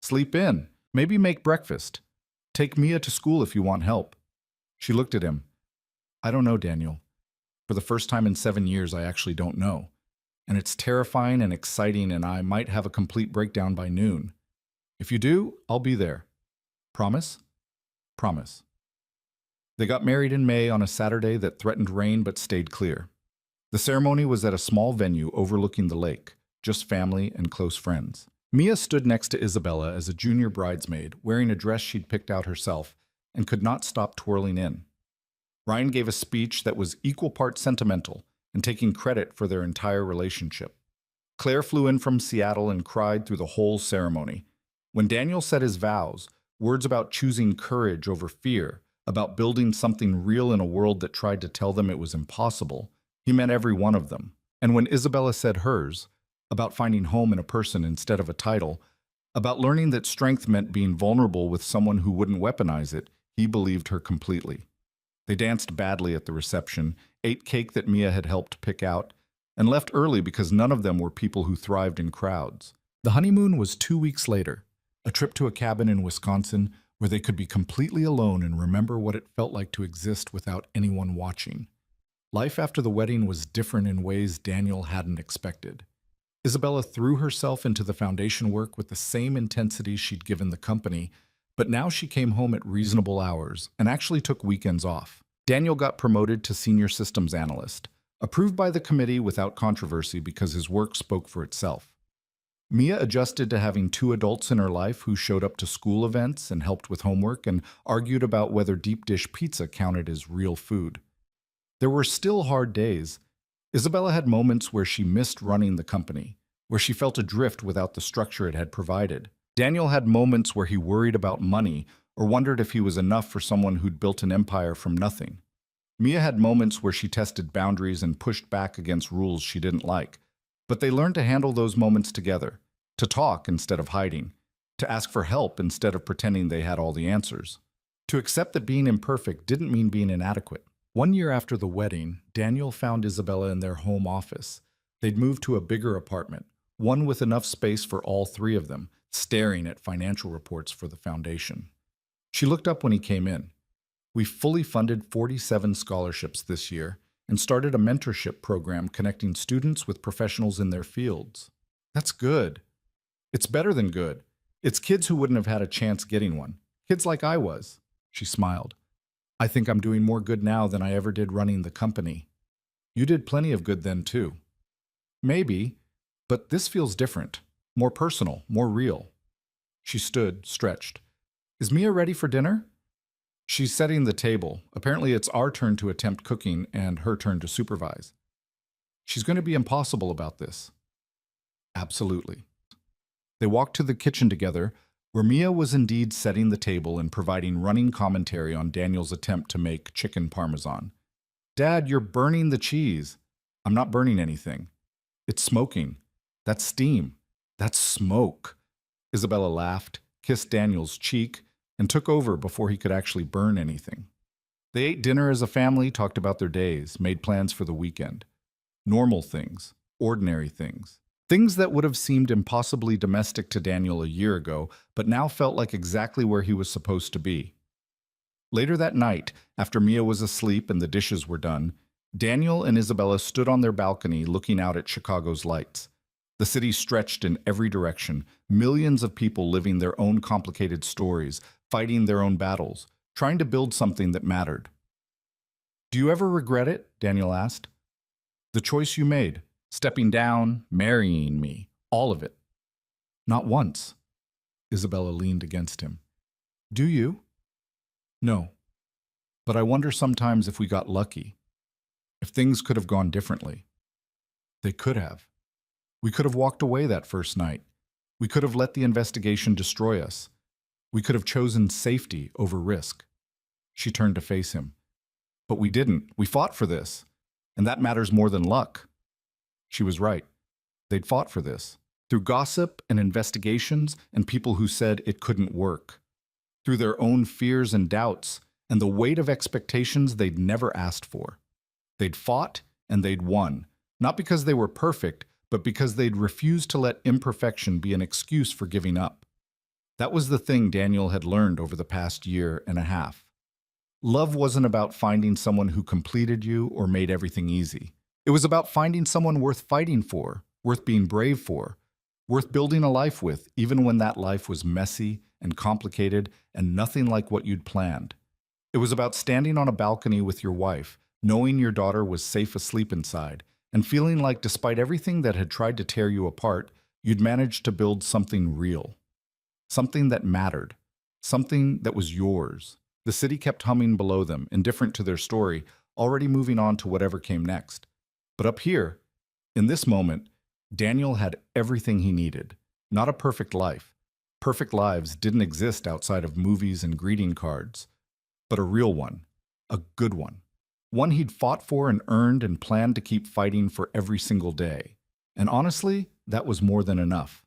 "Sleep in, maybe make breakfast. Take Mia to school if you want help." She looked at him. "I don't know, Daniel. For the first time in 7 years, I actually don't know. And it's terrifying and exciting, and I might have a complete breakdown by noon. If you do, I'll be there. Promise? Promise. They got married in May on a Saturday that threatened rain but stayed clear. The ceremony was at a small venue overlooking the lake, just family and close friends. Mia stood next to Isabella as a junior bridesmaid, wearing a dress she'd picked out herself, and could not stop twirling in. Ryan gave a speech that was equal parts sentimental and taking credit for their entire relationship. Claire flew in from Seattle and cried through the whole ceremony. When Daniel said his vows, words about choosing courage over fear, about building something real in a world that tried to tell them it was impossible, he meant every one of them. And when Isabella said hers, about finding home in a person instead of a title, about learning that strength meant being vulnerable with someone who wouldn't weaponize it, he believed her completely. They danced badly at the reception, ate cake that Mia had helped pick out, and left early because none of them were people who thrived in crowds. The honeymoon was 2 weeks later, a trip to a cabin in Wisconsin where they could be completely alone and remember what it felt like to exist without anyone watching. Life after the wedding was different in ways Daniel hadn't expected. Isabella threw herself into the foundation work with the same intensity she'd given the company, but now she came home at reasonable hours and actually took weekends off. Daniel got promoted to senior systems analyst, approved by the committee without controversy because his work spoke for itself. Mia adjusted to having 2 adults in her life who showed up to school events and helped with homework and argued about whether deep dish pizza counted as real food. There were still hard days. Isabella had moments where she missed running the company, where she felt adrift without the structure it had provided. Daniel had moments where he worried about money or wondered if he was enough for someone who'd built an empire from nothing. Mia had moments where she tested boundaries and pushed back against rules she didn't like, but they learned to handle those moments together, to talk instead of hiding, to ask for help instead of pretending they had all the answers, to accept that being imperfect didn't mean being inadequate. 1 year after the wedding, Daniel found Isabella in their home office. They'd moved to a bigger apartment, one with enough space for all 3 of them, staring at financial reports for the foundation. She looked up when he came in. We fully funded 47 scholarships this year and started a mentorship program connecting students with professionals in their fields. That's good. It's better than good. It's kids who wouldn't have had a chance getting one. Kids like I was. She smiled. I think I'm doing more good now than I ever did running the company. You did plenty of good then too. Maybe, but this feels different. More personal, more real. She stood, stretched. Is Mia ready for dinner? She's setting the table. Apparently it's our turn to attempt cooking and her turn to supervise. She's going to be impossible about this. Absolutely. They walked to the kitchen together, where Mia was indeed setting the table and providing running commentary on Daniel's attempt to make chicken parmesan. Dad, you're burning the cheese. I'm not burning anything. It's smoking. That's steam. That's smoke. Isabella laughed, kissed Daniel's cheek, and took over before he could actually burn anything. They ate dinner as a family, talked about their days, made plans for the weekend. Normal things, ordinary things. Things that would have seemed impossibly domestic to Daniel a year ago, but now felt like exactly where he was supposed to be. Later that night, after Mia was asleep and the dishes were done, Daniel and Isabella stood on their balcony looking out at Chicago's lights. The city stretched in every direction, millions of people living their own complicated stories, fighting their own battles, trying to build something that mattered. Do you ever regret it? Daniel asked. The choice you made. Stepping down, marrying me, all of it. Not once. Isabella leaned against him. Do you? No. But I wonder sometimes if we got lucky. If things could have gone differently. They could have. We could have walked away that first night. We could have let the investigation destroy us. We could have chosen safety over risk. She turned to face him. But we didn't. We fought for this. And that matters more than luck. She was right. They'd fought for this. Through gossip and investigations and people who said it couldn't work. Through their own fears and doubts and the weight of expectations they'd never asked for. They'd fought and they'd won. Not because they were perfect, but because they'd refused to let imperfection be an excuse for giving up. That was the thing Daniel had learned over the past year and a half. Love wasn't about finding someone who completed you or made everything easy. It was about finding someone worth fighting for, worth being brave for, worth building a life with, even when that life was messy and complicated and nothing like what you'd planned. It was about standing on a balcony with your wife, knowing your daughter was safe asleep inside, and feeling like despite everything that had tried to tear you apart, you'd managed to build something real. Something that mattered. Something that was yours. The city kept humming below them, indifferent to their story, already moving on to whatever came next. But up here, in this moment, Daniel had everything he needed. Not a perfect life. Perfect lives didn't exist outside of movies and greeting cards. But a real one. A good one. One he'd fought for and earned and planned to keep fighting for every single day. And honestly, that was more than enough.